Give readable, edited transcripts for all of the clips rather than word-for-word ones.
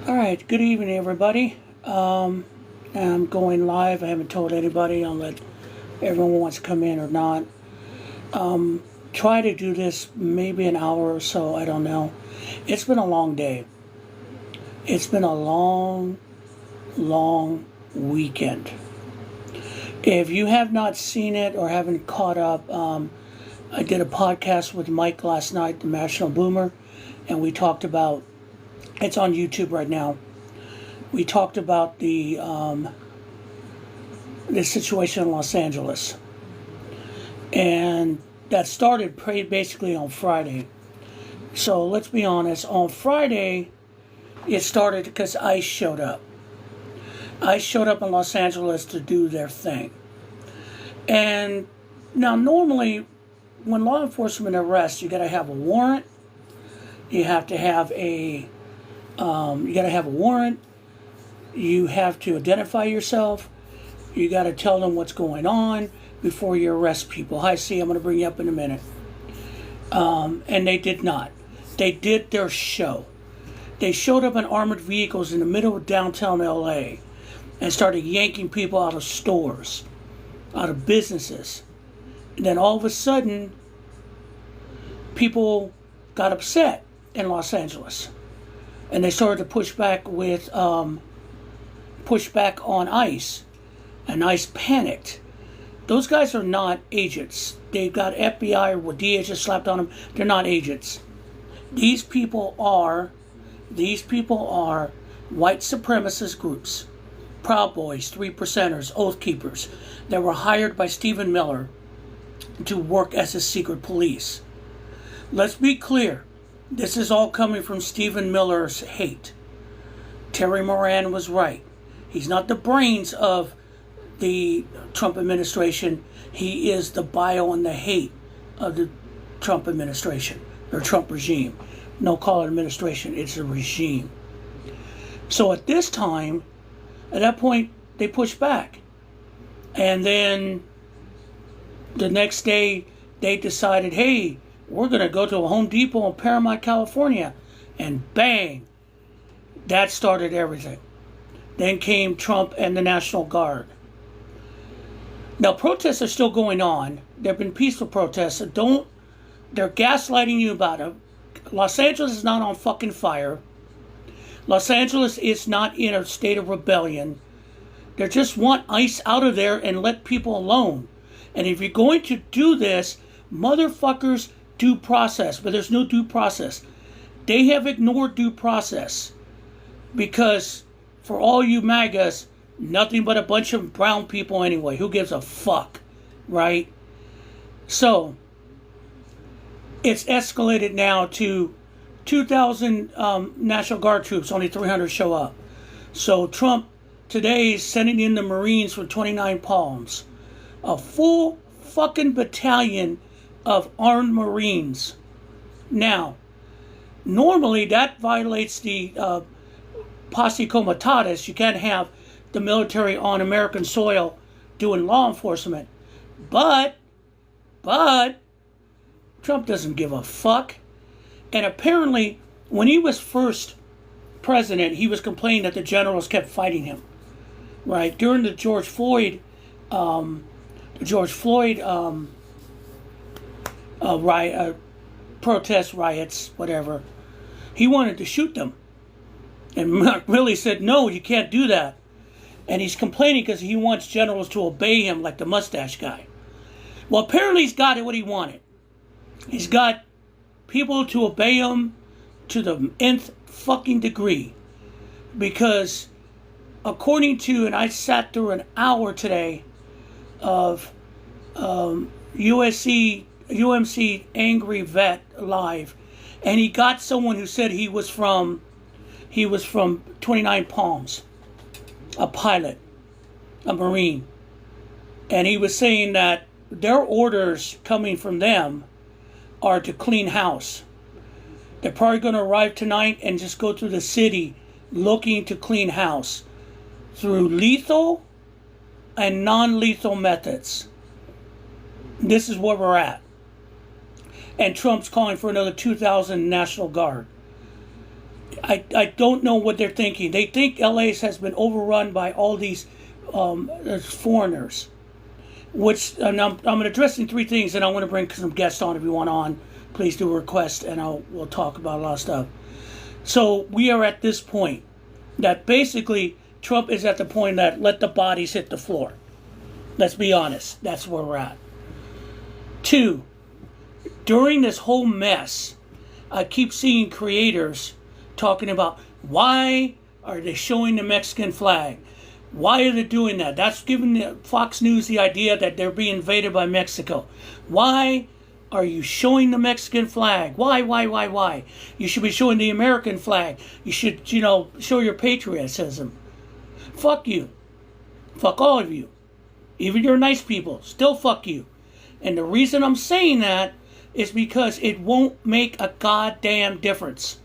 All right, good evening, everybody. I'm going live. I haven't told anybody. I'll let everyone who wants to come in or not. Try to do this maybe an hour or so. I don't know. It's been a long day. It's been a long, long weekend. If you have not seen it or haven't caught up, I did a podcast with Mike last night, the National Boomer, and we talked about. It's on YouTube right now. We talked about the situation in Los Angeles, and that started basically on Friday. So let's be honest. On Friday, it started because ICE showed up. ICE showed up in Los Angeles to do their thing. And now, normally, when law enforcement arrests, you got to have a warrant. You have to have a you got to have a warrant. You have to identify yourself. You got to tell them what's going on before you arrest people. Hi, C, I'm going to bring you up in a minute. And they did not. They did their show. They showed up in armored vehicles in the middle of downtown LA and started yanking people out of stores, out of businesses. And then all of a sudden, people got upset in Los Angeles. And they started to push back on ICE. And ICE panicked. Those guys are not agents. They've got FBI or DHS slapped on them. They're not agents. These people are white supremacist groups. Proud Boys, Three Percenters, Oath Keepers, that were hired by Stephen Miller to work as his secret police. Let's be clear. This is all coming from Stephen Miller's hate. Terry Moran was right. He's not the brains of the Trump administration. He is the bile and the hate of the Trump administration, or Trump regime. No, call it administration. It's a regime. So at that point, they pushed back. And then the next day, they decided, hey, we're going to go to a Home Depot in Paramount, California. And bang, that started everything. Then came Trump and the National Guard. Now, protests are still going on. There have been peaceful protests. So they're gaslighting you about it. Los Angeles is not on fucking fire. Los Angeles is not in a state of rebellion. They just want ICE out of there and let people alone. And if you're going to do this, motherfuckers, due process. But there's no due process. They have ignored due process. Because for all you MAGAs, nothing but a bunch of brown people anyway. Who gives a fuck, right? So, it's escalated now to 2,000 National Guard troops. Only 300 show up. So, Trump today is sending in the Marines from 29 Palms. A full fucking battalion of armed Marines. Now, normally that violates the posse comitatus. You can't have the military on American soil doing law enforcement. But Trump doesn't give a fuck. And apparently, when he was first president, he was complaining that the generals kept fighting him. Right? During the George Floyd protest riots, whatever, he wanted to shoot them. And Mark Milley said, no, you can't do that. And he's complaining because he wants generals to obey him like the mustache guy. Well, apparently he's got what he wanted. He's got people to obey him to the nth fucking degree. Because according to, and I sat through an hour today of UMC Angry Vet Live, and he got someone who said he was from 29 Palms, a pilot, a Marine. And he was saying that their orders coming from them are to clean house. They're probably going to arrive tonight and just go through the city looking to clean house through lethal and non-lethal methods. This is where we're at. And Trump's calling for another 2,000 National Guard. I don't know what they're thinking. They think LA has been overrun by all these foreigners, which, and I'm addressing three things, and I want to bring some guests on. If you want on, please do a request, and we'll talk about a lot of stuff. So we are at this point that basically Trump is at the point that let the bodies hit the floor. Let's be honest. That's where we're at. Two, during this whole mess, I keep seeing creators talking about why are they showing the Mexican flag? Why are they doing that? That's giving the Fox News the idea that they're being invaded by Mexico. Why are you showing the Mexican flag? Why? You should be showing the American flag. You should, show your patriotism. Fuck you. Fuck all of you. Even your nice people. Still fuck you. And the reason I'm saying that is because it won't make a goddamn difference.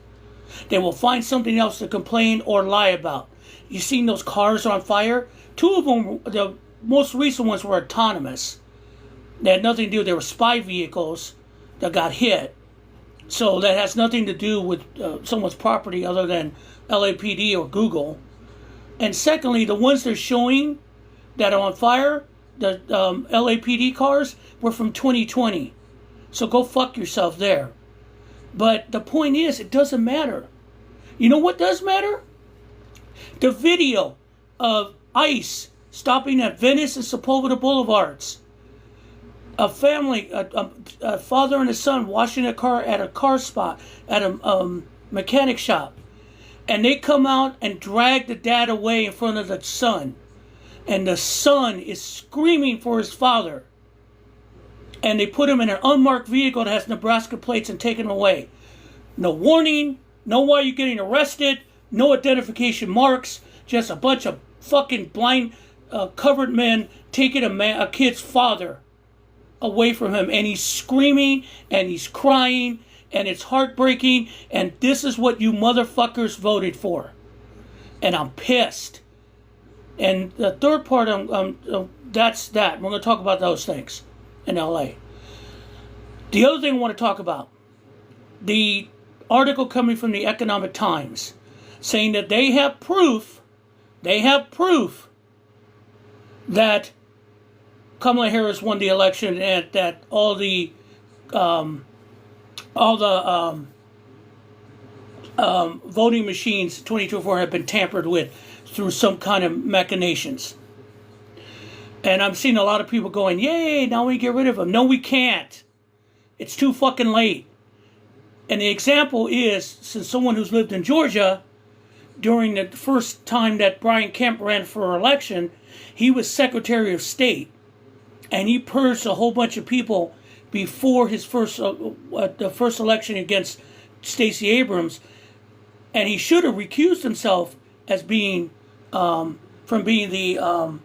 They will find something else to complain or lie about. You seen those cars on fire? Two of them, the most recent ones, were autonomous. They had nothing to do. They were spy vehicles that got hit. So that has nothing to do with someone's property other than LAPD or Google. And secondly, the ones they're showing that are on fire, the LAPD cars, were from 2020. So go fuck yourself there. But the point is, it doesn't matter. You know what does matter? The video of ICE stopping at Venice and Sepulveda Boulevards. A family, a father and a son washing a car at a car spot, at a mechanic shop. And they come out and drag the dad away in front of the son. And the son is screaming for his father. And they put him in an unmarked vehicle that has Nebraska plates and take him away. No warning, no why you're getting arrested, no identification marks, just a bunch of fucking blind, covered men taking a kid's father away from him. And he's screaming and he's crying and it's heartbreaking. And this is what you motherfuckers voted for. And I'm pissed. And the third part, that's that. We're going to talk about those things in LA. The other thing I want to talk about, the article coming from the Economic Times saying that they have proof that Kamala Harris won the election and that all the voting machines 2024 have been tampered with through some kind of machinations. And I'm seeing a lot of people going, yay, now we get rid of them. No, we can't. It's too fucking late. And the example is, since someone who's lived in Georgia, during the first time that Brian Kemp ran for election, he was Secretary of State. And he purged a whole bunch of people before his the first election against Stacey Abrams. And he should have recused himself as being, from being the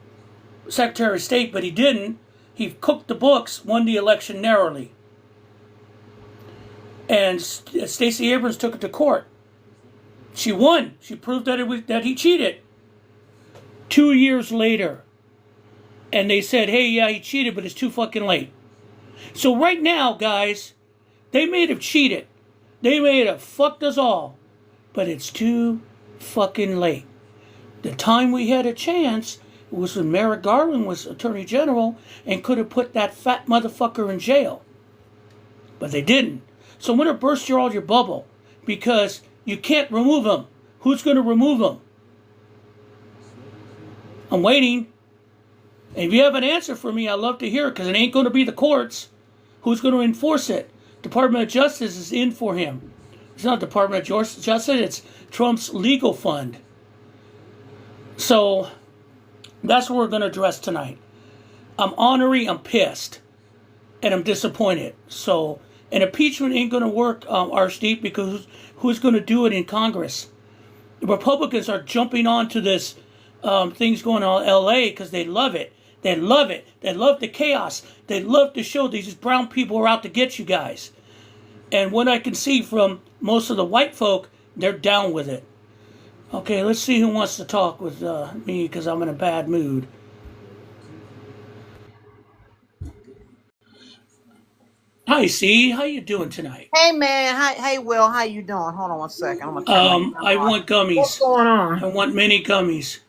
Secretary of State, but he didn't. He cooked the books, won the election narrowly. And Stacey Abrams took it to court. She won. She proved that he cheated. 2 years later. And they said, hey, yeah, he cheated, but it's too fucking late. So right now, guys, they may have cheated. They may have fucked us all. But it's too fucking late. The time we had a chance was when Merrick Garland was Attorney General and could have put that fat motherfucker in jail. But they didn't. So I'm going to burst all your bubble because you can't remove him. Who's going to remove him? I'm waiting. And if you have an answer for me, I'd love to hear it because it ain't going to be the courts. Who's going to enforce it? Department of Justice is in for him. It's not Department of Justice, it's Trump's legal fund. So that's what we're going to address tonight. I'm ornery, I'm pissed, and I'm disappointed. So an impeachment ain't going to work, Archdeep, because who's going to do it in Congress? The Republicans are jumping onto this things going on in L.A. because they love it. They love it. They love the chaos. They love to show these brown people are out to get you guys. And what I can see from most of the white folk, they're down with it. Okay, let's see who wants to talk with me because I'm in a bad mood. Hi, C. How you doing tonight? Hey man, hey Will, how you doing? Hold on one second. I'm gonna turn my I camera on. want What's gummies. going I on? want mini gummies.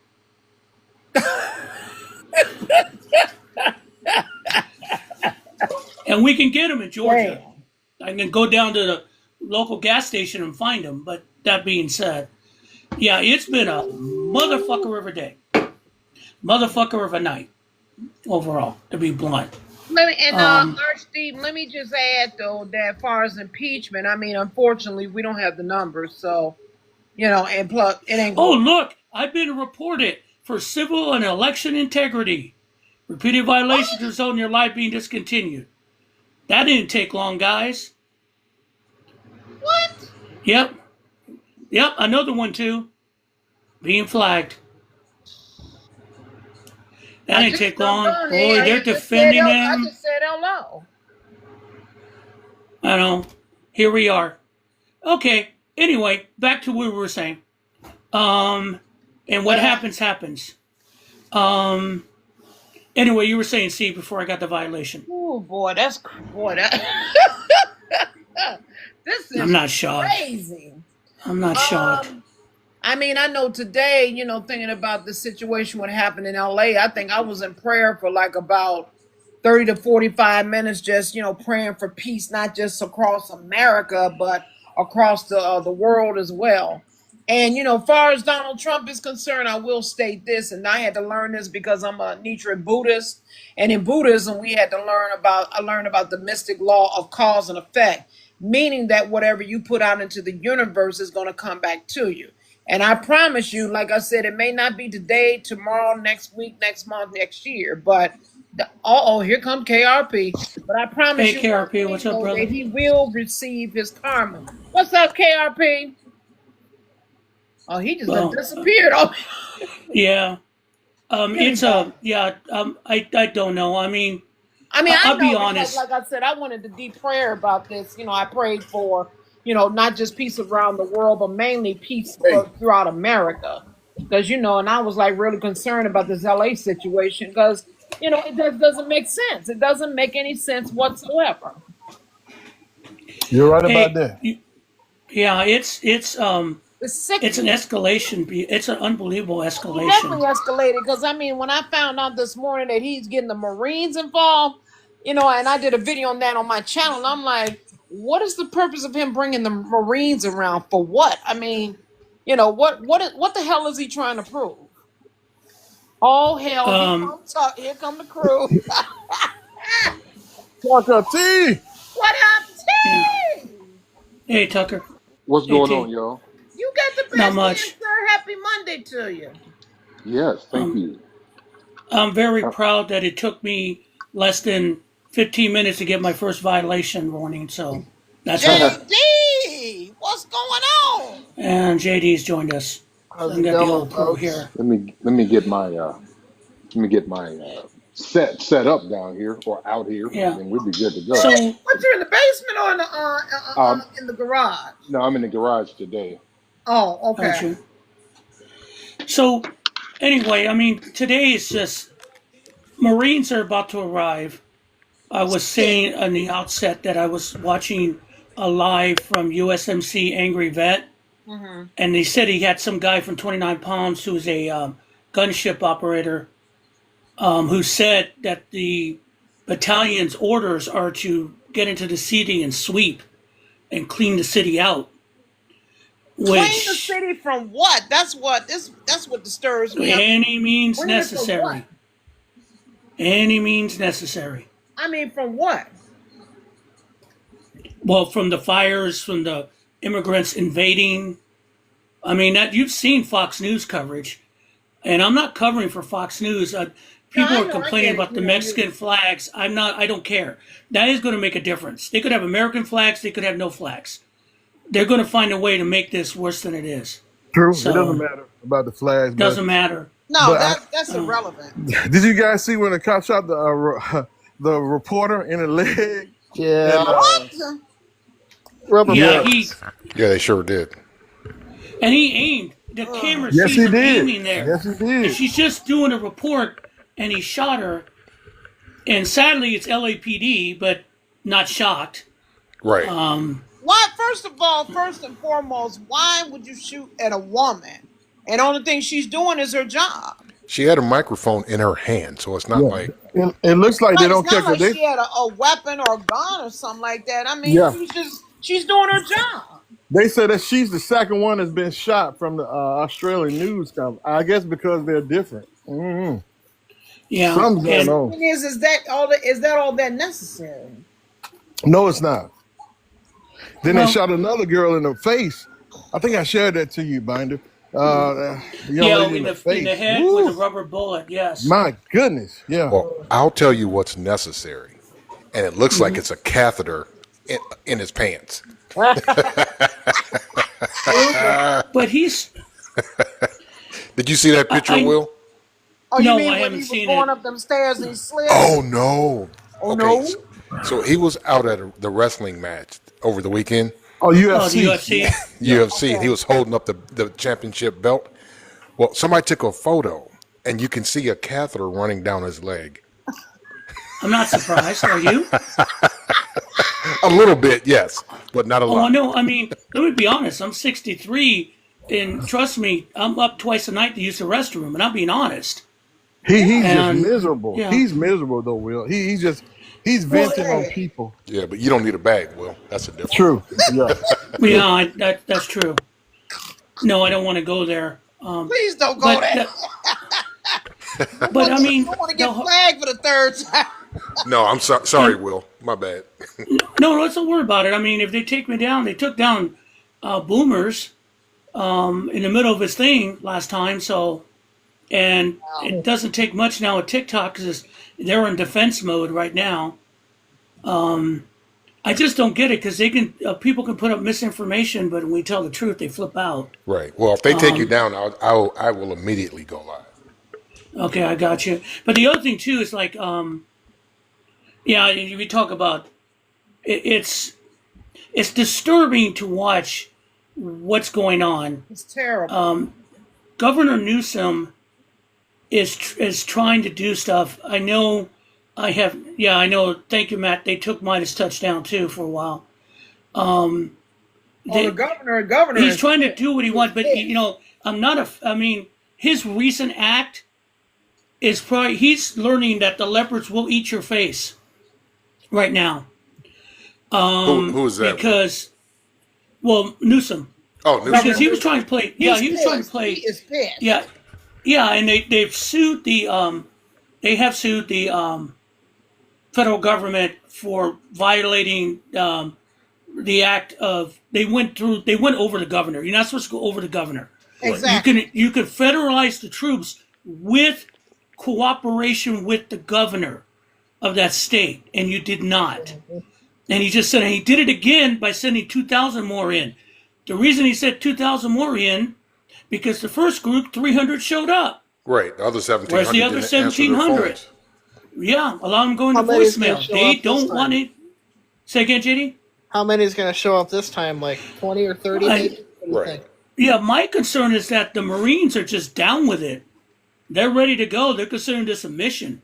And we can get them in Georgia. Damn. I can go down to the local gas station and find them. But that being said, yeah, it's been a motherfucker of a day. Motherfucker of a night overall, to be blunt. Let me and Um, Steve, let me just add though that as far as impeachment, I mean, unfortunately, we don't have the numbers, so and plus it ain't oh, going. look, I've been reported for civil and election integrity. Repeated violations What? result in your life being discontinued. That didn't take long, guys. What? Yep, yep, another one too. Being flagged. That I didn't just take long. done it. Boy, they're defending I him. just said hello. I know. Here we are. Okay. Anyway, back to what we were saying. Um, and what What happened? happens happens. Um, anyway, you were saying C before I got the violation. Oh boy, boy that this I'm is not shocked. crazy. I'm not shocked. Um, I mean, I know today, thinking about the situation what happened in LA, I think I was in prayer for like about 30 to 45 minutes, just, praying for peace, not just across America, but across the world as well. And, far as Donald Trump is concerned, I will state this, and I had to learn this because I'm a Nichiren Buddhist. And in Buddhism, we had to I learned about the mystic law of cause and effect, meaning that whatever you put out into the universe is going to come back to you. And I promise you, like I said, it may not be today, tomorrow, next week, next month, next year, but here come KRP. But I promise Hey, you one KRP, thing what's up, though, that brother? he will receive his karma. What's up, KRP? Oh, he just done Well, disappeared. Oh, yeah. here we It's go. a yeah. I don't know. I mean, I mean, I I'll be know because, honest. like I said, I wanted to deep prayer about this. I prayed for, not just peace around the world, but mainly peace throughout America. Because, and I was like really concerned about this LA situation because, it just doesn't make sense. It doesn't make any sense whatsoever. You're right about Hey, that. yeah. It's It's an sickening. escalation. It's an unbelievable He escalation. definitely escalated because I mean, when I found out this morning that he's getting the Marines involved, and I did a video on that on my channel, and I'm like, what is the purpose of him bringing the Marines around for what? I mean, what the hell is he trying to prove? Oh hell, Um, here come the crew. Tucker T. What up, yeah. T? Hey, Tucker. What's Hey, going on, T. y'all? You got the Not best in, much. sir. Happy Monday to you. Yes, thank Um, you. I'm very Uh, proud that it took me less than 15 minutes to get my first violation warning. So that's good. JD, what's going on? And JD's joined us. So How's I it got the going, old crew folks? here. let me get my set up down here or out here, and Yeah. then we'll be good to go. So What, you're in the basement or Um, in the garage? no, I'm in the garage today. Oh, got okay. you. So anyway, I mean, today is just Marines are about to arrive. I was Shit. saying on the outset that I was watching a live from USMC Angry Vet, Hmm. and they said he had some guy from 29 Palms who's a gunship operator who said that the battalion's orders are to get into the city and sweep and clean the city out, Clean the which city from what? That's what disturbs me. I mean, any means clean it from what? necessary. Any means necessary. I mean, from what? Well, from the fires, from the immigrants invading. I mean, that you've seen Fox News coverage, and I'm not covering for Fox News. No, People I are know, I complaining get it. about the Mexican flags. I'm not. I don't care. That is going to make a difference. They could have American flags. They could have no flags. They're going to find a way to make this worse than it is. True. It doesn't So matter about the flags, but doesn't matter. No, but that's irrelevant. did you guys see when the cop shot the reporter in the leg? And Yeah, What? rubber Yeah, yeah, bullets. Yeah, they sure did. and he aimed. The Ugh. camera yes sees he him did. aiming there, Yes he and did. she's just doing a report, and he shot her. And sadly, it's LAPD, but not shocked. Right. Why? First of all, first and foremost, why would you shoot at a woman? And the only thing she's doing is her job. She had a microphone in her hand, so it's not Yeah. like It looks like they Right, don't it's care not like 'cause she had a weapon or a gun or something like that. I mean, yeah. she's doing her job. They said that she's the second one that's been shot from the Australian news company. I guess because they're different. Yeah. Something's going And on. The thing is that all that necessary? No, it's not. Then they well, shot another girl in the face. I think I shared that to you, Binder. The young yeah, lady in in the the face. head with a Woo! rubber bullet. Yes. My goodness. Yeah. well, I'll tell you what's necessary. And it looks Mm-hmm. like it's a catheter in his pants. But he's Did you see that picture, I Will? Oh, you no, mean I when haven't he was seen going it. up them stairs and he slid? Oh no. Oh Okay. no! So he was out at the wrestling match over the weekend. Oh, Oh, the UFC. UFC. UFC. Okay. He was holding up the championship belt. Well, somebody took a photo, and you can see a catheter running down his leg. I'm not surprised. Are you? A little bit, yes, but not a Oh, lot. no. I mean, let me be honest. I'm 63, and trust me, I'm up twice a night to use the restroom, and I'm being honest. He's just And miserable. yeah. He's miserable though, Will. He's Well, venting on people. Yeah, but you don't need a bag, Will. That's a difference. True. Yeah. yeah, that's true. No, I don't want to go there. Please don't go But there. but I mean, I want to get the, flagged for the third time. No, I'm sorry, Will. My bad. no, let's not worry about it. I mean, if they take me down, they took down Boomers in the middle of his thing last time. So, and it doesn't take much now with TikTok because they're in defense mode right now. I just don't get it because they can people can put up misinformation, but when we tell the truth, they flip out. Right. Well, if they take you down, I will immediately go live. Okay, I got you. But the other thing too is like, yeah, we talk about it's disturbing to watch what's going on. It's terrible. Governor Newsom is trying to do stuff. I know. I know. Thank you, Matt. They took Midas touchdown too for a while. Oh, They, the governor he's is trying to do what he wants, but pissed. I'm not a. I mean, his recent act is probably he's learning that the leopards will eat your face right now. Who is that? Will? Because, well, Newsom, Oh, because Newsom. he was trying to play. Yeah, he was trying to play. He is pissed. Yeah, yeah, and they've sued the they have sued the federal government for violating the act of they went over the governor. You're not supposed to go over the governor. Exactly. You could federalize the troops with cooperation with the governor of that state, and you did not. And he just said, and he did it again by sending 2,000 more in. The reason he said 2,000 more in, because the first group, 300 showed up. Right. The other 1,700. Where's the other didn't answer their 1,700? phones. Yeah, a lot of them going to How many is gonna voicemail. show They up this don't time? want it. Say again, JD? How many is going to show up this time? Like 20 or 30? I- Maybe? What do you Right. think? Yeah, my concern is that the Marines are just down with it. They're ready to go. They're considering this a mission.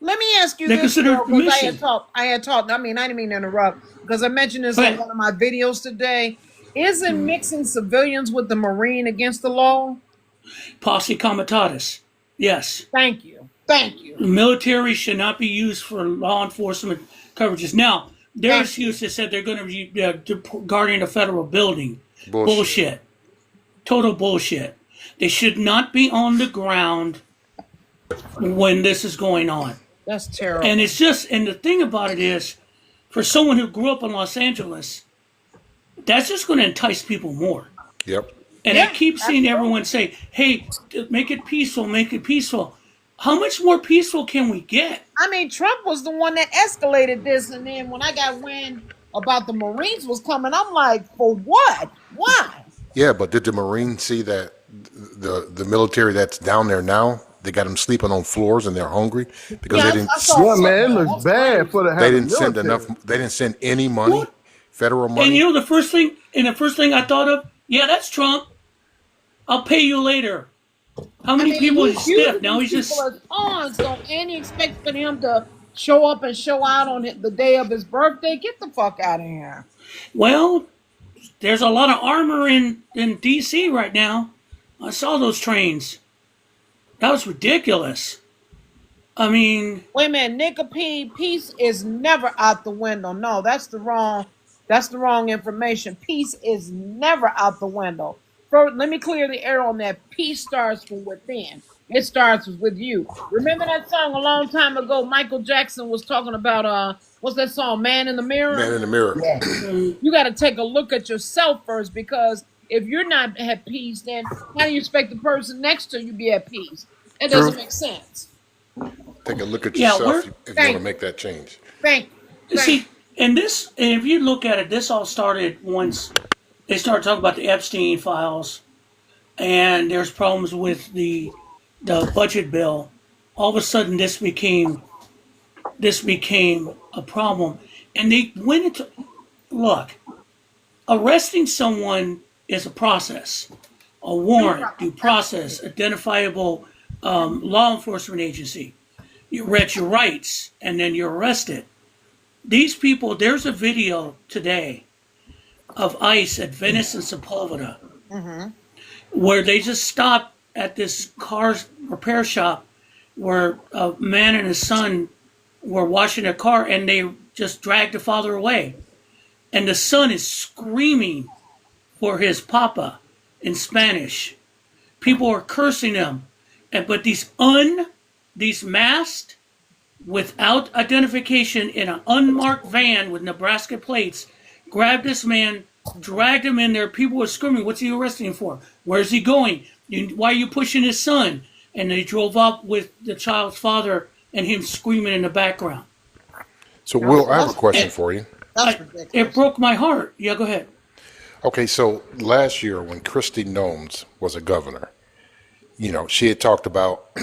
Let me ask you They this, consider Carol, 'cause mission. I had talked. I mean, I didn't mean to interrupt because I mentioned this in Right. one of my videos today. Isn't mixing civilians with the Marine against the law? Posse comitatus. Yes. Thank you. Thank you. The military should not be used for law enforcement coverages. Now, their Thank excuse is that they're going to be guarding a federal building. Bullshit. Bullshit. Total bullshit. They should not be on the ground when this is going on. That's terrible. And it's just, and the thing about it is, for someone who grew up in Los Angeles, that's just going to entice people more. Yep. And Yeah, I keep seeing everyone say, hey, make it peaceful, make it peaceful. How much more peaceful can we get? I mean, Trump was the one that escalated this, and then when I got wind about the Marines was coming, I'm like, for what? Why? Yeah, but did the Marines see that the military that's down there now, they got them sleeping on floors and they're hungry because Yeah, they didn't I saw Yeah, man, it something. looks bad for the they didn't send military. enough. They didn't send any money, What? federal And money. you know the first thing I thought of, yeah, that's Trump. I'll pay you later. How many people is stiff? Now he's just people as pawns, so and you expect for him to show up and show out on the day of his birthday. Get the fuck out of here. Well, there's a lot of armor in D.C. right now. I saw those trains. That was ridiculous. I mean, Wait a minute, Nika P. Peace is never out the window. No, that's the wrong information. Peace is never out the window. First, let me clear the air on that. Peace starts from within. It starts with you. Remember that song a long time ago? Michael Jackson was talking about what's that song? Man in the Mirror. Man in the mirror. You got to take a look at yourself first, because if you're not at peace, then how do you expect the person next to you be at peace? That doesn't True. make sense. Take a look at Yeah, yourself we're- if you want to make that change. Thank you. see, and if you look at it, this all started once they started talking about the Epstein files, and there's problems with the budget bill. All of a sudden, this became a problem, and they went into look. Arresting someone is a process, a warrant, due process, identifiable law enforcement agency. You read your rights, and then you're arrested. These people, there's a video today of ICE at Venice and Sepulveda, where they just stopped at this car repair shop where a man and his son were washing their car, and they just dragged the father away. And the son is screaming for his papa in Spanish. People are cursing him. But these masked, without identification, in an unmarked van with Nebraska plates, grabbed this man, dragged him in there. People were screaming, "What's he arresting him for? Where's he going? Why are you pushing his son?" And they drove up with the child's father and him screaming in the background. So, Will, I have a question for you. That's ridiculous. It broke my heart. Yeah, go ahead. Okay, so last year when Kristi Noem was a governor, she had talked about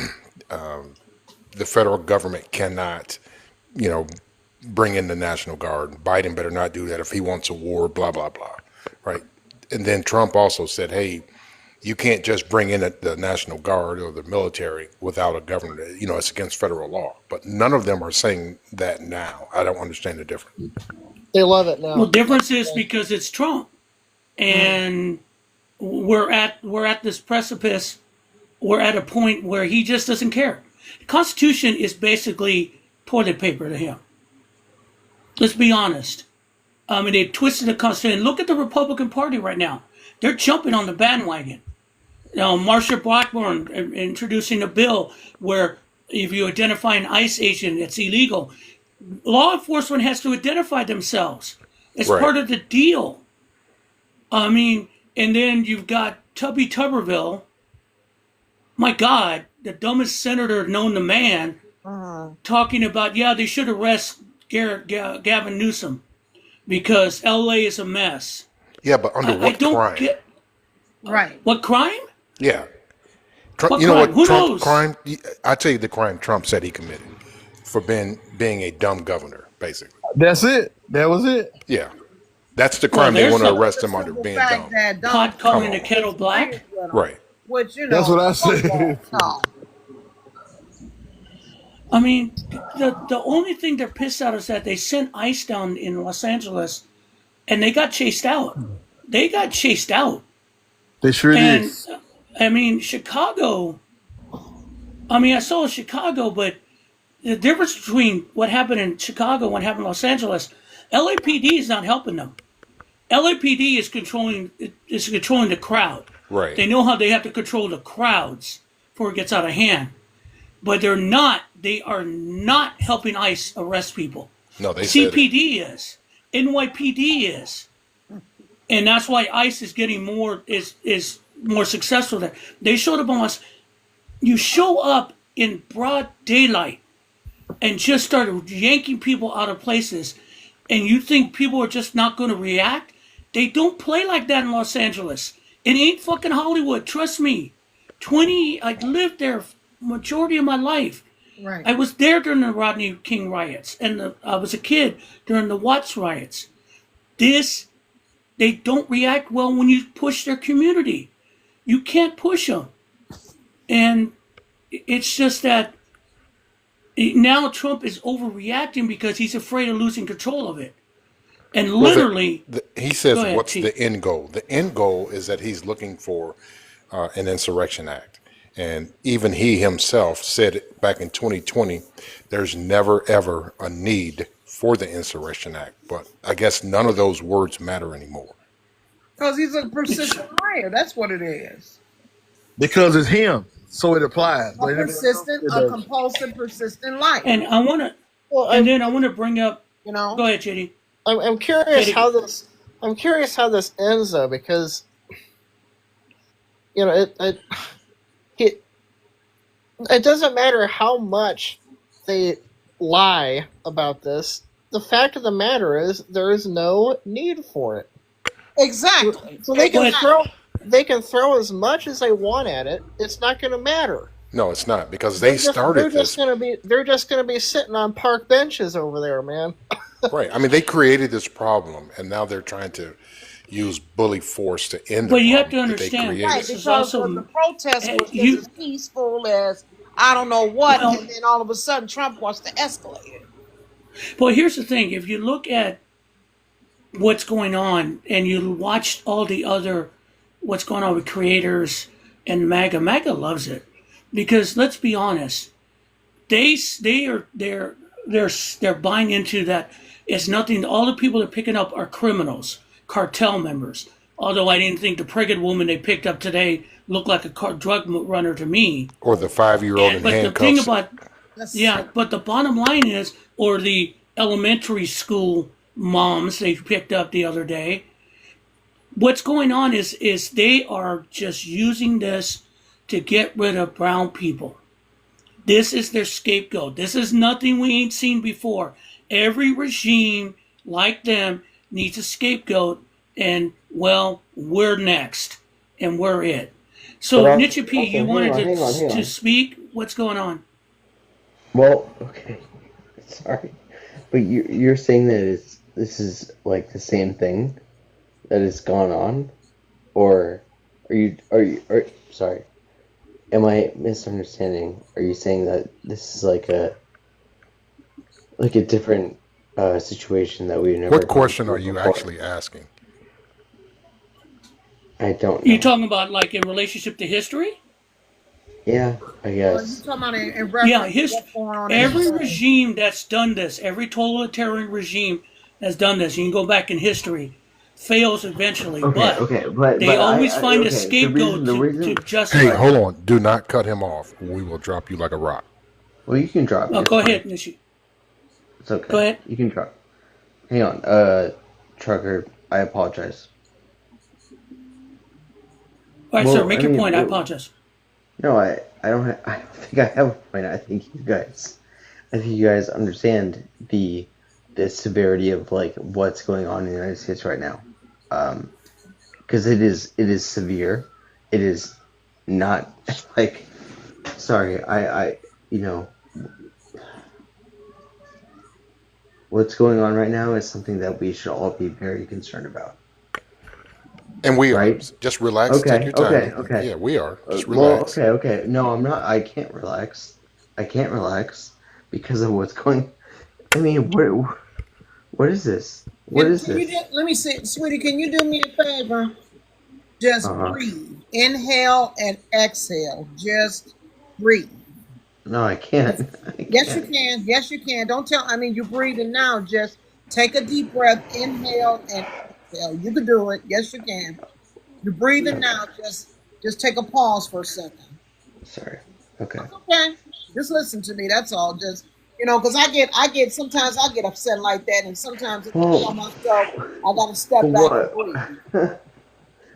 the federal government cannot, bring in the National Guard. Biden better not do that if he wants a war, blah, blah, blah, right? And then Trump also said, hey, you can't just bring in the National Guard or the military without a governor. It's against federal law. But none of them are saying that now. I don't understand the difference. They love it now. Well, difference is because it's Trump, and we're at this precipice. We're at a point where he just doesn't care. The Constitution is basically toilet paper to him. Let's be honest. They twisted the Constitution. Look at the Republican Party right now. They're jumping on the bandwagon. Marsha Blackburn introducing a bill where if you identify an ICE agent, it's illegal. Law enforcement has to identify themselves. It's Right. part of the deal. And then you've got Tubby Tuberville. My God, the dumbest senator known to man, talking about, they should arrest Gavin Newsom because LA is a mess. Yeah, but under I what don't crime? get Right. what crime? Yeah. Trump, What you know crime? what Who Trump knows? crime? I tell you the crime Trump said he committed for being a dumb governor, basically. That's it. That was it. Yeah, that's the crime they there's want to some- arrest him under, Simple being fact dumb. that Pot calling Come the on. kettle black. Right. Which That's what I said. No. The only thing they're pissed out is that they sent ICE down in Los Angeles, and they got chased out. They got chased out. They sure And did. Chicago. I saw Chicago, but the difference between what happened in Chicago and what happened in Los Angeles, LAPD is not helping them. LAPD is controlling the crowd. Right. They know how they have to control the crowds before it gets out of hand. But they are not helping ICE arrest people. No, they said it. CPD is. NYPD is. And that's why ICE is getting more successful there. They showed up on us. You show up in broad daylight and just start yanking people out of places, and you think people are just not going to react? They don't play like that in Los Angeles. It ain't fucking Hollywood. Trust me. I lived there majority of my life. Right. I was there during the Rodney King riots, and I was a kid during the Watts riots. They don't react well when you push their community. You can't push them. And it's just that Now Trump is overreacting because he's afraid of losing control of it. And Well, literally, he says, go ahead, what's Chief. the end goal? The end goal is that he's looking for an insurrection act. And even he himself said it back in 2020, there's never, ever a need for the insurrection act. But I guess none of those words matter anymore. Because he's a persistent liar. That's what it is. Because it's him, so it applies. A But anything else, persistent, it a doesn't. compulsive, persistent liar. And I want to, Well, and then I want to bring up. You know. Go ahead, JD. I'm curious JD. how this. I'm curious how this ends though, because it it doesn't matter how much they lie about this. The fact of the matter is there is no need for it. Exactly. So they can But- throw as much as they want at it. It's not going to matter. No, it's not, because they They're started just this. going to be sitting on park benches over there, man. Right. I mean, they created this problem, and now they're trying to use bully force to end the But you have problem to that they understand, created. Right, This is because also- the protest was just you- as peaceful as I don't know what, Well- and then all of a sudden Trump wants to escalate it. Well, here's the thing: if you look at what's going on and you watch all the other what's going on with creators and MAGA loves it because let's be honest, they're buying into that. It's nothing. All the people they're picking up are criminals, cartel members. Although I didn't think the pregnant woman they picked up today looked like a drug runner to me. Or the 5-year-old in But the thing handcuffs. about That's- yeah, but the bottom line is, or the elementary school moms they picked up the other day. What's going on is they are just using this to get rid of brown people. This is their scapegoat. This is nothing we ain't seen before. Every regime like them needs a scapegoat, and well, we're next, and we're it. So, But Nietzsche P, okay, you wanted hang on. to speak? What's going on? Well, okay, sorry, but you're saying that this is like the same thing that has gone on, or are sorry, am I misunderstanding? Are you saying that this is like a different situation that we've never? What gone question through are you before? actually asking? I don't know. You talking about like in relationship to history? Yeah, I Well, you guess. talking about in reference Yeah, to what's going on in every Israel. regime that's done this, every totalitarian regime that's done this, you can go back in history, fails eventually. but But they always find a okay, scapegoat the reason, to justify. Hey, hold on. Do not cut him off. We will drop you like a rock. well, you can drop. Oh, it's go fine. ahead, Nishi. It's okay. Go ahead. You can drop. Hang on, trucker. I apologize. All right, Well, sir, make I your mean, point. I well- apologize. No, I don't. I don't think I have a point. I think you guys understand the severity of like what's going on in the United States right now, because it is severe. It is not like. Sorry, I what's going on right now is something that we should all be very concerned about. And we are. Right. Just relax. Okay, Take your time. okay. Yeah, we are. Just Well, relax. okay. No, I'm not. I can't relax. Because of what's going. I mean, what is this? What is Can you this? let me see, sweetie, can you do me a favor? Just Uh-huh. breathe. Inhale and exhale. Just breathe. No, I can't. Yes, you can. Yes, you can. Don't tell. I mean, you're breathing now. Just take a deep breath. Inhale and exhale. You can do it. Yes, you can. You're breathing now. Just take a pause for a second. Sorry. Okay. Okay. Just listen to me. That's all. Just because I get sometimes I get upset like that, and sometimes I Well- tell myself I gotta step back and breathe.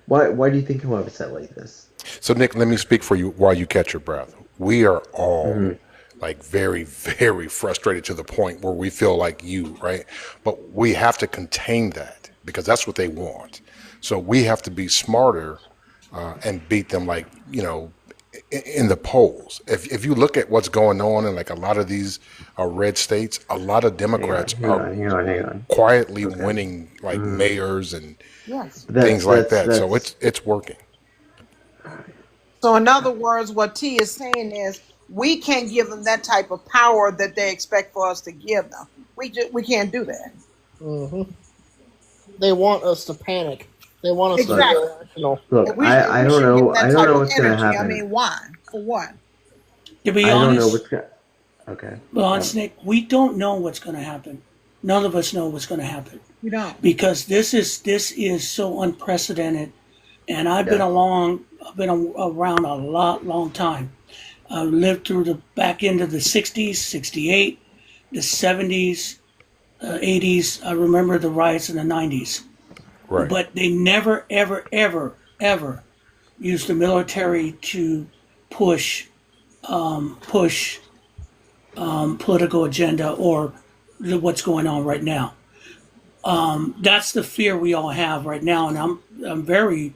Why do you think I'm upset like this? So, Nick, let me speak for you while you catch your breath. We are all Mm-hmm. like very, very frustrated to the point where we feel like you, right? But we have to contain that because that's what they want. So we have to be smarter and beat them like, in the polls. If you look at what's going on in like a lot of these red states, a lot of Democrats Hang are on. quietly winning like mayors and Yes. things like that. So it's working. So in other words, what T is saying is we can't give them that type of power that they expect for us to give them. We can't do that. Hmm. They want us to panic. They want us to be Exactly. irrational. Look, And we I don't shouldn't give know. them I that don't type know of what's gonna energy. I happen. mean, why? For what? To be I don't know honest, what's gonna. Okay. Nick, we don't know what's going to happen. None of us know what's going to happen We don't. because this is so unprecedented. And I've been Yeah. around a long time. I lived through the back end of the 60s, 68, the 70s, 80s. I remember the riots in the 90s. Right. But they never, ever used the military to push political agenda or what's going on right now. That's the fear we all have right now, and I'm very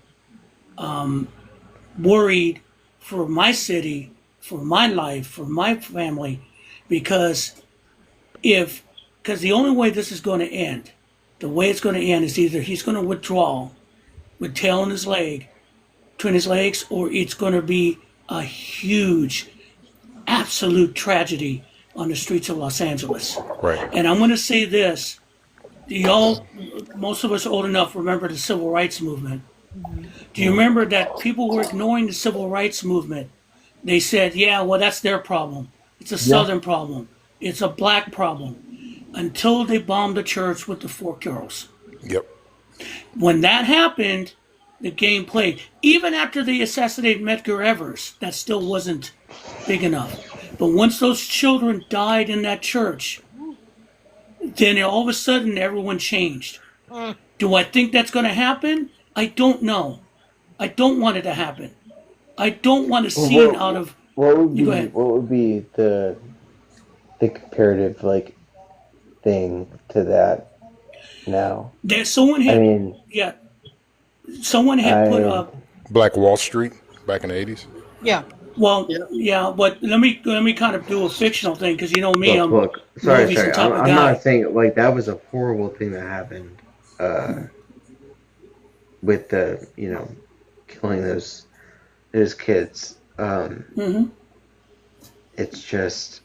worried for my city, for my life, for my family, because because the only way this is going to end, the way it's going to end is either he's going to withdraw with tail in his leg, between his legs, or it's going to be a huge, absolute tragedy on the streets of Los Angeles. Right. And I'm going to say this: y'all, most of us old enough remember the civil rights movement. Do you remember that people were ignoring the civil rights movement? They said, "Yeah, well, that's their problem. It's a Southern problem. It's a black problem." Until they bombed the church with the 4 girls. Yep. When that happened, the game played. Even after they assassinated Medgar Evers, that still wasn't big enough. But once those children died in that church, then all of a sudden everyone changed. Do I think that's going to happen? I don't know. I don't want it to happen. I don't want a scene out of. What would You be go ahead. what would be the comparative thing to that now? That someone I had, mean, yeah, someone had put I up. Black Wall Street back in the 80s. Yeah. Well, yeah, but let me kind of do a fictional thing because you know me, I'm look. Sorry. movies and type of I'm guy. not saying that was a horrible thing that happened. With the killing those kids. Hmm. It's just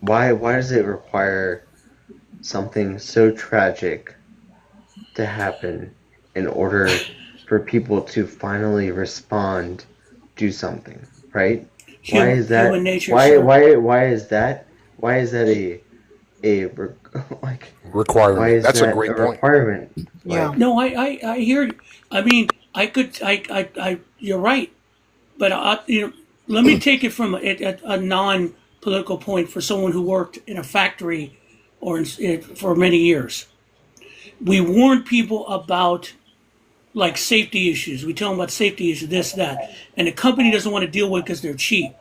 why does it require something so tragic to happen in order for people to finally respond, do something, right? Why is that? Human nature. Why Sir. why is that? Why is that like? Requirement. Why is That's that a great point. requirement? Yeah. No, I hear you. I mean, you're right, but let me take it from a non-political point for someone who worked in a factory or for many years. We warn people about like safety issues. We tell them about safety issues, this, that, and the company doesn't want to deal with it because they're cheap.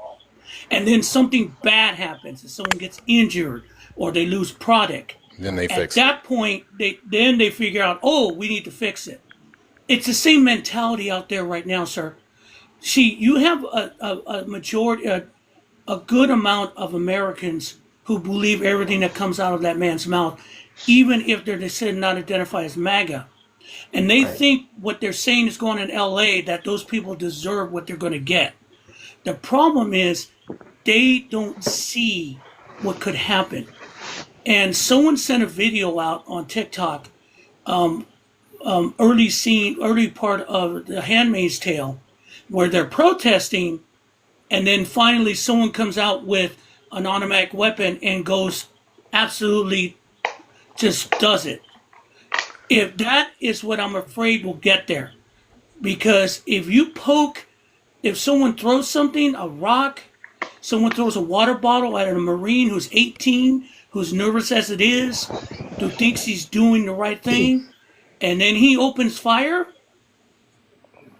And then something bad happens, and someone gets injured or they lose product. Then they At fix it. that point, they figure out, oh, we need to fix it. It's the same mentality out there right now, sir. See, you have a majority, a good amount of Americans who believe everything that comes out of that man's mouth, even if they're said not identify as MAGA. And they think what they're saying is going in LA, that those people deserve what they're going to get. The problem is they don't see what could happen. And someone sent a video out on TikTok, early part of The Handmaid's Tale, where they're protesting, and then finally someone comes out with an automatic weapon and goes absolutely just does it. If that is what I'm afraid will get there, because if someone throws something, a rock, someone throws a water bottle at a Marine who's 18, who's nervous as it is, who thinks he's doing the right thing, and then he opens fire,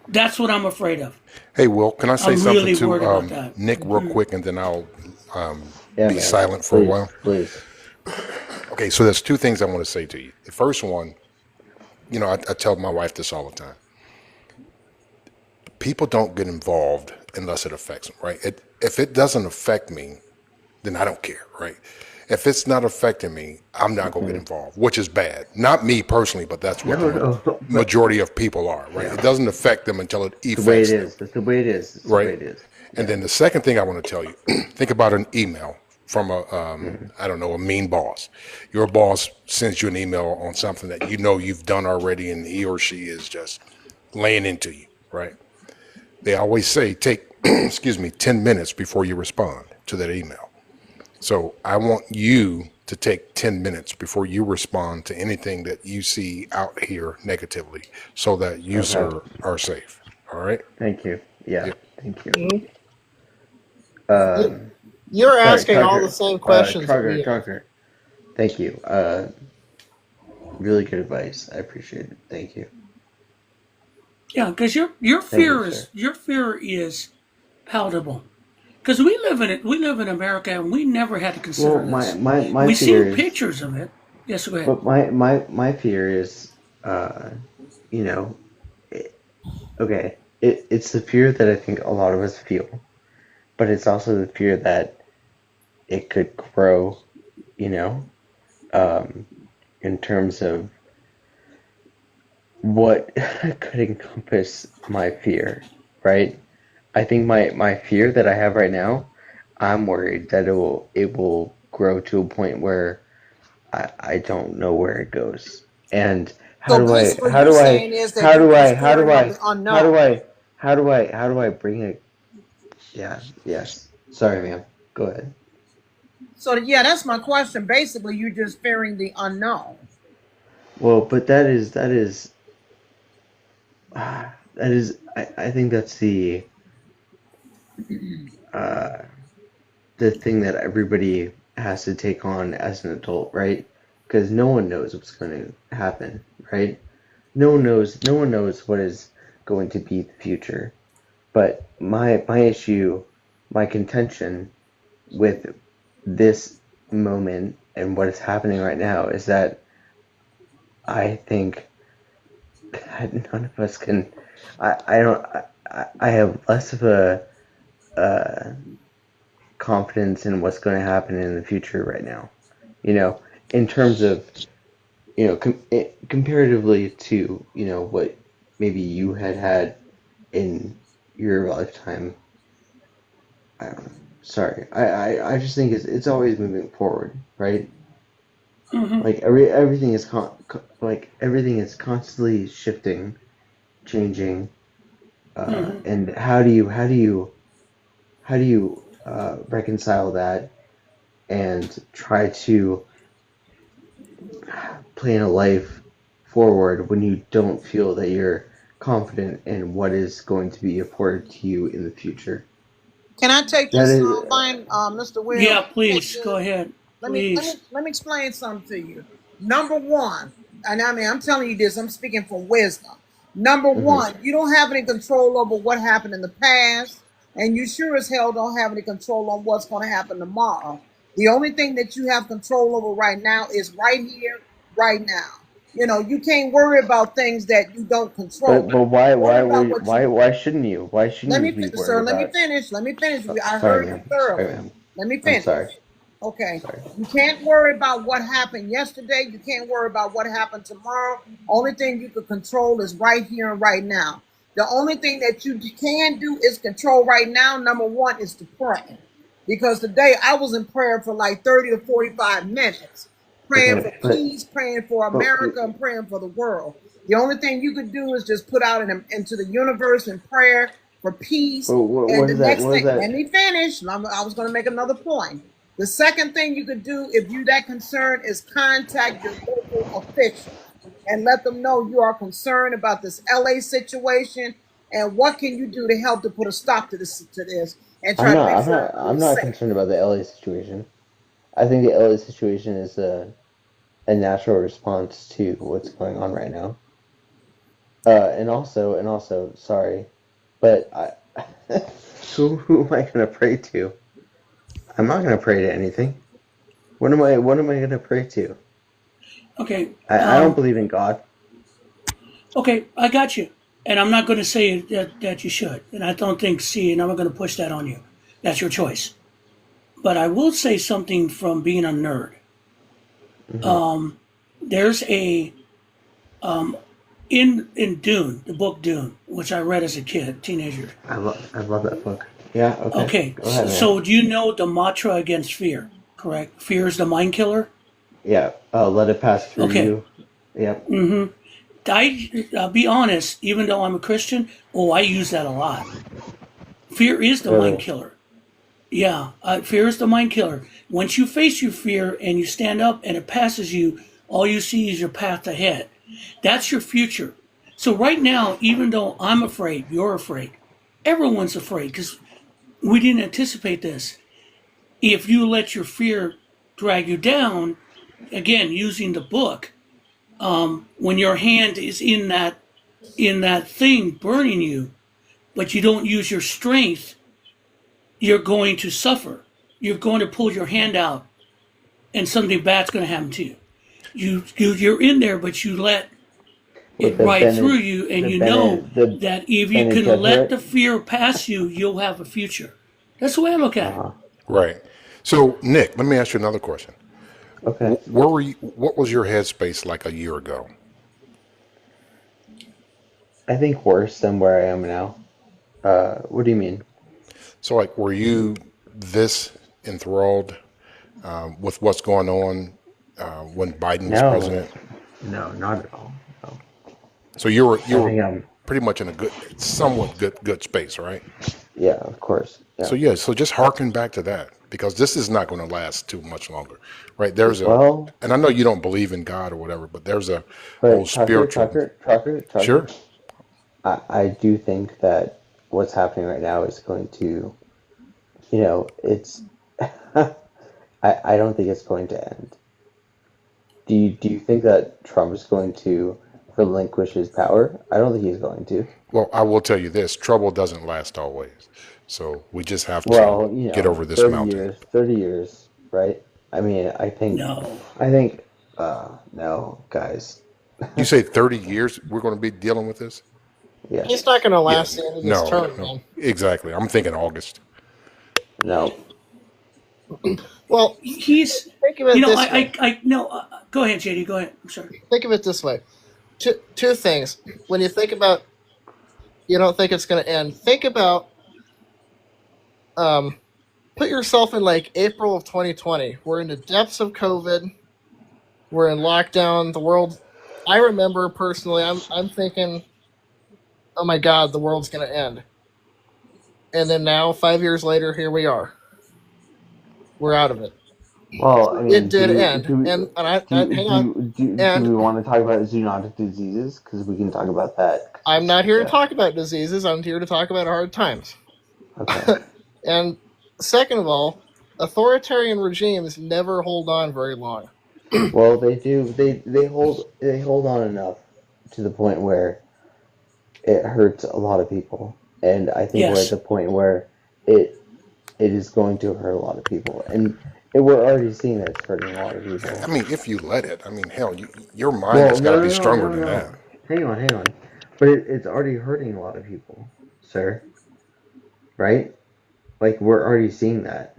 that's what I'm afraid of. Hey, Will, can I say I'm something really to worried about that. Nick real quick, and then I'll Yeah, be man. silent for a while? Please. Okay, so there's 2 things I want to say to you. The first one, I tell my wife this all the time. People don't get involved unless it affects them, right? If it doesn't affect me, then I don't care, right? If it's not affecting me, I'm not going to get involved, which is bad. Not me personally, but that's what the majority of people are, right? It doesn't affect them until it The way affects it them. is. That's the way it is. That's the Right. way it is. And then the second thing I want to tell you, think about an email from I don't know, a mean boss. Your boss sends you an email on something that you know you've done already, and he or she is just laying into you, right? They always say take, excuse me, 10 minutes before you respond to that email. So I want you to take 10 minutes before you respond to anything that you see out here negatively, so that you, sir, are safe. All right? Thank you. Yeah, Yep. thank you. Mhm. Um, You're sorry, asking all the Tucker. same questions that Tucker, we are. Tucker. Thank you. Really good advice. I appreciate it. Thank you. Yeah, because your Thank you, fear sir. is palatable. Because we live in it. We live in America, and we never had to Well, consider my this. my my We fear seen is, pictures of it. Yes, go ahead. but my fear is, uh, you know, it, okay. It's the fear that I think a lot of us feel, but it's also the fear that it could grow, you know, um, in terms of what could encompass my fear, right? I think my fear that I have right now, I'm worried that it will grow to a point where I don't know where it goes. And how So do I basically, how you're do I saying is that how you're do I just how do fearing of I the how do unknown. I how do I bring it? Yeah, yes. Sorry, ma'am. Go ahead. So yeah, that's my question. Basically, you're just fearing the unknown. Well, but I think that's uh the thing that everybody has to take on as an adult, right? Because no one knows what's going to happen, right? No one knows what is going to be the future. But my issue, my contention with this moment and what is happening right now is that I think that none of us can. I don't. I have less of a uh, confidence in what's going to happen in the future right now. You know, in terms of, comparatively to, what maybe you had in your lifetime. I don't know. Sorry. I just think it's always moving forward, right? Hmm. Like everything is constantly shifting, changing, Hmm. and how do you reconcile that and try to plan a life forward when you don't feel that you're confident in what is going to be afforded to you in the future? Can I take That this is, line, Mr. Will? Yeah, please go ahead. Please. Let me explain something to you. Number one, and I mean I'm telling you this, I'm speaking from wisdom. Number mhm. one, you don't have any control over what happened in the past, and you sure as hell don't have any control on what's going to happen tomorrow. The only thing that you have control over right now is right here, right now. You know, you can't worry about things that you don't control. But why Worry why about would what you. why shouldn't you? Why shouldn't Let you me, be worried sir. Let me about? finish. Let me finish. I Sorry, heard you ma'am. Sorry, thoroughly. ma'am. Let me I'm finish. sorry. Okay. Sorry. You can't worry about what happened yesterday. You can't worry about what happened tomorrow. Only thing you can control is right here and right now. The only thing that you can do is control right now. Number one is to pray. Because today I was in prayer for like 30 to 45 minutes, praying for Okay, peace, praying for but America, and praying for the world. The only thing you could do is just put out into the universe in prayer for peace. And what the is that? next What is thing, that? let me finish. I was going to make another point. The second thing you could do if you that concerned is contact your local officials and let them know you are concerned about this LA situation and what can you do to help to put a stop to this and I'm try to not. make I'm sure not. everybody I'm is not safe. concerned about the LA situation. I think the LA situation is a natural response to what's going on right now. And also, sorry, but who am I gonna pray to? I'm not gonna pray to anything. What am I gonna pray to? Okay. I don't believe in God. Okay, I got you. And I'm not going to say that you should. And I don't think, see, and I'm not going to push that on you. That's your choice. But I will say something from being a nerd. Hmm. There's a in Dune, the book Dune, which I read as a kid, teenager. I love that book. Yeah. Okay. Okay, Go ahead, man. so do you know the mantra against fear? Correct. Fear is the mind killer. Yeah. Let it pass through Okay. you. Yep. I'll be honest. Even though I'm a Christian, I use that a lot. Fear is the mind Really. killer. Yeah, fear is the mind killer. Once you face your fear and you stand up and it passes you, all you see is your path ahead. That's your future. So right now, even though I'm afraid, you're afraid, everyone's afraid because we didn't anticipate this. If you let your fear drag you down, again using the book, when your hand is in that thing burning you, but you don't use your strength, you're going to suffer. You're going to pull your hand out, and something bad's going to happen to you. You're in there, but you let With it the ride through Bene, you, and the you know Bene, the that if you Bene can let Gesserit. the fear pass you, you'll have a future. That's the way I look at it. Uh-huh. Right. So, Nick, let me ask you another question. Okay. Where were you, what was your headspace like a year ago? I think worse than where I am now. What do you mean? So, like, were you this enthralled with what's going on when Biden was No. president? No, not at all. No. So you I were think I'm. pretty much in a somewhat good space, right? Yeah, of course. Yeah. So yeah, so just harken back to that because this is not going to last too much longer, right? There's a, Well, and I know you don't believe in God or whatever, but there's a whole but spiritual. Tucker. Sure. I do think that what's happening right now is going to, it's. I don't think it's going to end. Do you think that Trump is going to relinquish his power? I don't think he's going to. Well, I will tell you this: trouble doesn't last always. So we just have to Well, get over this 30 mountain. years, 30 years, right? I mean, No. no, guys. You say 30 years we're going to be dealing with this? He's Yes, not going to Yeah. last the end of this No, term, no, man. exactly. I'm thinking August. no. Well, He's, think of it this way. no, go ahead, JD, go ahead. I'm sorry. Think of it this way. Two things. When you think about, you don't think it's going to end. Think about, put yourself in like April of 2020. We're in the depths of COVID. We're in lockdown. The world. I remember personally. I'm thinking, oh my God, the world's going to end. And then now, 5 years later, here we are. We're out of it. Well, I It mean, did end. And hang on. do And we want to talk about zoonotic diseases? Because we can talk about that. 'Cause I'm it's not here to yeah. talk about diseases. I'm here to talk about hard times. Okay. And second of all, authoritarian regimes never hold on very long. Well, they do. They hold on enough to the point where it hurts a lot of people, and I think we're at Yes. the point where it is going to hurt a lot of people, and we're already seeing that it's hurting a lot of I people. mean, if you let it, I mean, hell, your mind Well, has got to no, be no, no, stronger no, than that. no. Hang on. But it's already hurting a lot of people, sir. Right? Like we're already seeing that.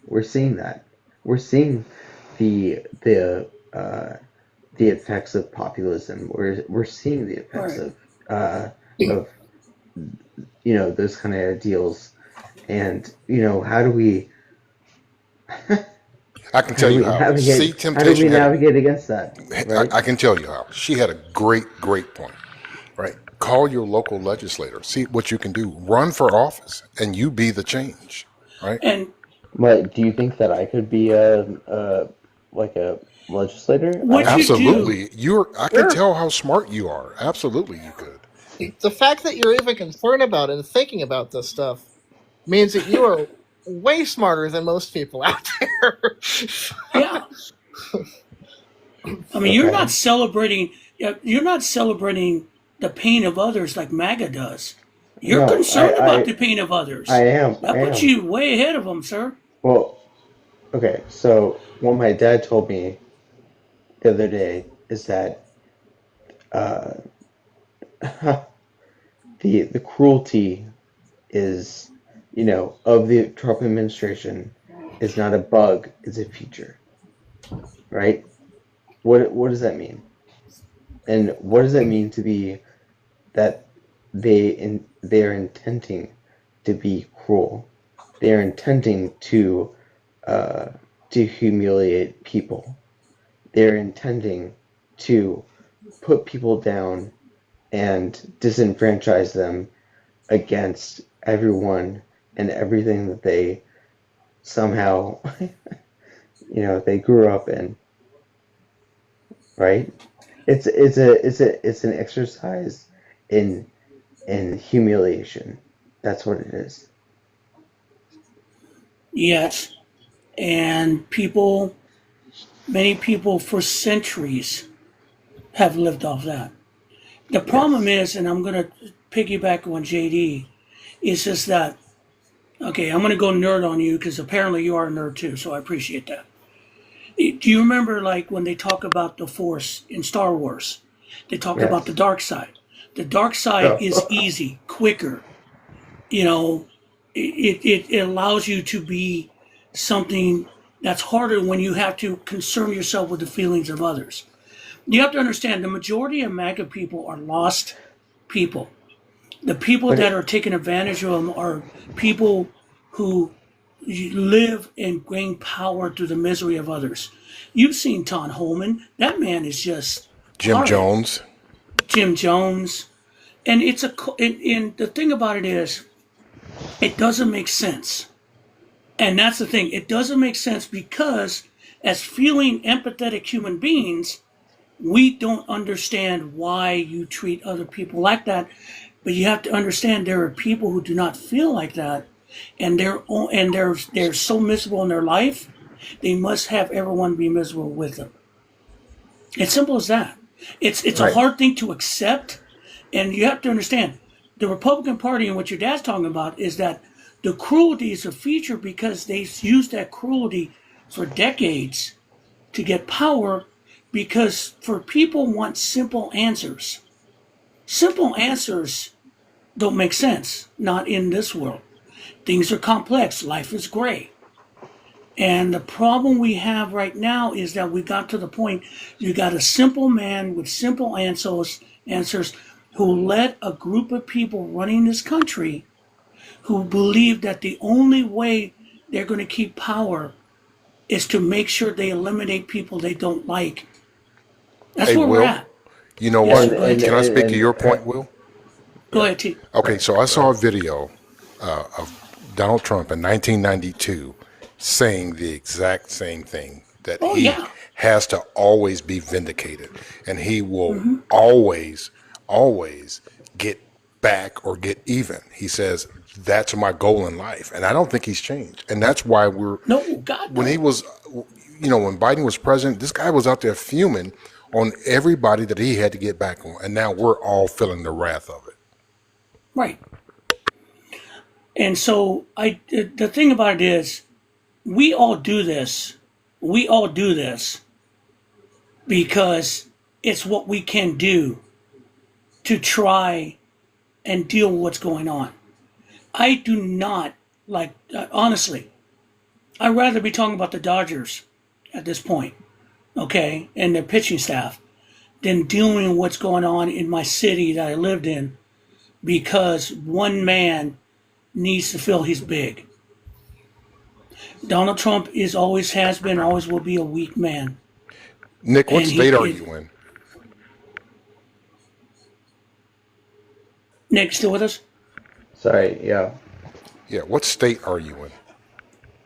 We're seeing that. We're seeing the effects of populism. We're seeing the effects Right. of those kind of ideals, and how do we I can tell you how. See, how do we temptation had a. navigate against that? Right? I can tell you how. She had a great point. Right? Call your local legislator. See what you can do. Run for office, and you be the change. Right? And But do you think that I could be a legislator? I what don't you think so. do, Absolutely. I can tell how smart you are. Absolutely, you could. The fact that you're even concerned about and thinking about this stuff means that you are way smarter than most people out there. yeah. I mean, you're Okay. not celebrating. You're not celebrating the pain of others like MAGA does. You're No, concerned about the pain of others. I am. That I puts am. you way ahead of them, sir. Well, okay. So what my dad told me the other day is that uh, the cruelty is, of the Trump administration is not a bug, it's a feature, right? What does that mean? And what does that mean to be that they are intending to be cruel. They are intending to humiliate people. They're intending to put people down and disenfranchise them against everyone and everything that they somehow, they grew up in, right? It's an exercise in humiliation. That's what it is. Yes. And many people for centuries have lived off that. The problem Yes. is, and I'm going to piggyback on JD, is just that, okay, I'm going to go nerd on you because apparently you are a nerd too, so I appreciate that. Do you remember, like, when they talk about the Force in Star Wars? They talk about the Yes. dark side. The dark side is Oh. easy, quicker. You know, it allows you to be something that's harder when you have to concern yourself with the feelings of others. You have to understand the majority of MAGA people are lost people. The people But that are taking advantage of them are people who live and gain power through the misery of others. You've seen Tom Holman. That man is just Jim horrid. Jones. Jim Jones. And and the thing about it is, it doesn't make sense. And that's the thing. It doesn't make sense because, as feeling empathetic human beings, we don't understand why you treat other people like that. But you have to understand there are people who do not feel like that, and they're so miserable in their life, they must have everyone be miserable with them. It's simple as that. It's a right. hard thing to accept, and you have to understand the Republican Party and what your dad's talking about is that the cruelty is a feature because they've used that cruelty for decades to get power because for people want simple answers. Simple answers don't make sense, not in this world. Things are complex, life is gray. And the problem we have right now is that we got to the point you got a simple man with simple answers who led a group of people running this country who believe that the only way they're going to keep power is to make sure they eliminate people they don't like. That's Hey, where we're Will, at. you know Yes, what? And sir. Go ahead, and T. Can I speak to and, your and point, Will? Go ahead, T. Okay, so I saw a video of Donald Trump in 1992 saying the exact same thing that Oh, he yeah. has to always be vindicated and he will always, always get back or get even. He says, that's my goal in life. And I don't think he's changed. And that's why No, God, when he no. was, when Biden was president, this guy was out there fuming on everybody that he had to get back on. And now we're all feeling the wrath of it. Right. And so the thing about it is, we all do this. We all do this because it's what we can do to try and deal with what's going on. I do not like, honestly, I'd rather be talking about the Dodgers at this point, okay, and their pitching staff than dealing with what's going on in my city that I lived in because one man needs to feel he's big. Donald Trump always has been, always will be a weak man. Nick, what And state are you in? Nick, still with us? sorry, yeah. Yeah, what state are you in?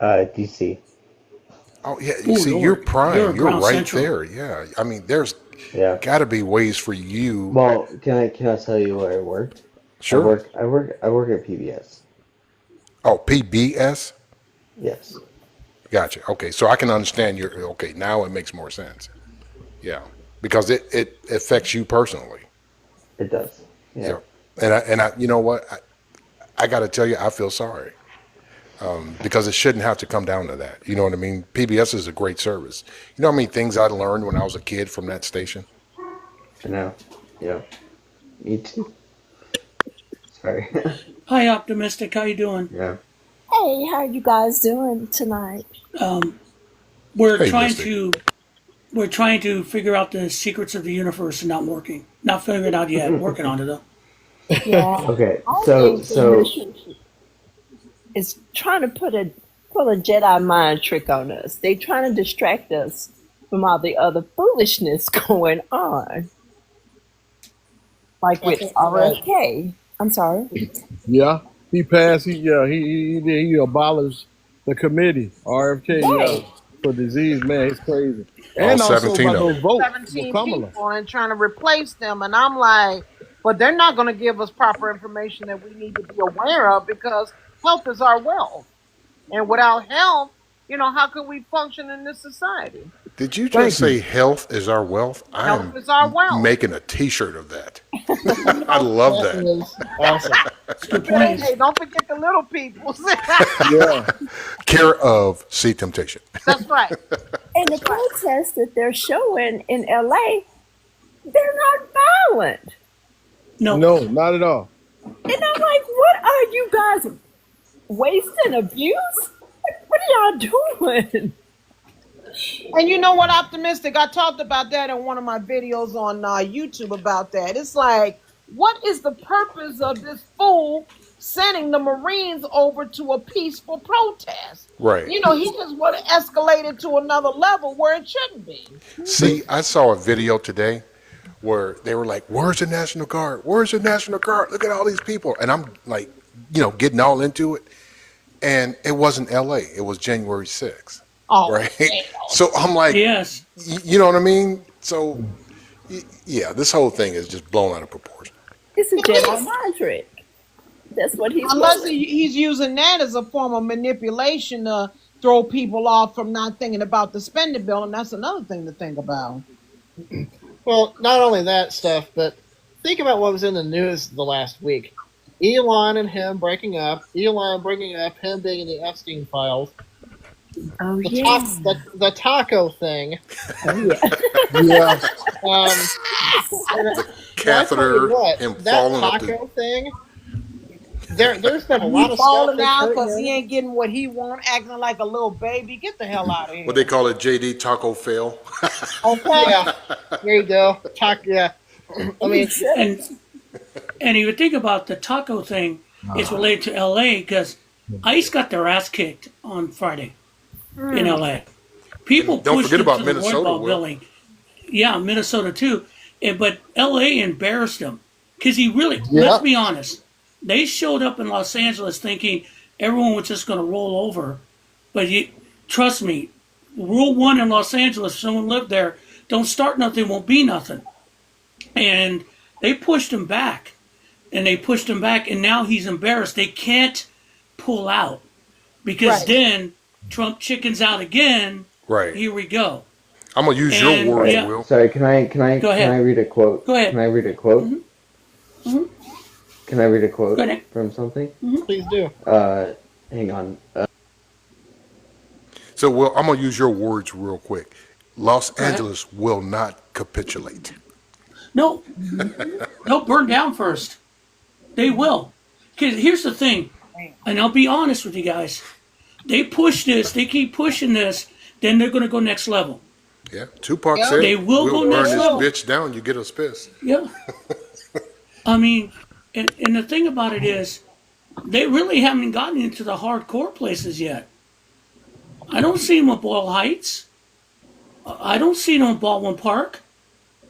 DC. Oh, yeah. You Ooh, see, you're you're prime. You're Ground right Central. there. Yeah. I mean, there's Yeah. got to be ways for you. Well, can I tell you where I work? Sure. I work at PBS. Oh, PBS? Yes, Gotcha. Okay. So I can understand your, okay, now it makes more sense. Yeah. Because it affects you personally. it does. Yeah. Yeah. And I you know what? I got to tell you, I feel sorry. Because it shouldn't have to come down to that. You know what I mean? PBS is a great service. You know how many things I learned when I was a kid from that station? I know. Yeah. Me too. Sorry. Hi, Optimistic. How you doing? yeah. Hey, how you guys doing tonight? We're Hey, trying Mystic. to we're trying to figure out the secrets of the universe and not working. Not figuring it out yet. Working on it though. Yeah, Okay. I So think the so mission. is trying to pull a Jedi mind trick on us. They trying to distract us from all the other foolishness going on, like I with think RFK. I'm sorry. Yeah, he passed. He abolished the committee RFK. Right. For disease. Man, it's crazy. All And also 17 about of those them. votes with 17 Kamala. people and trying to replace them. And I'm like, but they're not going to give us proper information that we need to be aware of because health is our wealth. And without health, how can we function in this society? Did you Thank just say health is our wealth? I Health am is our wealth. making a T-shirt of that. I love that that. is awesome. That's a good point. Hey, don't forget the little people. Yeah. Care of Sea Temptation. That's right. And the protests that they're showing in LA, they're not violent. No, No, not at all. And I'm like, what are you guys wasting abuse? What are y'all doing? And you know what, Optimistic? I talked about that in one of my videos on YouTube about that. It's like, what is the purpose of this fool sending the Marines over to a peaceful protest? Right. He just want to escalate it to another level where it shouldn't be. See, I saw a video today where they were like, "Where's the National Guard? Where's the National Guard? Look at all these people." And I'm like, getting all into it. And it wasn't LA. It was January 6th. Oh, Right. hell. So I'm like, yes. you know what I mean? So, yeah, this whole thing is just blown out of proportion. It's a Jedi mind trick. That's what he's Unless doing. he's using that as a form of manipulation to throw people off from not thinking about the spending bill, and that's another thing to think about. Well, not only that stuff, but think about what was in the news the last week. Elon and him breaking up. Elon bringing up him being in the Epstein files. Oh, The, yeah. the taco thing. Yeah. And I tell Catheter, you what, him that falling up taco thing. There's been a lot He of falling stuff out that's because hurt he him. ain't getting what he want, acting like a little baby. Get the hell out of here. What they call it, JD Taco Fail. Okay. Yeah, there you go. Yeah. I mean, And if you think about the taco thing, it's related to LA because ICE got their ass kicked on Friday in LA. People And don't pushed forget them about to the Minnesota, Roy Ball Will. building. Yeah, Minnesota too. But LA embarrassed him because he really, let's be honest, they showed up in Los Angeles thinking everyone was just going to roll over. But trust me, rule one in Los Angeles, if someone lived there, don't start nothing, won't be nothing. And they pushed him back. And they pushed him back, and now he's embarrassed. They can't pull out because Right. then Trump chickens out again. Right. Here we go. I'm gonna use And- your words, yeah. Will. Sorry, can I Go ahead. read a quote? Go ahead. Can I read a quote? Can I read a quote Go ahead. from something? please do. Hang on. So, Will, I'm gonna use your words real quick. Los Angeles will not capitulate. No, they'll burn down first. They will. Because here's the thing, and I'll be honest with you guys. They push this, they keep pushing this, then they're going to go next level. Yeah. Tupac Yeah. said, They will "We'll go burn next this level." bitch down. You get us pissed." Yeah. I mean, and the thing about it is, they really haven't gotten into the hardcore places yet. I don't see them at Boyle Heights. I don't see them at Baldwin Park.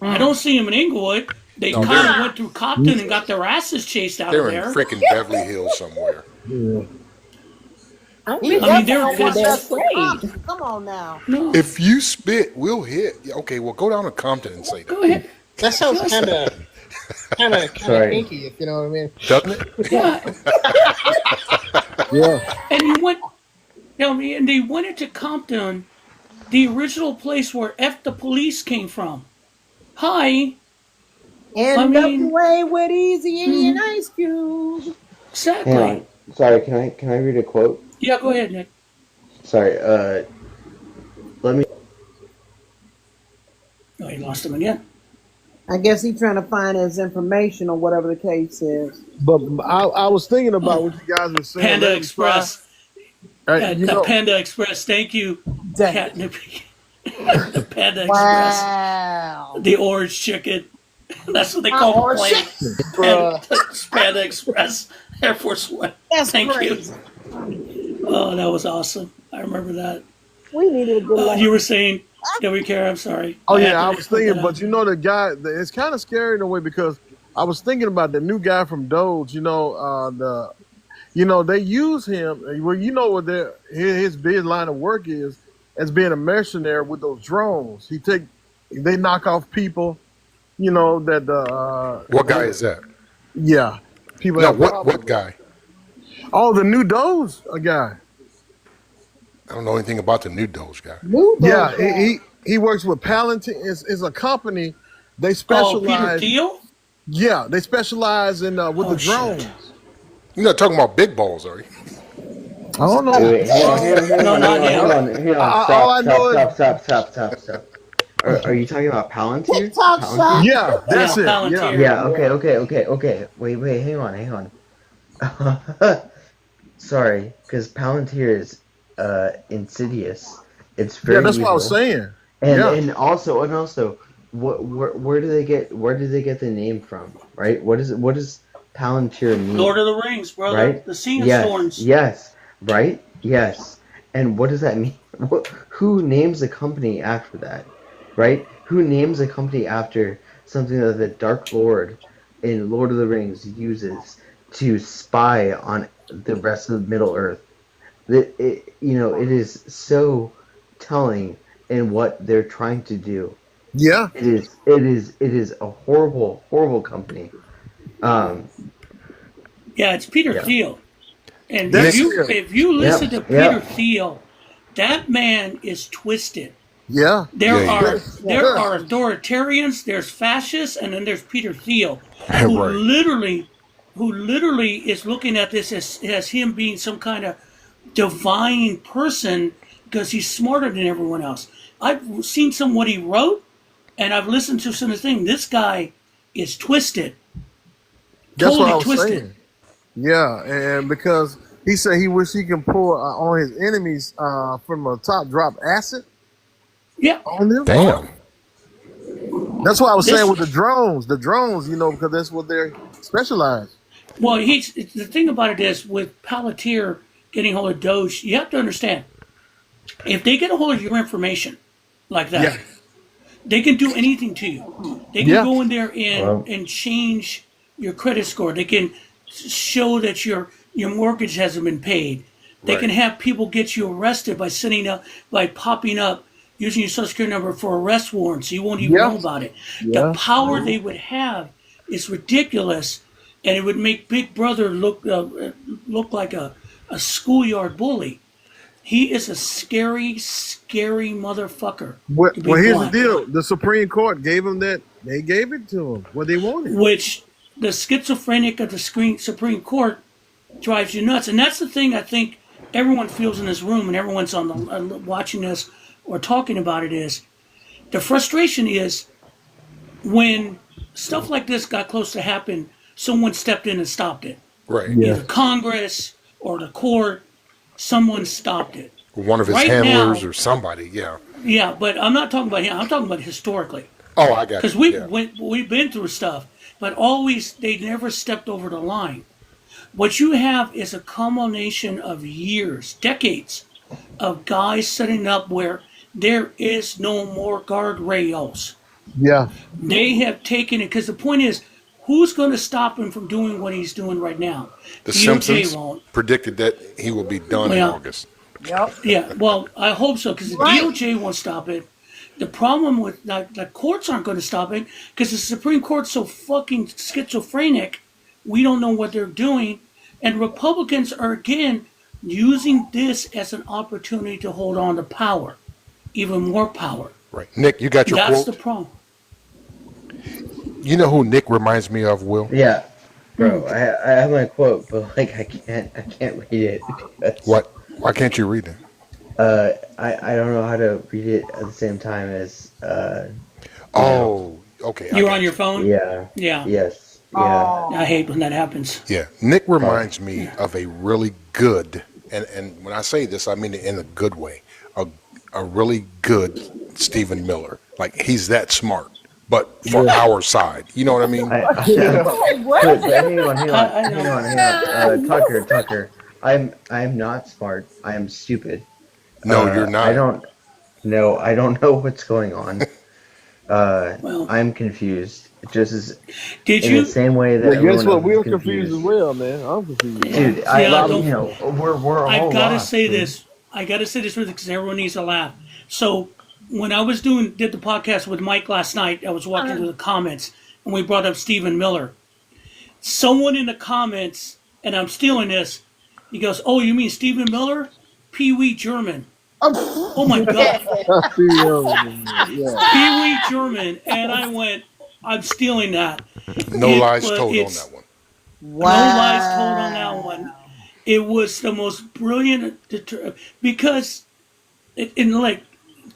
I don't see them in Inglewood. They No, kind of they're- went through Compton and got their asses chased out They're of in there. freaking Beverly Hills somewhere. I He mean, they're definitely just wants us to afraid. come. Come on now. No, If you spit, we'll hit. Yeah, okay, well, go down to Compton and say go that, ahead. That sounds kind of Sorry. hinky, if you know what I mean. doesn't it? Yeah. Yeah. And you went, and they went into Compton, the original place where F the Police came from. Hi, NWA with Easy and Ice Cube. exactly. Hang on. Sorry, can I read a quote? Yeah, go ahead, Nick. Sorry. Let me. Oh, you lost him again. I guess he's trying to find his information or whatever the case is. But I was thinking about what you guys were saying. Panda Let me Express. try. You know, Panda Express. Thank you, Dang. Catnip. The Panda Express. Wow. The orange chicken. That's what they call Orange the plane. Bruh. Panda Express. Air Force One. That's Thank you. crazy. Oh, that was awesome. I remember that. We needed a good laugh. You were saying, W. Care, I'm sorry. Oh I had yeah, I to was put that thinking, out. but you know the guy. It's kind of scary in a way because I was thinking about the new guy from Doge. They use him. Well, you know what his big line of work is as being a mercenary with those drones. They knock off people. What guy is that? Yeah, people No, have what problems. guy? Oh, the new Doge guy. I don't know anything about the new Doge guy. New Yeah, Doge guy. he works with Palantir. It's a company. They Oh, Peter specialize. Thiel? Yeah, they specialize in with Oh, the shit. drones. You're not talking about big balls, are you? I don't know. Wait, hang No, on, not him. All I know stop. Are you talking about Palantir? TikTok Palantir? shop. Yeah, that's Yeah, it. Palantir. Yeah. Yeah, okay. Wait, hang on. Sorry, because Palantir is insidious. It's Yeah, very that's what I was evil. saying. And Yeah. and also, where do they get the name from? Right? What does Palantir mean? Lord of the Rings, brother. Right? The Scene of Yes, Thorns. yes, right? Yes. And what does that mean? Who names a company after that? Right? Who names a company after something that the Dark Lord in Lord of the Rings uses to spy on the rest of Middle Earth? It is so telling in what they're trying to do. Yeah. It is a horrible, horrible company. Um, Yeah, it's Peter Yeah. Thiel. And That's if you listen to yeah. Peter Thiel, that man is twisted. Yeah. There Yeah, are yeah. there are authoritarians, there's fascists, and then there's Peter Thiel, who Right. literally is looking at this as him being some kind of divine person because he's smarter than everyone else. I've seen some what he wrote, and I've listened to some of the things. This guy is twisted. That's what I Totally was twisted. saying. Yeah, and because he said he wish he can pour on his enemies from the top, drop acid Yeah. on them. Damn. That's what I was This- saying with the drones. The drones, because that's what they're specialized. Well, the thing about it is with Palantir getting hold of Doge, you have to understand if they get a hold of your information like that, Yeah. they can do anything to you. They can Yeah. go in there Wow. and change your credit score. They can show that your mortgage hasn't been paid. They can have people get you arrested by popping up using your social security number for arrest warrants. You won't even Yeah. know about it. Yeah. The power they would have is ridiculous, and it would make Big Brother look like a schoolyard bully. He is a scary, scary motherfucker. Well, to be here's the blunt. deal. The Supreme Court gave him that. They gave it to him what they wanted. Which the schizophrenic of the Supreme Court drives you nuts. And that's the thing I think everyone feels in this room and everyone's on the watching this or talking about it is the frustration is when stuff like this got close to happen, someone stepped in and stopped it. Right. Yeah. Either Congress or the court, someone stopped it. One of his Right handlers now- or somebody. Yeah. Yeah, but I'm not talking about him. I'm talking about historically. Oh, I got Because you. we've been through stuff, but always they never stepped over the line. What you have is a culmination of years, decades, of guys setting up where there is no more guardrails. Yeah. They have taken it because the point is, who's going to stop him from doing what he's doing right now? The DOJ Simpsons won't. predicted that he will be done in Yeah. August. Yep. Yeah, well, I hope so because the Right. DOJ won't stop it. The problem with the courts aren't going to stop it because the Supreme Court's so fucking schizophrenic. We don't know what they're doing, and Republicans are again using this as an opportunity to hold on to power, even more power. Right. Nick, you got your That's quote? the problem. You know who Nick reminds me of, Will? Yeah, bro. I have my quote, but like I can't read it. Because, What? Why can't you read it? I don't know how to read it at the same time as Oh, okay. I You're got on you. your phone? yeah. Yeah. Yes. Yeah. I hate when that happens. Yeah, Nick reminds me of a really good, and when I say this, I mean it in a good way, a really good Stephen Miller. Like, he's that smart, but for our side. You know what I mean? Yeah. But hang on, I know. Tucker. I'm not smart. I am stupid. No, you're I not. don't know. I don't know what's going on. Well, I'm confused. Just as did in the you? same way that Well, guess everyone what? else is We're confused as confused. well, man. I'm confused. Yeah, Dude, yeah. Lot of Don't. we're all I've got to lost, say dude. this. I got to say this because everyone needs to laugh. So when I did the podcast with Mike last night, I was walking through the comments and we brought up Stephen Miller. Someone in the comments, and I'm stealing this. He goes, "Oh, you mean Stephen Miller, Pee Wee German?" Oh my God, yeah. Pee Wee German, and I went, "I'm stealing that." No It lies was. told on It's that one. no lies told on that one. It was the most brilliant because like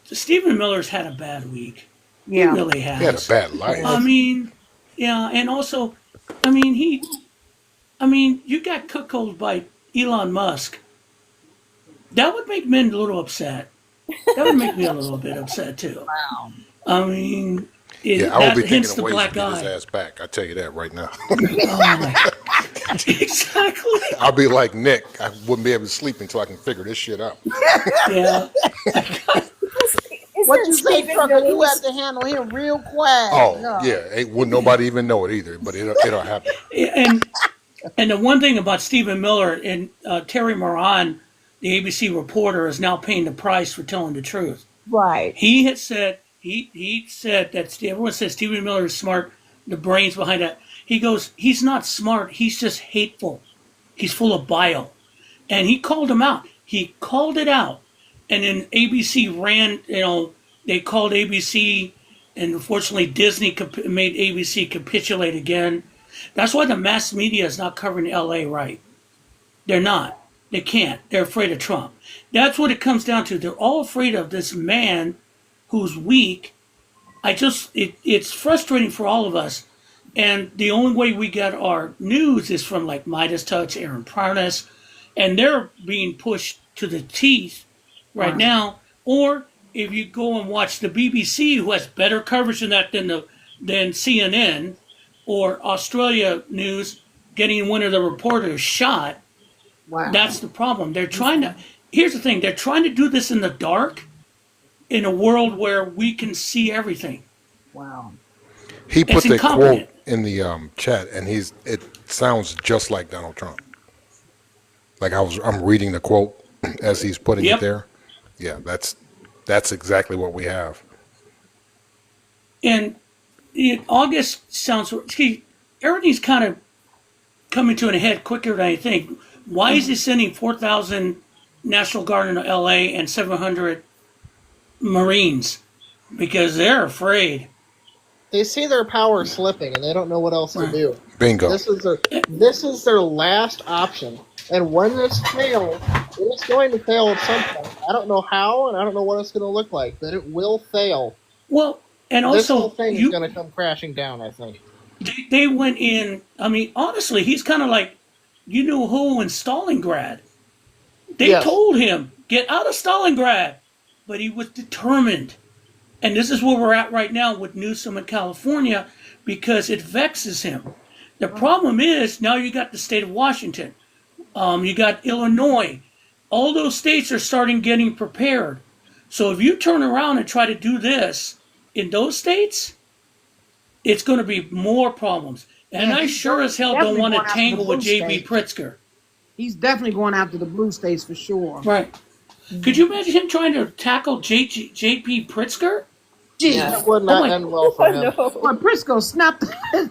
Stephen Miller's had a bad week. He Yeah. really He had a has. bad I life. mean, yeah, and also, you got cuckolded by Elon Musk. That would make men a little upset. That would make me a little bit upset too. I mean, Yeah, I will that be hence thinking the of ways to black get his eye. ass back. I tell you that right now. Oh my, exactly. I'll be like Nick. I wouldn't be able to sleep until I can figure this shit out. Yeah, What you Isn't say, Stephen Trucker? You Miller's have to handle him real quiet. Oh Yeah. yeah, wouldn't nobody even know it either. But it'll happen. and the one thing about Stephen Miller and Terry Moran, the ABC reporter, is now paying the price for telling the truth. right? He had said he said that everyone says Stephen Miller is smart, the brains behind that. He goes, he's not smart. He's just hateful. He's full of bile, and he called him out. He called it out, and then ABC ran. They called ABC, and unfortunately Disney made ABC capitulate again. That's why the mass media is not covering LA right. They're not. They can't. They're afraid of Trump. That's what it comes down to. They're all afraid of this man who's weak. It's frustrating for all of us. And the only way we get our news is from like Midas Touch, Aaron Parnas, and they're being pushed to the teeth right now. Or if you go and watch the BBC, who has better coverage than that than CNN or Australia News, getting one of the reporters shot. Wow. That's the problem. They're trying to. Here's the thing. They're trying to do this in the dark, in a world where we can see everything. Wow. He put It's the quote incompetent. in the chat, and it sounds just like Donald Trump. Like I'm reading the quote as he's putting it Yep. there. Yeah, that's exactly what we have. And August sounds. See, everything's kind of coming to an head quicker than I think. Why is he sending 4,000 National Guard into LA and 700 Marines? Because they're afraid. They see their power slipping and they don't know what else to Right. do. Bingo. This is their last option. And when this fails, it's going to fail at some point. I don't know how, and I don't know what it's going to look like, but it will fail. Well, and This whole also, thing is going to come crashing down, I think. they went in. I mean, honestly, he's kind of like, you know who in Stalingrad. They Yes. told him, get out of Stalingrad. But he was determined. And this is where we're at right now with Newsom in California because it vexes him. The problem is now you got the state of Washington. You got Illinois. All those states are starting getting prepared. So if you turn around and try to do this in those states, it's going to be more problems. And Yeah, I he's sure as hell don't definitely want to going after tangle the with blue J.B. states. Pritzker. He's definitely going after the blue states for sure. Right. Could you imagine him trying to tackle J.P. Pritzker? Gee, That would Oh not my- end well for him. when Prisco snapped,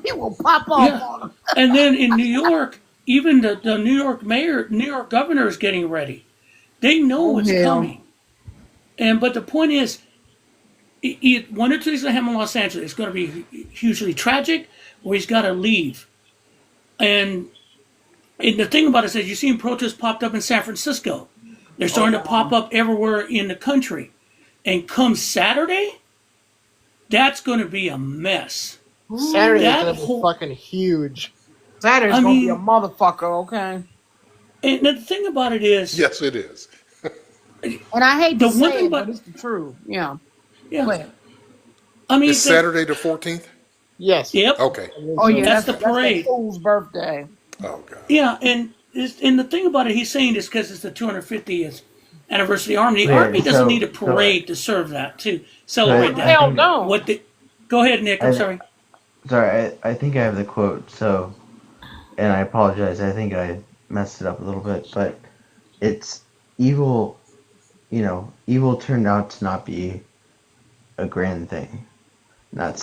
he will pop off Yeah. on him. And then in New York, even the New York mayor, New York governor is getting ready. They know what's hell. coming. But the point is, one or two things going to happen in Los Angeles. It's going to be hugely tragic, or he's got to leave. And the thing about it is, you seen protests popped up in San Francisco. They're starting to pop up everywhere in the country. And come Saturday, that's going to be a mess. Saturday is That going to be whole- fucking huge. Saturday's I gonna be mean- a motherfucker, okay? And the thing about it is, Yes, it is. And I hate The to one say thing it, but about- it's the truth. Yeah. yeah, Go ahead. I mean, It's Saturday the 14th? Yes. yep, Okay. Oh yeah, that's the that's the parade. fool's birthday. Oh, God. Yeah, and the thing about it, he's saying this because it's the 250th anniversary of the Army. The Wait, Army doesn't need a so parade to serve that, to so celebrate Oh, I that. hell think no. What the? Go ahead, Nick. I'm I sorry. sorry, I think I have the quote. So, and I apologize. I think I messed it up a little bit, but it's evil. Evil turned out to not be a grand thing. Not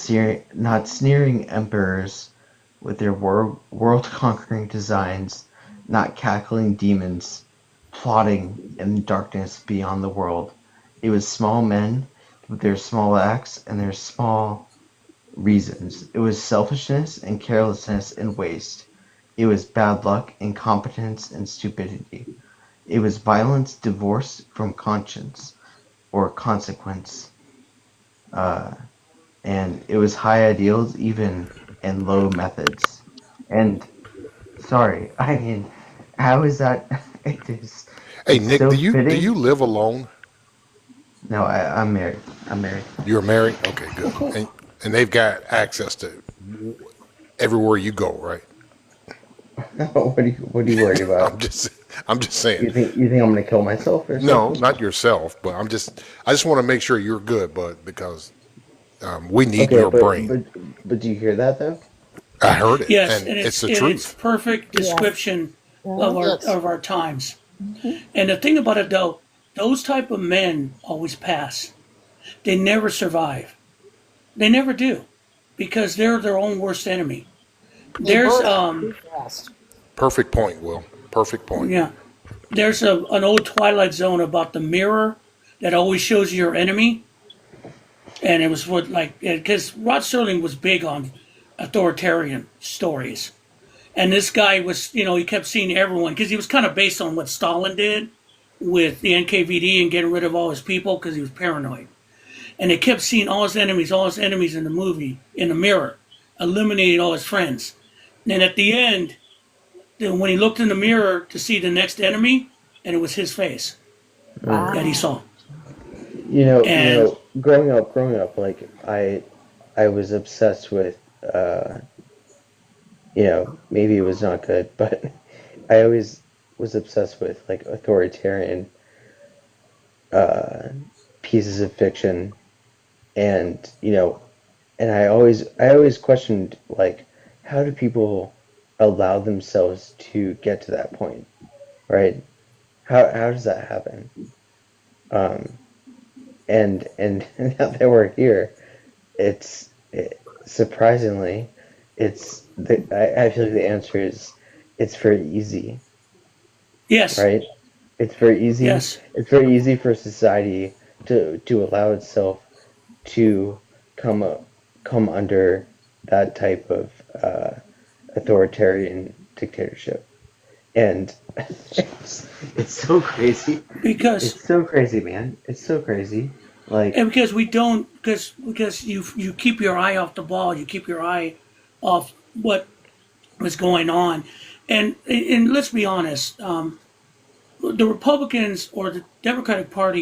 sneering emperors with their world-conquering designs, not cackling demons plotting in darkness beyond the world. It was small men with their small acts and their small reasons. It was selfishness and carelessness and waste. It was bad luck, incompetence, and stupidity. It was violence divorced from conscience or consequence. Uh, and it was high ideals even and low methods. And sorry, I mean, how is that? Hey, It's Nick, so do you fitting. live alone? No, I'm married. I'm married. You're married? Okay, Oh, good. cool. And they've got access to everywhere you go, right? What are you worried I'm about? just I'm just saying. You think I'm gonna kill myself or No, something? not yourself, but I just want to make sure you're good, bud, because we need Okay, your but brain. but but do you hear that though? I heard it, Yes, and and it's the it's truth. perfect Yeah. description Yeah. Yes. of our times. And the thing about it though, those type of men always pass. They never survive. They never do, because they're their own worst enemy. They There's burn out too fast. Perfect point, Will. Perfect point. yeah, there's an old Twilight Zone about the mirror that always shows you your enemy, and it was what like because Rod Serling was big on authoritarian stories, and this guy was he kept seeing everyone because he was kind of based on what Stalin did with the NKVD and getting rid of all his people because he was paranoid, and they kept seeing all his enemies in the movie in the mirror, eliminating all his friends, and at the end, then when he looked in the mirror to see the next enemy, and it was his face that he Wow. saw, You know, you and know, growing up, like I was obsessed with, maybe it was not good, but I always was obsessed with like authoritarian uh, pieces of fiction, and and I always questioned like, how do people allow themselves to get to that point, right? How does that happen? Um, and now that we're here, surprisingly, I feel like the answer is it's very easy, yes, right? It's very easy. yes, It's very easy for society to allow itself to come come under that type of authoritarian dictatorship, and it's so crazy. because It's so crazy, man. It's so crazy. Like, and because we don't because you keep your eye off the ball, you keep your eye off what was going on, and let's be honest, the Republicans or the Democratic Party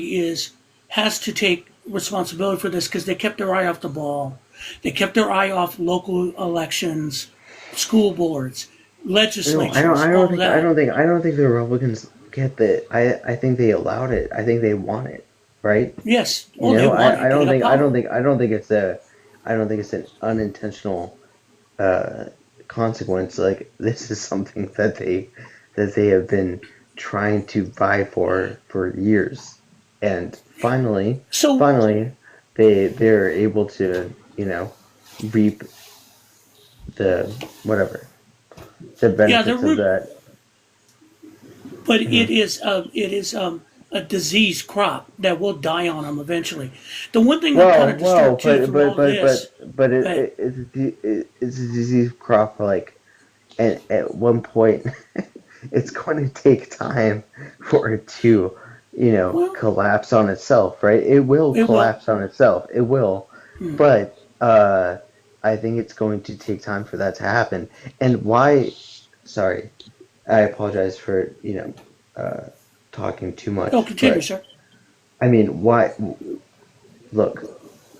has to take responsibility for this because they kept their eye off the ball, they kept their eye off local elections, school boards, no, I don't. legislatures, I don't all think. I that. don't think. I don't think the Republicans get that. I think they allowed it. I think they want it, right? Yes, You oh, they know. want I it. They don't got think. I don't power. think. I don't think it's a. I don't think it's an unintentional uh, consequence. Like, this is something that they have been trying to vie for years, and finally, So finally, they're able to reap the whatever the yeah, benefits of that. but Mhm. it is a disease crop that will die on them eventually. The one thing I'm kind Well, of disturbed too but through but all but this, but but but it's a disease crop. Like, and at one point, it's going to take time for it to, well, collapse on itself, right? It will it will. collapse on itself. It will, Hmm. but I think it's going to take time for that to happen. And why? Sorry, I apologize for talking too No, much, continue, but sir. I mean, why? Look,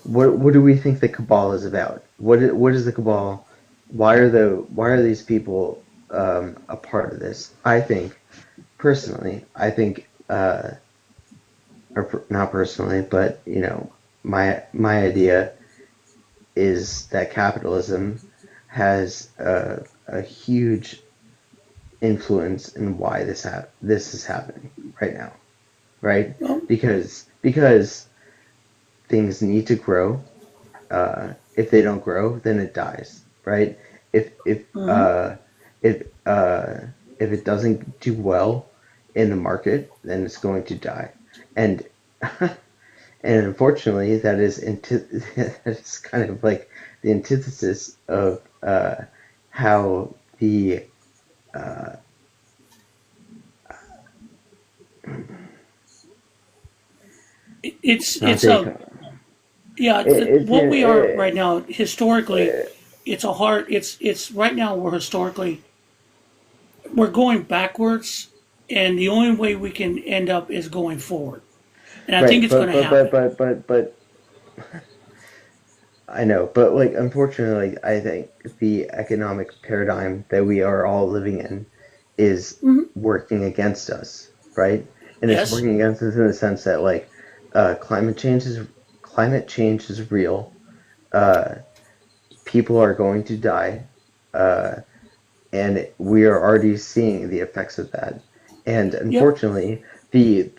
what do we think the cabal is about? What is the cabal? Why are these people a part of this? I think personally, or not personally, but my idea is that capitalism has a huge influence in why this is happening right now, right? Well, Because things need to grow. If they don't grow, then it dies, right? If if mhm. uh, if if it doesn't do well in the market, then it's going to die, and and unfortunately, that is kind of like the antithesis of how the uh, not It's the a yeah. it's What we are it, right now historically, it's a hard. It's right now we're historically we're going backwards, and the only way we can end up is going forward. And I think right, it's going to happen. but I know, but like unfortunately, I think the economic paradigm that we are all living in is Hmm. working against us, right? And it's Yes. working against us in the sense that like uh, climate change is climate change is real. Uh, People are going to die, uh, and we are already seeing the effects of that. And Yep. unfortunately, the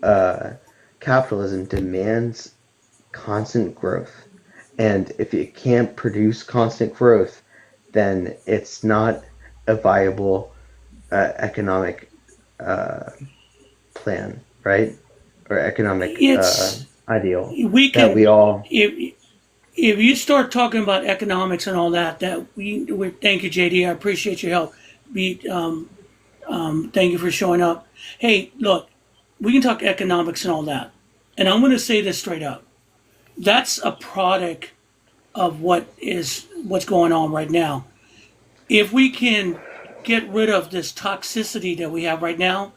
uh, capitalism demands constant growth. And if it can't produce constant growth, then it's not a viable economic uh, plan, right? Or economic It's ideal we that can we all. if you start talking about economics and all that. We thank you, JD. I appreciate your help. Thank you for showing up. Hey, look, we can talk economics and all that, and I'm going to say this straight up. That's a product of what's going on right now. If we can get rid of this toxicity that we have right now,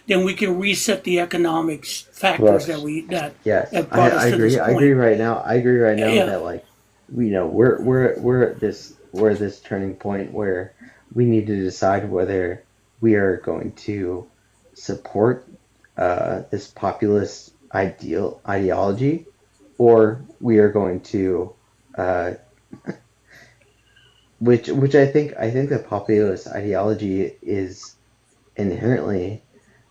then we can reset the economics factors Look, that yes, have brought I us to this agree. I agree point. right now. I agree right now Yeah. that like we're at this turning point where we need to decide whether we are going to support this populist ideology, or we are going to uh, which I think the populist ideology is inherently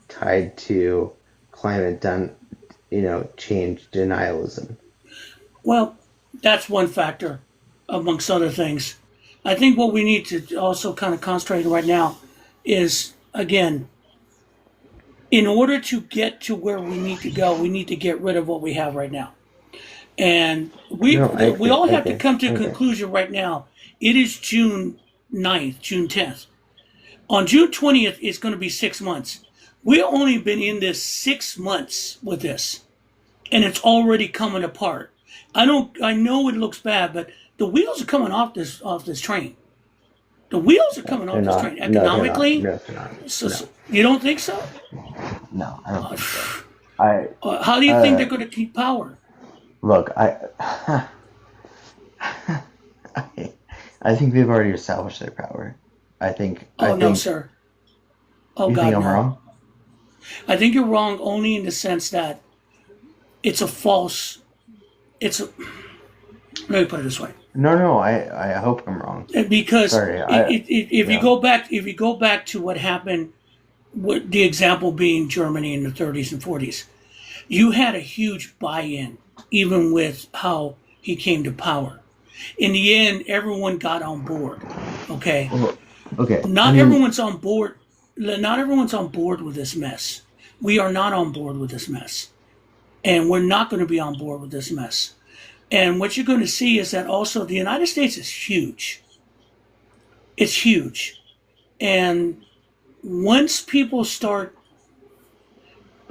tied to climate change denialism. Well, that's one factor, amongst other things. I think what we need to also kind of concentrate on right now is again, in order to get to where we need to go, we need to get rid of what we have right now. And No, we all I have to agree. come to I a agree. conclusion right now. It is June 9th, June 10th. On June 20th, it's going to be 6 months. We've only been in this 6 months with this, and it's already coming apart. I know it looks bad, but the wheels are coming off this train. The wheels are No, coming they're off this train not. No, they're not. economically. No, they're not. So No, you don't think so? no, I don't Uh, think so. I how do you think uh they're going to keep power? look, I think they've already established their power. I Oh no, think sir. Oh you think God, I'm no. wrong. I think you're wrong only in the sense that it's a false. It's a, let me put it this way, No, no, I hope I'm wrong. because Sorry, I if you no. go back to what happened, what the example being Germany in the 30s and 40s, you had a huge buy-in, even with how he came to power. In the end, everyone got on board. Okay, Well, okay. I not mean, everyone's on board. Not everyone's on board with this mess. We are not on board with this mess, and we're not going to be on board with this mess. And what you're going to see is that also the United States is huge. It's huge. And once people start,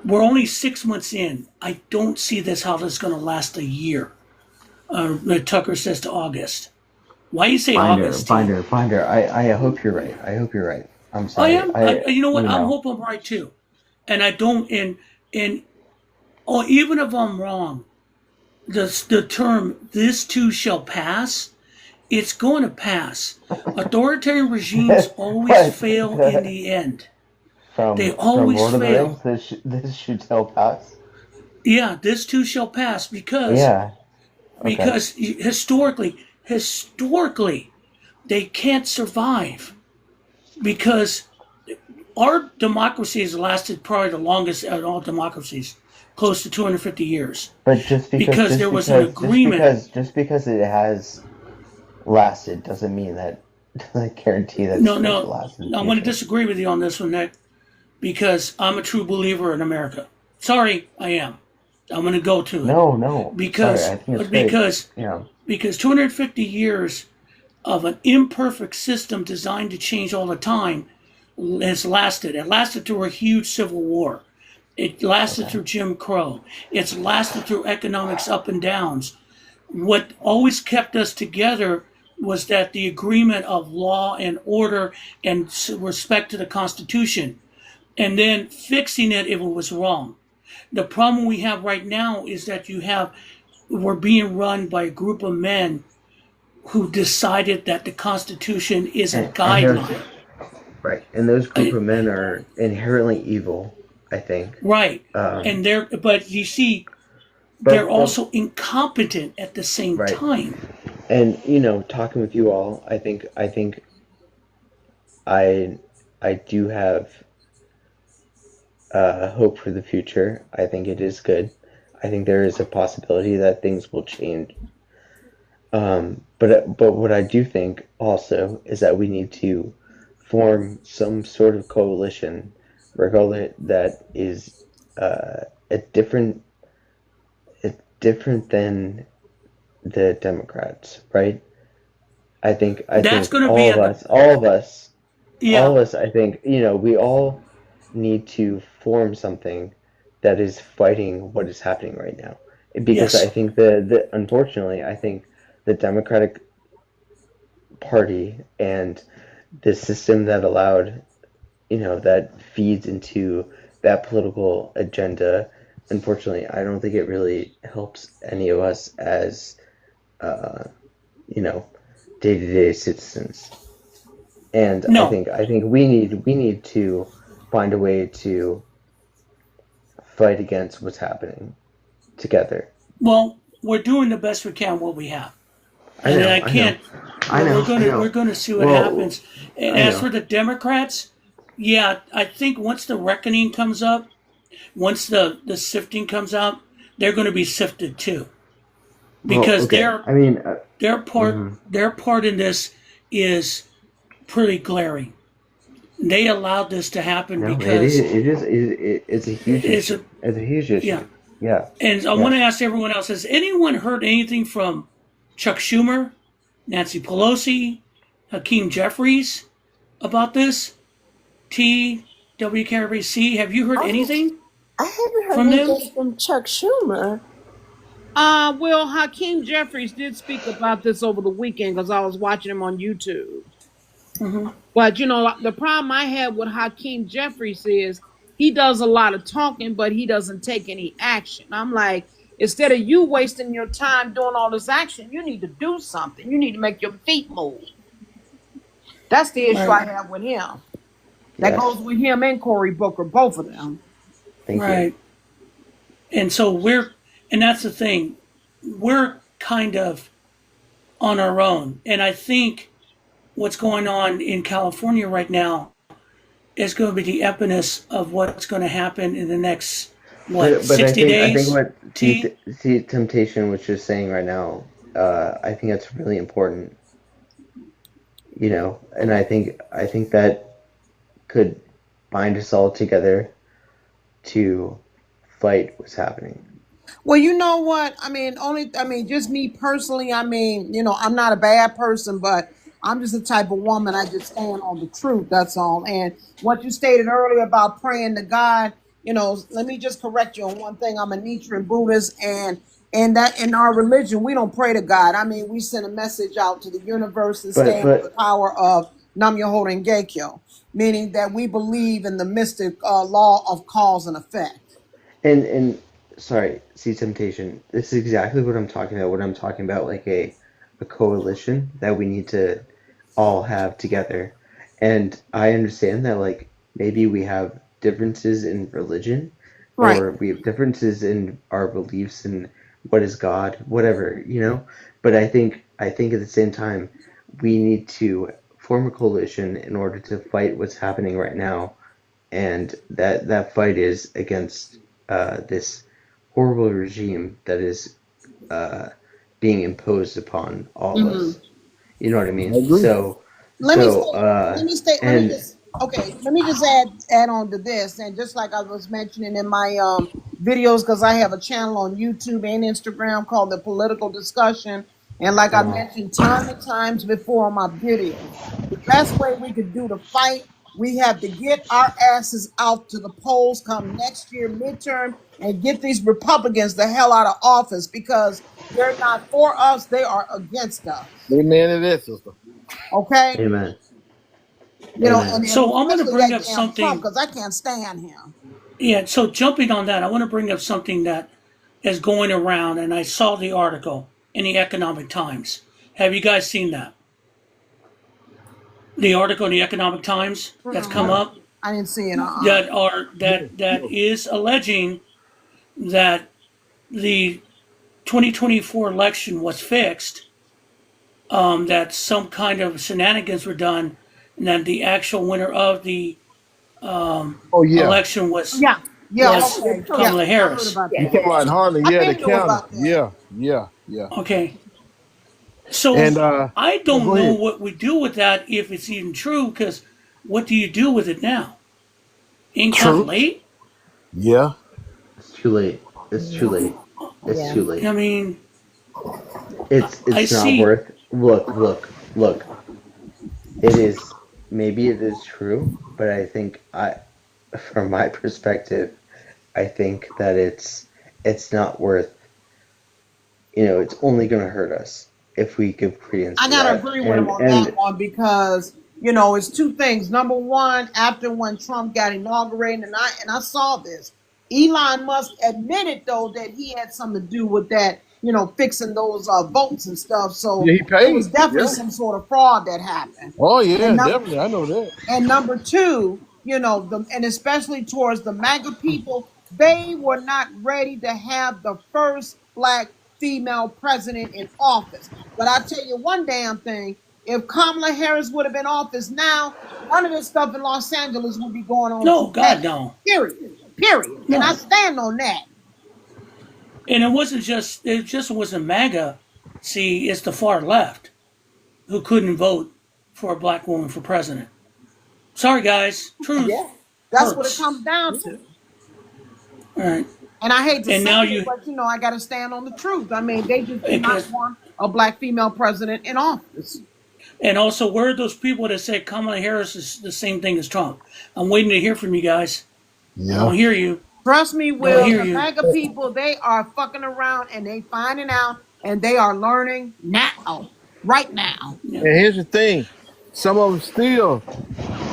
we're only 6 months in. I don't see this how this is going to last a year. Tucker says to August. Why you say August, T? Binder. I hope you're right. I hope you're right. I'm I sorry. am. You know what? I'm No. hoping I'm right too. And I don't. And oh, even if I'm wrong, the term "this too shall pass," it's going to pass. Authoritarian regimes always What fail in the end. They from always Lord of the fail. Rings? This should tell pass. Yeah, this too shall pass Yeah. Okay. because historically they can't survive because our democracy has lasted probably the longest out of all democracies, close to 250 years, But just because because there was an agreement. just because it has lasted doesn't mean that doesn't guarantee that it's No, going to no, last in the I'm going to future. disagree with you on this one, Nick, because I'm a true believer in America. Sorry, I am. I'm going to go to it No, no. Sorry, because I think it's great. because Yeah. because 250 years of an imperfect system designed to change all the time has lasted. It lasted through a huge civil war. It lasted Okay. through Jim Crow. It's lasted through economics up and downs. What always kept us together was that the agreement of law and order and respect to the Constitution, and then fixing it if it was wrong. The problem we have right now is that we're being run by a group of men who decided that the Constitution is a And those guideline. right, and those group of men are inherently evil, I think. Right. Um, But you see, they're but also incompetent at the same right, time. and talking with you all, I think I do have hope for the future. I think it is good. I think there is a possibility that things will change. But what I do think also is that we need to form some sort of coalition, regardless that is a different than the Democrats, right? I That's think going to be at the all yeah. of us. I think we all need to form something that is fighting what is happening right now, because I Yes. think unfortunately I think the Democratic Party and the system that allowed that feeds into that political agenda. Unfortunately, I don't think it really helps any of us as uh, you know day-to-day citizens. And No. I think we need to find a way to fight against what's happening together. Well, we're doing the best we can what we have. I And then know, I I know, can't. We're I gonna know. we're gonna see what Well, happens. And I as know. for the Democrats, yeah, I think once the reckoning comes up, once the sifting comes out, they're going to be sifted too, Well, because okay. I mean, mhm. their part in this is pretty glaring. They allowed this to happen No, it is. because It's a huge it's issue. a It's a huge yeah. issue. Yeah. And I want to Yes. ask everyone else: has anyone heard anything from Chuck Schumer, Nancy Pelosi, Hakeem Jeffries about this? TWKRBC, have you heard I anything I haven't heard from them? anything from Chuck Schumer. Well, Hakeem Jeffries did speak about this over the weekend because I was watching him on YouTube. But the problem I have with Hakeem Jeffries is he does a lot of talking, but he doesn't take any action. I'm like, instead of you wasting your time doing all this action, you need to do something. You need to make your feet move. That's the issue Right, I have with him. That goes Yes. with him and Cory Booker, both of them. Thank you. right. And so and that's the thing, we're kind of on our own. And I think what's going on in California right now is going to be the epicness of what's going to happen in the next, what, But 60 I think days? what T? Temptation was just saying right now, I think that's really important. And I think that could bind us all together to fight what's happening. Well, you know what? Just me personally, I'm not a bad person, but I'm just the type of woman I just stand on the truth, that's all. And what you stated earlier about praying to God, let me just correct you on one thing. I'm a Nichiren Buddhist, and that in our religion, we don't pray to God. We send a message out to the universe and But stand on the power of Nam Myoho Renge Kyo, meaning that we believe in the mystic law of cause and effect. and sorry, see temptation. This is exactly what I'm talking about. What I'm talking about, like a coalition that we need to all have together. And I understand that, like, maybe we have differences in religion, Right. or we have differences in our beliefs in what is God, whatever, you know. But I think at the same time, we need to form a coalition in order to fight what's happening right now, and that fight is against this horrible regime that is uh, being imposed upon all of Hmm. us. You know what I I mean? agree. Let me say, So, let me and just, okay, let me just add on to this. And just like I was mentioning in my videos, because I have a channel on YouTube and Instagram called The Political Discussion. And like I mentioned time and times before on my videos, the best way we could do the fight, we have to get our asses out to the polls come next year midterm and get these Republicans the hell out of office, because they're not for us, they are against us. Amen to that, sister. Okay? amen, You know, amen. and So I'm going to especially bring that up damn Trump, something. because I can't stand him. Yeah, so jumping on that, I want to bring up something that is going around, and I saw the article in the Economic Times. Have you guys seen that? The article in the Economic Times that's come Mm-mm. up I didn't see it. that is alleging that the 2024 election was fixed, that some kind of shenanigans were done, and that the actual winner of the Oh yeah. election was Yeah, yeah, Yes, was you're okay, Trump. yeah, Kamala I heard Harris. about You that. talking about Harlan? I've Yeah, the been knew counter. about that. Yeah. Okay, And so I oh, don't go know ahead. what we do with that if it's even true. Because what do you do with it now? Ain't that True. late? Yeah. It's too late. It's too late. It's Yeah. too I late. mean, I It's not see. worth. Look. It is. Maybe it is true, but I think from my perspective, I think that it's not worth. It's only going to hurt us if we give credence I to gotta that. agree with him And on and that one, because it's two things. Number one, after when Trump got inaugurated, and I saw this, Elon Musk admitted though that he had something to do with that, fixing those votes and stuff. yeah, So he it was paid. definitely Yeah. some sort of fraud that happened. Oh yeah, And num- definitely. I know that. And number two, and especially towards the MAGA people, they were not ready to have the first black female president in office. But I tell you one damn thing, if Kamala Harris would have been in office now, none of this stuff in Los Angeles would be going on No, today. God, no, Period. Period. And I no. stand on that. And it just wasn't MAGA. See, it's the far left who couldn't vote for a black woman for president. Sorry, guys. Truth Yeah. That's what it hurts. comes down to. All right. And I hate to And say now it, but I got to stand on the truth. I mean, they just did not because want a black female president in office. and also, where are those people that say Kamala Harris is the same thing as Trump? I'm waiting to hear from you guys. I Yeah. don't hear you. Trust me, Don't Will, hear the you. MAGA people, they are fucking around and they finding out and they are learning now, right now. Yeah. And here's the thing, some of them still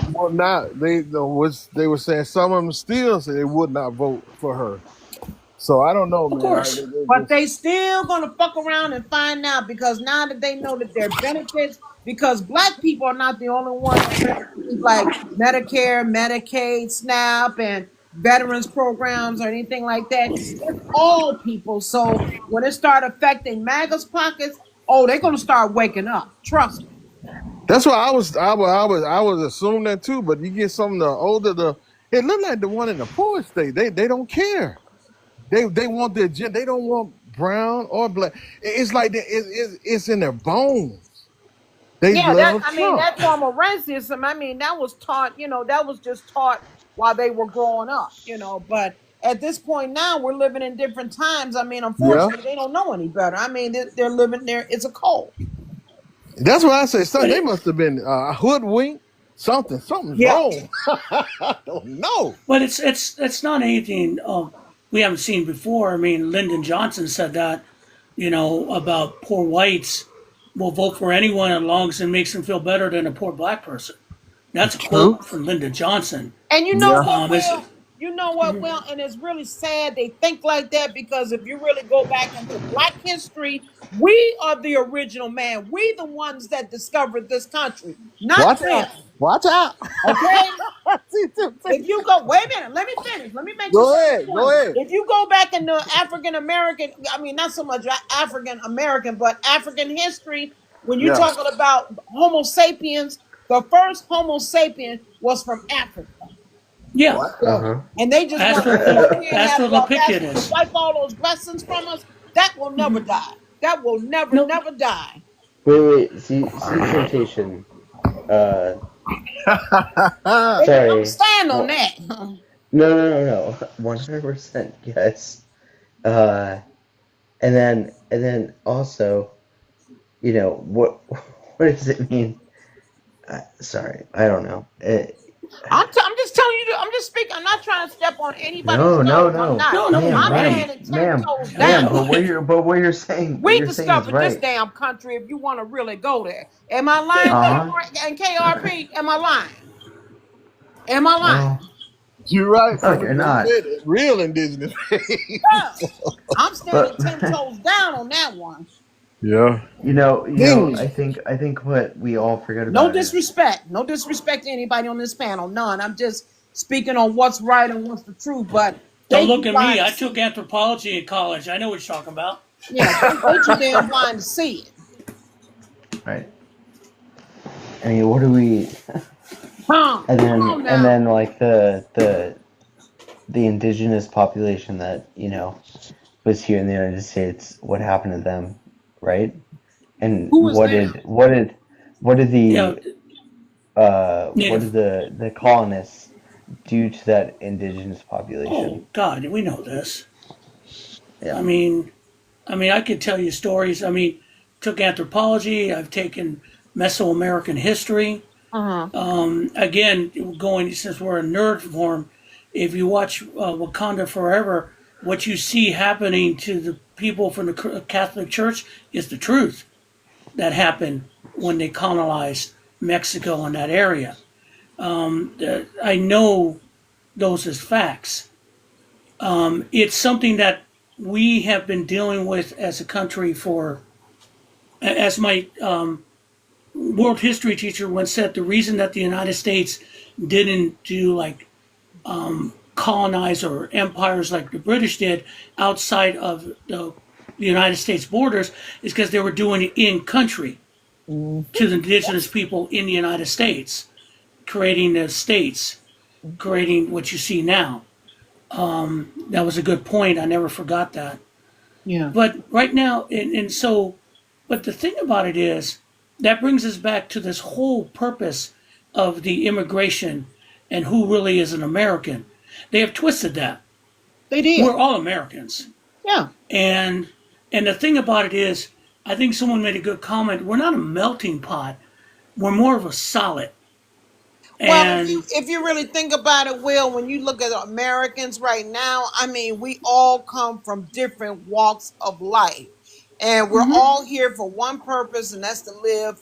will not. They were saying some of them still say they would not vote for her. So I don't know, Of man. course. But they still gonna fuck around and find out, because now that they know that their benefits, because black people are not the only ones that receive like Medicare, Medicaid, SNAP, and veterans programs or anything like that. It's all people. So when it start affecting MAGA's pockets, oh, they're gonna start waking up. Trust me. That's why I was assuming that too. But you get some of the older, it looked like the one in the poor state. They don't care. They want the agenda. They don't want brown or black. It's like it's in their bones. They Yeah, love Trump. that form of racism, that was taught, that was just taught while they were growing up, but at this point now we're living in different times. Yeah, Unfortunately, they don't know any better. They're living there. It's a cold. that's why I say son. But They must have been hoodwinked. Something's Yeah. wrong. I don't know. it's not anything we haven't seen before. I mean, Lyndon Johnson said that, about poor whites will vote for anyone as long as it makes them feel better than a poor black person. That's a True. quote from Lyndon Johnson. And you know Yeah. what, It's Will? You know what? Well, and it's really sad they think like that because if you really go back into Black history, we are the original man. We the ones that discovered this country, not Watch out! them. Watch out! Okay? See, see, If see. you go, wait a minute, let me finish. Let me make this Go ahead. Go point. ahead. If you go back into African American, I mean, not so much African American, but African history, when you're Yeah. talking about Homo sapiens, the first Homo sapien was from Africa. Yeah, Watch Uh out. huh. And they just want to come over here and have the audacity to Australopithecus. wipe all those blessings from us. That will never die. That will never, Nope. never die. Wait. See temptation. Uh, They can sorry. understand on Well, that. no. 100% yes. Uh, and then also, what what does it mean? Sorry, I don't know. I'm just telling you. I'm just speaking. I'm not trying to step on anybody's No, toes. I'm not. No, no, ma'am, you're I'm right. saying it 10 ma'am, toes Yeah. down. but what you're saying, We is discovered this right. damn country if you want to really go there. Am I lying, Uh huh. and KRP? Am I lying? Am I lying? Well, You're right. no, From you're not. real indigenous. Yeah. I'm standing But 10 toes down on that one. Yeah. I think what we all forget No about is disrespect. No disrespect to anybody on this panel. None. I'm just speaking on what's right and what's the truth. But Don't they look too at blind me. I to see took it. anthropology in college. I know what you're talking about. Yeah, they too damn blind to see it. right. I mean, what do we? Come on now. And then like the indigenous population that was here in the United States. What happened to them, right? And Who was what them? did Yeah, what native. did the colonists do to that indigenous Oh population? God, we know this. I Yeah. mean, I could tell you stories. I mean, took anthropology. I've taken Mesoamerican history. Again, going since we're in nerd form, if you watch Wakanda Forever, what you see happening to the people from the Catholic Church is the truth that happened when they colonized Mexico and that area. I know those as facts. It's something that we have been dealing with as a country for, as my world history teacher once said, the reason that the United States didn't do like colonize or empires like the British did outside of the United States borders is because they were doing it in country to the indigenous people in the United States, creating the states, creating what you see now. That was a good point. I never forgot that. Yeah. But right now, but the thing about it is, that brings us back to this whole purpose of the immigration and who really is an American. They have twisted that. They did. We're all Americans. Yeah. And the thing about it is, I think someone made a good comment. We're not a melting pot. We're more of a solid. Well, And if you really think about it, Will, when you look at Americans right now, I mean, we all come from different walks of life, and we're all here for one purpose, and that's to live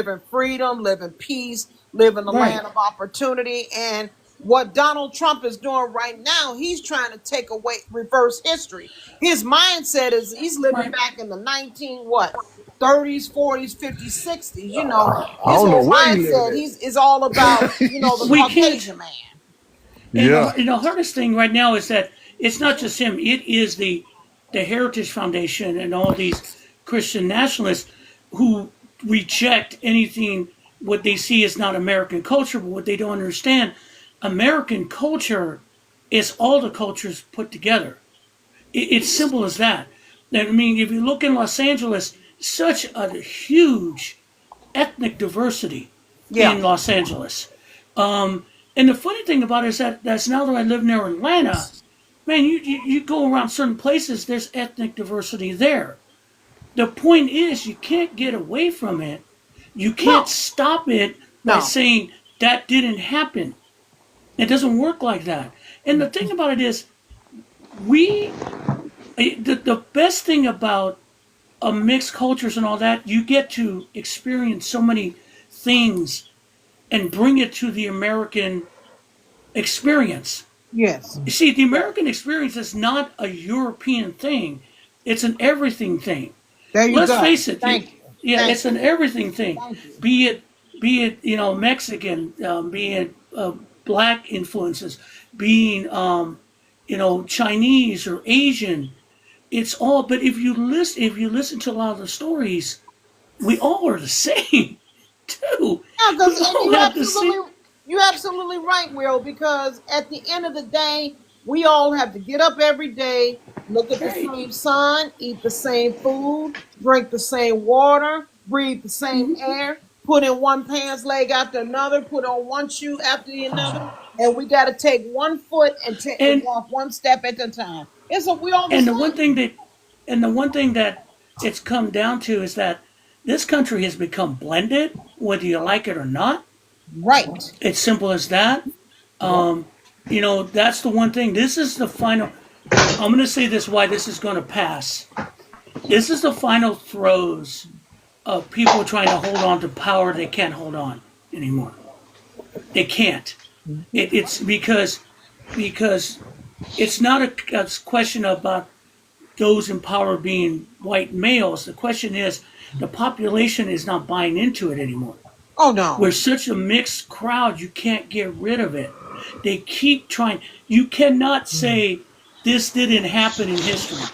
in freedom, live in peace, live in the right, land of opportunity. And what Donald Trump is doing right now, he's trying to take away, reverse history. His mindset is he's living right. back in the 30s, 40s, 50s, 60s. You know, I his don't know whole where you mindset living is all about, the We can't. Caucasian man. at. And Yeah. the hardest thing right now is that it's not just him. It is the Heritage Foundation and all these Christian nationalists who reject anything what they see as not American culture, but what they don't understand. American culture is all the cultures put together. It's simple as that. I mean, if you look in Los Angeles, such a huge ethnic diversity Yeah. in Los Angeles. And the funny thing about it is that's now that I live near Atlanta, man, you go around certain places, there's ethnic diversity there. The point is, you can't get away from it. You can't No. stop it by No. saying that didn't happen. It doesn't work like that. And the thing about it is, the best thing about mixed cultures and all that, you get to experience so many things and bring it to the American experience. Yes. You see, the American experience is not a European thing; it's an everything thing. There you Let's go. face it. Thank you. Yeah, Thank it's you. an everything thing. Thank you. Be it Mexican, be it black influences, being Chinese or Asian. It's all. But if you listen to a lot of the stories, we all are the same, too. Yeah, We because all have the same. you're absolutely right, Will. Because at the end of the day, we all have to get up every day, look at the Right. same sun, eat the same food, drink the same water, breathe the same air, put in one pants leg after another, put on one shoe after the another, and we got to take one foot and And walk one step at a time. We all the and the one same. thing that and the one thing that it's come down to is that this country has become blended, whether you like it or not. Right. It's simple as that. That's the one thing. This is the final. I'm going to say this why this is going to pass. This is the final throes of people trying to hold on to power they can't hold on anymore. They can't. It's because it's not a question about those in power being white males. The question is the population is not buying into it anymore. Oh no. We're such a mixed crowd, you can't get rid of it. They keep trying. You cannot say this didn't happen in history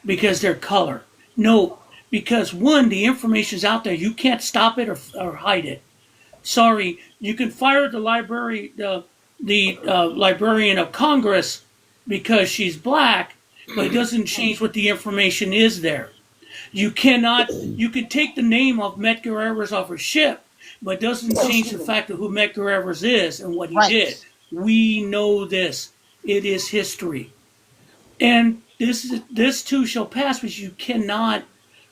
because they're color. No, because one, the information's out there. You can't stop it or hide it. Sorry, you can fire the librarian of Congress because she's black, but it doesn't change what the information is there. You can take the name of Medgar Evers off her ship, but it doesn't change the fact of who Medgar Evers is and what he did. Right. We know this. It is history. And this too shall pass because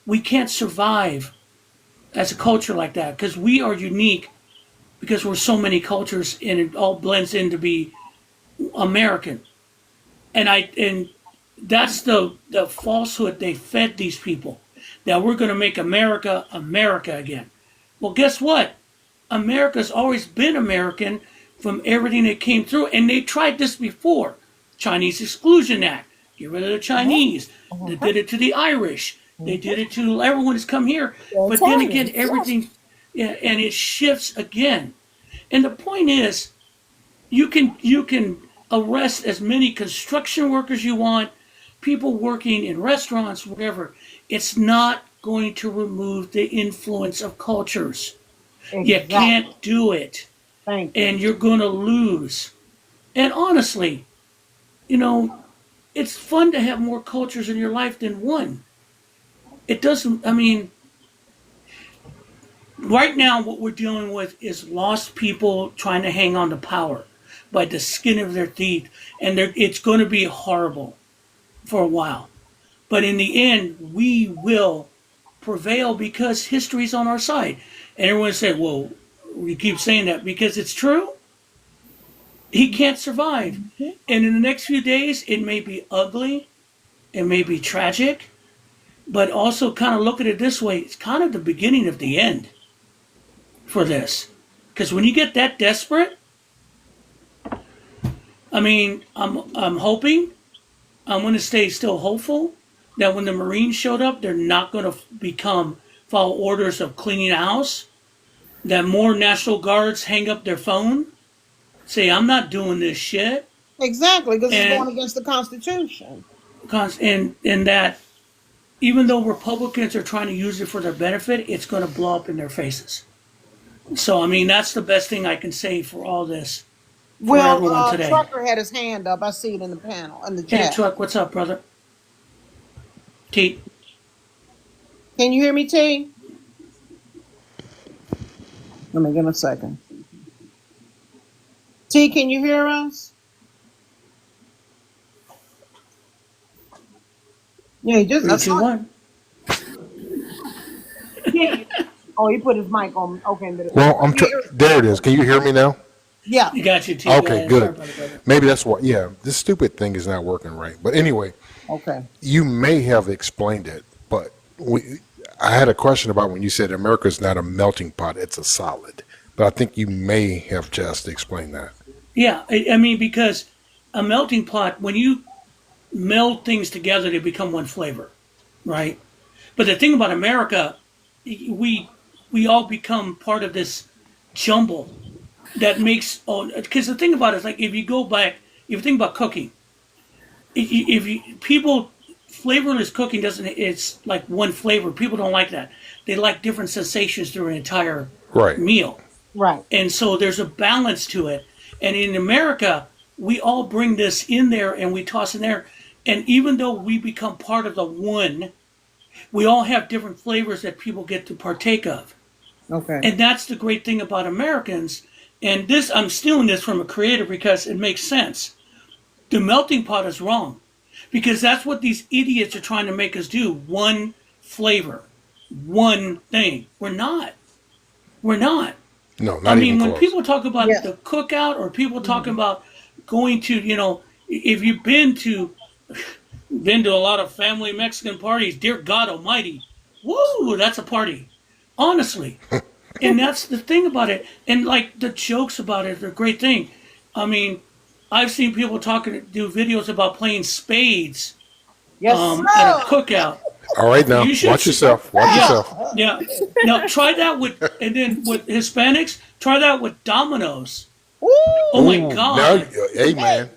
we can't survive as a culture like that because we are unique because we're so many cultures and it all blends in to be American. And that's the falsehood they fed these people that we're going to make America America again. Well, guess what? America's always been American from everything that came through, and they tried this before. Chinese Exclusion Act, get rid of the Chinese. They did it to the Irish. They did it to everyone who's come here. But then again, everything, yeah, and it shifts again. And the point is, you can arrest as many construction workers you want, people working in restaurants, whatever. It's not going to remove the influence of cultures. You Exactly. can't do it, Thank you. and you're going to lose. And honestly, it's fun to have more cultures in your life than one. It doesn't, I mean, right now what we're dealing with is lost people trying to hang on to power by the skin of their teeth, and it's going to be horrible for a while. But in the end, we will prevail because history's on our side. And everyone say, well, we keep saying that because it's true. He can't survive. And in the next few days, it may be ugly, it may be tragic, but also kind of look at it this way, it's kind of the beginning of the end for this. Because when you get that desperate, I mean, I'm hoping, I'm going to stay still hopeful that when the Marines showed up, they're not going to follow orders of cleaning the house, that more National Guards hang up their phone, say, I'm not doing this shit, Exactly, because it's and going against the Constitution. and that even though Republicans are trying to use it for their benefit, it's going to blow up in their faces. So, I mean, that's the best thing I can say for all this for Well, everyone today. Trucker had his hand up. I see it in the panel, in the Hey, chat. Truck, what's up, brother? T. Can you hear me, T? Let me give him a second. T, can you hear us? Yeah, he just. 3, 2, 1. Oh, he put his mic on. Okay, but Well, there it is. Can you hear me now? yeah. You got you, T. Okay, Go ahead. Sorry good. about it, brother. Maybe that's what. Yeah, this stupid thing is not working right. But anyway, Okay. you may have explained it, but I had a question about when you said America is not a melting pot; it's a solid. But I think you may have just explained that. Yeah, I mean, because a melting pot, when you meld things together, they become one flavor, right? But the thing about America, we we all become part of this jumble that makes. Oh, because the thing about it is like if you go back, if you think about cooking, if you people flavorless cooking doesn't, it's like one flavor. People don't like that. They like different sensations through an entire Right. meal. Right. And so there's a balance to it. And in America, we all bring this in there and we toss in there. And even though we become part of the one, we all have different flavors that people get to partake of. Okay. And that's the great thing about Americans. And this, I'm stealing this from a creator because it makes sense. The melting pot is wrong because that's what these idiots are trying to make us do. One flavor, one thing. We're not. We're not. No, I not mean, even when close. people talk about Yeah. the cookout or people talking about going to, if you've been to a lot of family Mexican parties, dear God Almighty, woo, that's a party, honestly. And that's the thing about it. And like the jokes about it, they're a great thing. I mean, I've seen people do videos about playing spades Yes. at a cookout. All right, now You should watch see- yourself. Watch yourself. Yeah. Now try that and then with Hispanics, try that with dominoes. Oh my Ooh, God. now, hey man,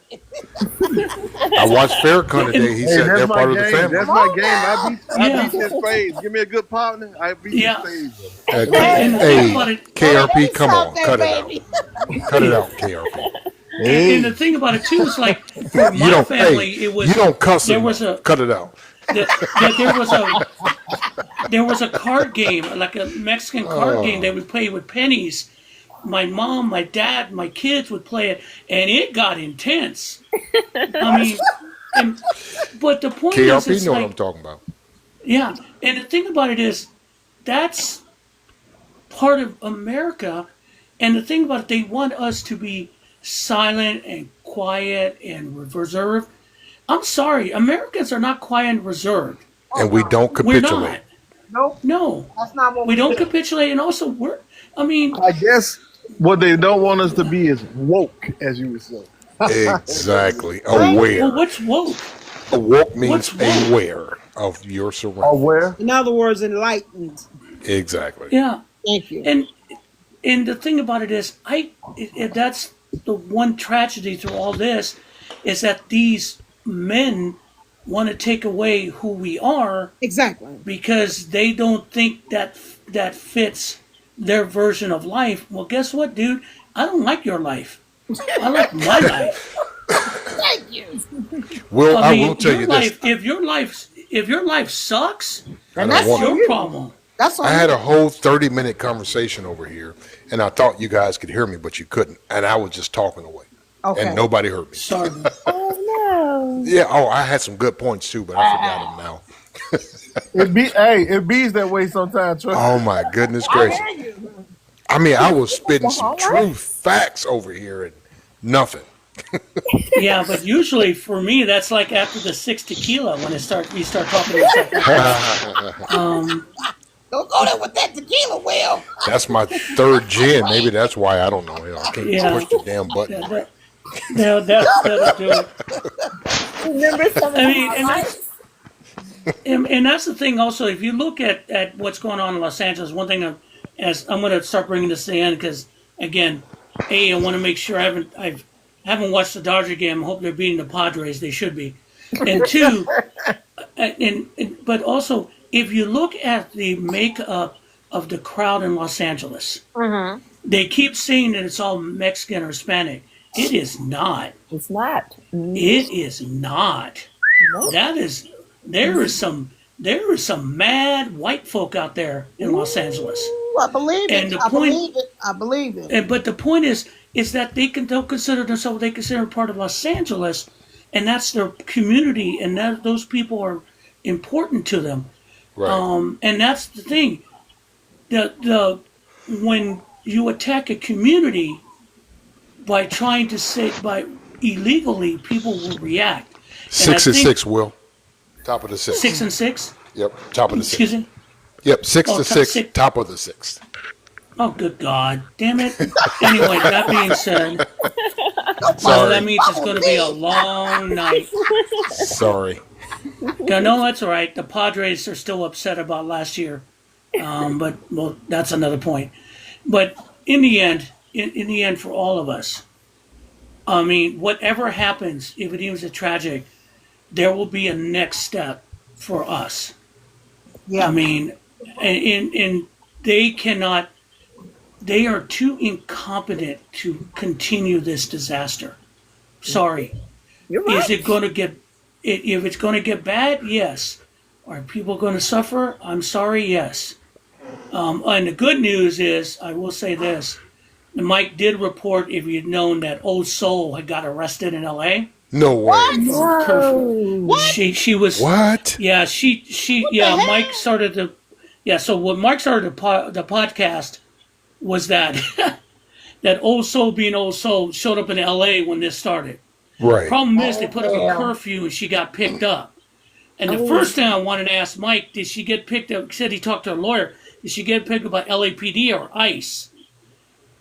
I watched Farrakhan today. He Hey, said they're that's my part of the game. family. That's my game. I Yeah. beat his spades. Give me a good partner. I beat Yeah. his spades. And the thing about it, KRP, come on, cut it out. Cut it out, KRP. and the thing about it too is like for You my don't, family, hey, it was you don't cuss there him. was a Cut it out. there was a card game, like a Mexican card game that we played with pennies. My mom, my dad, my kids would play it, and it got intense. I mean, but the point is, KRP it's know like, what I'm talking about. yeah, and the thing about it is, that's part of America, and the thing about it, they want us to be silent and quiet and reserved. I'm sorry, Americans are not quiet and reserved. And we don't We're capitulate. not. Nope. No, That's not what we don't do. capitulate, and also I mean, I guess what they don't want us to be is woke, as you would say. Exactly. well, Aware. what's woke? Woke means What's woke? aware of your surroundings. Aware. In other words, enlightened. Exactly. Yeah, Thank you. and the thing about it is, that's the one tragedy through all this, is that these men want to take away who we are Exactly. because they don't think that fits their version of life. Well, guess what, dude? I don't like your life. I like my life. Thank you. Well, I mean, will tell your you life, this. if your life sucks, I And don't that's want your it. problem. That's all. I had a whole 30-minute conversation over here, and I thought you guys could hear me, but you couldn't. And I was just talking away. Okay. And nobody heard me. Sorry. Oh Yeah, I had some good points too, but I forgot them now. It bees that way sometimes. Trust me. Oh my goodness gracious. I mean, I was spitting some true facts over here and nothing. Yeah, but usually for me, that's like after the 6 tequila when we start talking to stuff like that. Don't go there with that tequila, Will. That's my third gin. Maybe that's why I don't know. I can't Yeah. push the damn button. That'll do it. remember some of I mean, the and highlights? and that's the thing. Also, if you look at what's going on in Los Angeles, one thing as I'm going to start bringing this to the end because again, I want to make sure I haven't watched the Dodger game. I hope they're beating the Padres. They should be. And two, but also if you look at the makeup of the crowd in Los Angeles, they keep saying that it's all Mexican or Hispanic. It is not. It's not. It is not. Nope. There is some mad white folk out there in Los Angeles. Ooh, I believe And it. the I point- believe it. I believe it. But the point is that don't consider themselves, they consider part of Los Angeles, and that's their community, and those people are important to them. Right. And that's the thing. The when you attack a community by trying to by illegally, people will react. And 6 I and think 6, Will. Top of the 6th. 6 and 6. Yep. Top of the Excuse 6th. me. Yep. 6 Oh, to top 6. six. Top of the 6th. Oh, good God, damn it! Anyway, that being said, Well, that Sorry. means it's going to be a long night. Sorry. No, that's all right. The Padres are still upset about last year, but well, that's another point. But in the end, in the end, for all of us, I mean, whatever happens, if it is a tragic, there will be a next step for us. I Yeah. mean, and they cannot. They are too incompetent to continue this disaster. Sorry. You're Is right. it going to get? If it's going to get bad, yes. Are people going to suffer? I'm sorry, yes. And the good news is, I will say this: Mike did report, if you'd known, that Old Soul had got arrested in L.A. No way. for curfew. Whoa. She was. What? Yeah, yeah. Mike started the. Yeah, so what Mike started the podcast was that that Old Soul being Old Soul showed up in L.A. when this started. Right. Problem is, they put up a Yeah. curfew and she got picked up. And the first thing I wanted to ask Mike, did she get picked up? Said he talked to a lawyer. Did she get picked up by LAPD or ICE?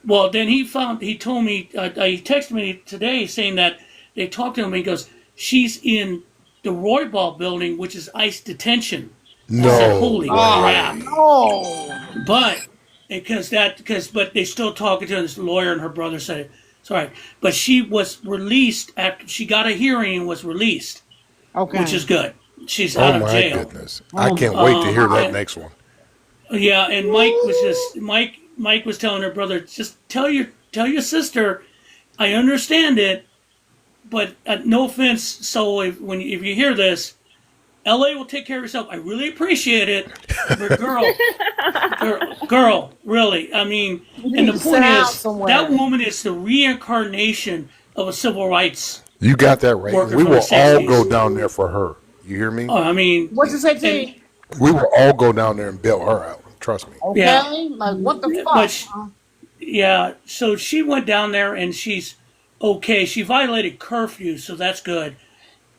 Well, then he told me, he texted me today saying that they talked to him. And he goes, she's in the Roybal building, which is ICE detention. I said, No. holy way. crap. Oh. But but they still talking to this lawyer, and her brother said it. Sorry, but she was released after she got a hearing and was released, Okay. which is good. She's Oh out of my jail. goodness. I can't wait to hear that and- next one. Yeah, and Mike was telling her brother, just tell your sister, I understand it, but no offense. So if you hear this, LA will take care of yourself. I really appreciate it, but girl, really. I mean, and the to sit point down is, somewhere. that woman is the reincarnation of a civil rights. You got that right. Working We for the will all 60s. go down there for her. You hear me? I mean, What's you say, T? We will all go down there and bail her out. Trust me. Okay. Yeah. Like, what the but fuck? yeah. So she went down there and she's okay. She violated curfew, so that's good.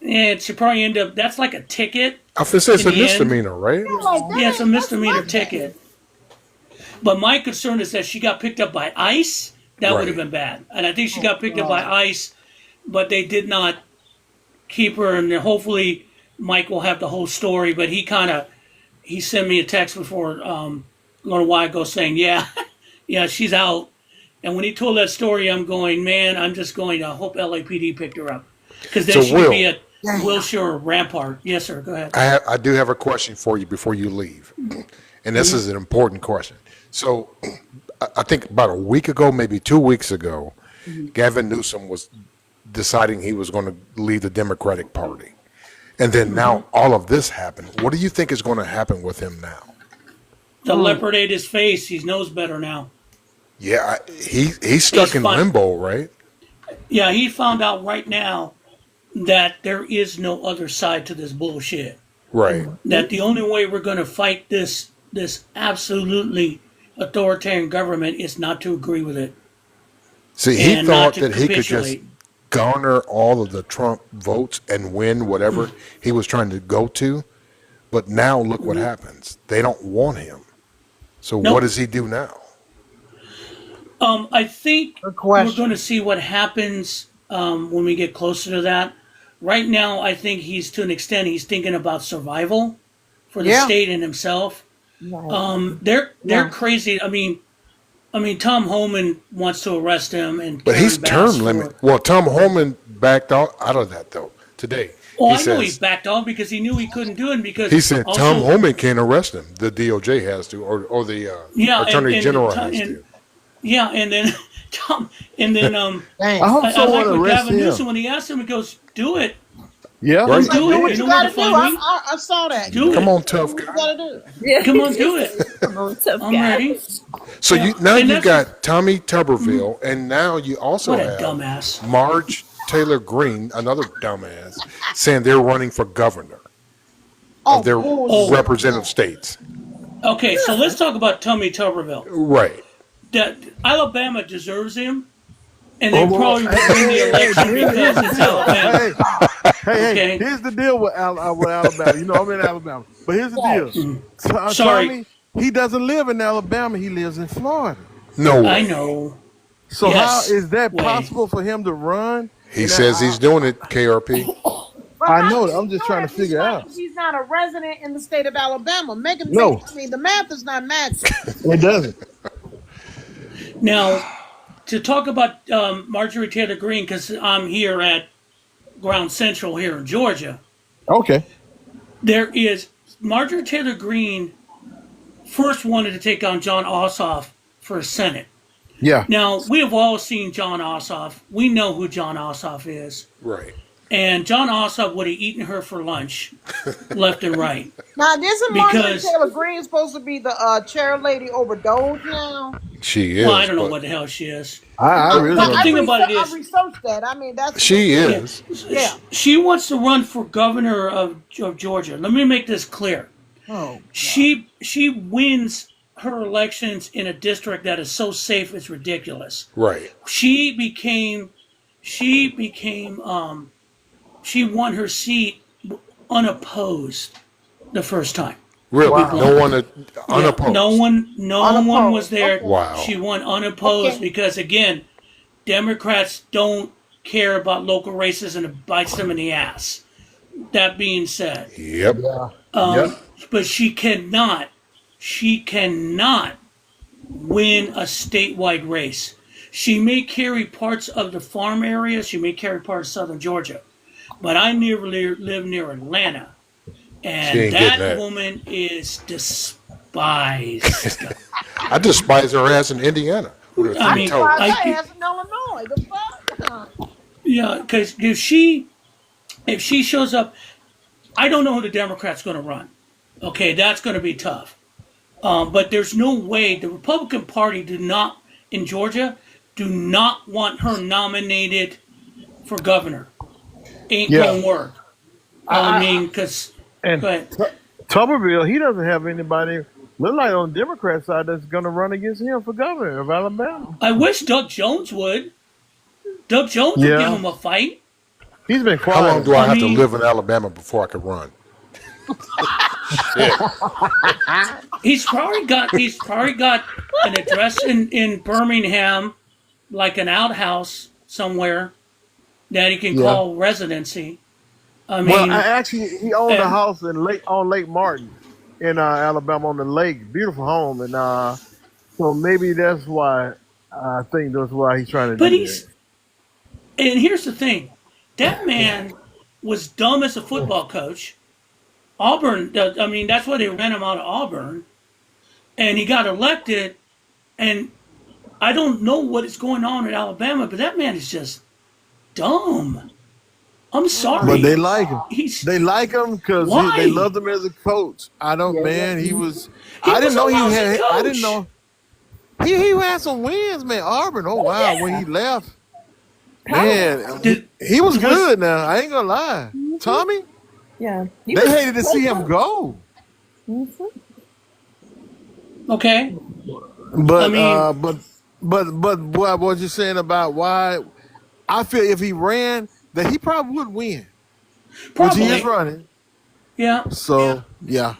And she probably end up. That's like a ticket. I feel it's In a the end- misdemeanor, right? Yeah, it's a misdemeanor ticket. But my concern is that she got picked up by ICE. That would have Right. been bad. And I think she got picked up by ICE, but they did not keep her. And hopefully Mike will have the whole story. But he sent me a text before a little while ago saying, yeah, yeah, she's out. And when he told that story, I'm going, man, I'm just going to hope LAPD picked her up. Because then So, she could Will- be at Wilshire or Rampart. Yes, sir. Go ahead. I do have a question for you before you leave. And this is an important question. So I think about a week ago, maybe 2 weeks ago, Gavin Newsom was deciding he was going to leave the Democratic Party. And then now all of this happened. What do you think is going to happen with him now? The leopard ate his face. He knows better now. Yeah, he's stuck He's in fine. limbo, right? Yeah, he found out right now that there is no other side to this bullshit. Right. That the only way we're going to fight this absolutely authoritarian government is not to agree with it. See, he And not thought to that he could just capitulate. garner all of the Trump votes and win whatever he was trying to go to. But now look what happens. They don't want him. So Nope. what does he do now? I think Good we're question. going to see what happens when we get closer to that. Right now, I think to an extent, he's thinking about survival for the Yeah. state and himself. Right. They're Yeah. crazy. I mean, Tom Homan wants to arrest him, and But Karen he's Bass term for- limit. Well, Tom Holman backed out of that though today. Well, he I know he says backed off because he knew he couldn't do it because he said also- Tom Holman can't arrest him. The DOJ has to, or the Yeah, Attorney and General Tom- has and- to. Yeah, and then Tom, and then Dang. I hope I someone like what arrests Gavin Newsom him. when he asked him, he goes, "Do it, Yeah. Right. Like, do do it. what You you know where gotta to do. find me. I saw that. Do Come it. on, tough You guy. gotta do. Yeah. Come on, do it. Come on, tough I'm guy. ready." So Yeah. you now And you that's- got Tommy Tuberville, and now you also What a have dumbass. Marge Taylor Greene, another dumbass, saying they're running for governor Oh, of their bullshit. representative states. Okay, so let's talk about Tommy Tuberville. Right. That Alabama deserves him, and they well, probably will win the election because it's Alabama. Hey, Okay. here's the deal with Alabama. You know, I'm in Alabama. But here's the deal. Sorry. Tommy, he doesn't live in Alabama. He lives in Florida. No way. I know. So how Yes, is that way. possible for him to run? He And says he's doing it, KRP. But I how know. does he I'm just know trying to that if he's figure not out. if he's not a resident in the state of Alabama? Make him think. No, I mean, the math is not matching. it doesn't. Now, to talk about Marjorie Taylor Greene, because I'm here at Ground Central here in Georgia, Okay. there is Marjorie Taylor Greene first wanted to take on John Ossoff for Senate. Yeah. Now, we have all seen John Ossoff. We know who John Ossoff is. Right. And John Ossoff would have eaten her for lunch, left and right. Now, isn't Marjorie Because, Taylor Greene supposed to be the chair lady over Doge now? She well, I is, don't know but what the hell she is. I really But the don't. thing about it I is, researched that. I mean, that's she yeah, is. yeah. she wants to run for governor of Georgia. Let me make this clear. Oh, She wins her elections in a district that is so safe it's ridiculous. Right. She won her seat unopposed the first time. Really. Wow. No one Yeah, unopposed. no one was unopposed. there. Okay. Wow. She won unopposed Okay. because again, Democrats don't care about local races and it bites them in the ass. That being said, Yep. Yeah. um, but she cannot win a statewide race. She may carry parts of the farm areas. She may carry parts of southern Georgia, but I never live near Atlanta, She and ain't getting that that. woman is despised. I despise her ass in Indiana with her I three mean, toes. Why I that has in Illinois? The fuck? yeah, because if she shows up, I don't know who the Democrat's going to run. Okay, that's going to be tough. But there's no way the Republican Party in Georgia do not want her nominated for governor. Ain't Yeah. gonna work. I mean, because And go ahead. Tuberville, he doesn't have anybody. Look like on the Democrat side that's going to run against him for governor of Alabama. I wish Doug Jones would. Doug Jones would give Yeah. him a fight. He's been How long quiet. do I I have to mean, live in Alabama before I can run? Shit. he's probably got an address in Birmingham, like an outhouse somewhere that he can Yeah. call residency. I Well, mean, actually, he owned a and house in Lake Martin in Alabama on the lake. Beautiful home, and so maybe that's why I think that's why he's trying to but do that. and here's the thing, that man was dumb as a football coach. Auburn, I mean, that's why they ran him out of Auburn, and he got elected. And I don't know what is going on in Alabama, but that man is just dumb. I'm But sorry. they like him. He's They like him because they why? loved him as a coach. I don't, man. He was. He I was didn't a know he lousy had. I didn't coach. know he had some wins, man. Auburn. Oh wow, when he left, man, Did he was was good. Now I ain't gonna lie, Tommy. Yeah, he They was hated to see him go, Mhm. okay. I but mean, what you're saying about why? I feel if he ran, that he probably would win, which he is probably. running. Yeah. So yeah,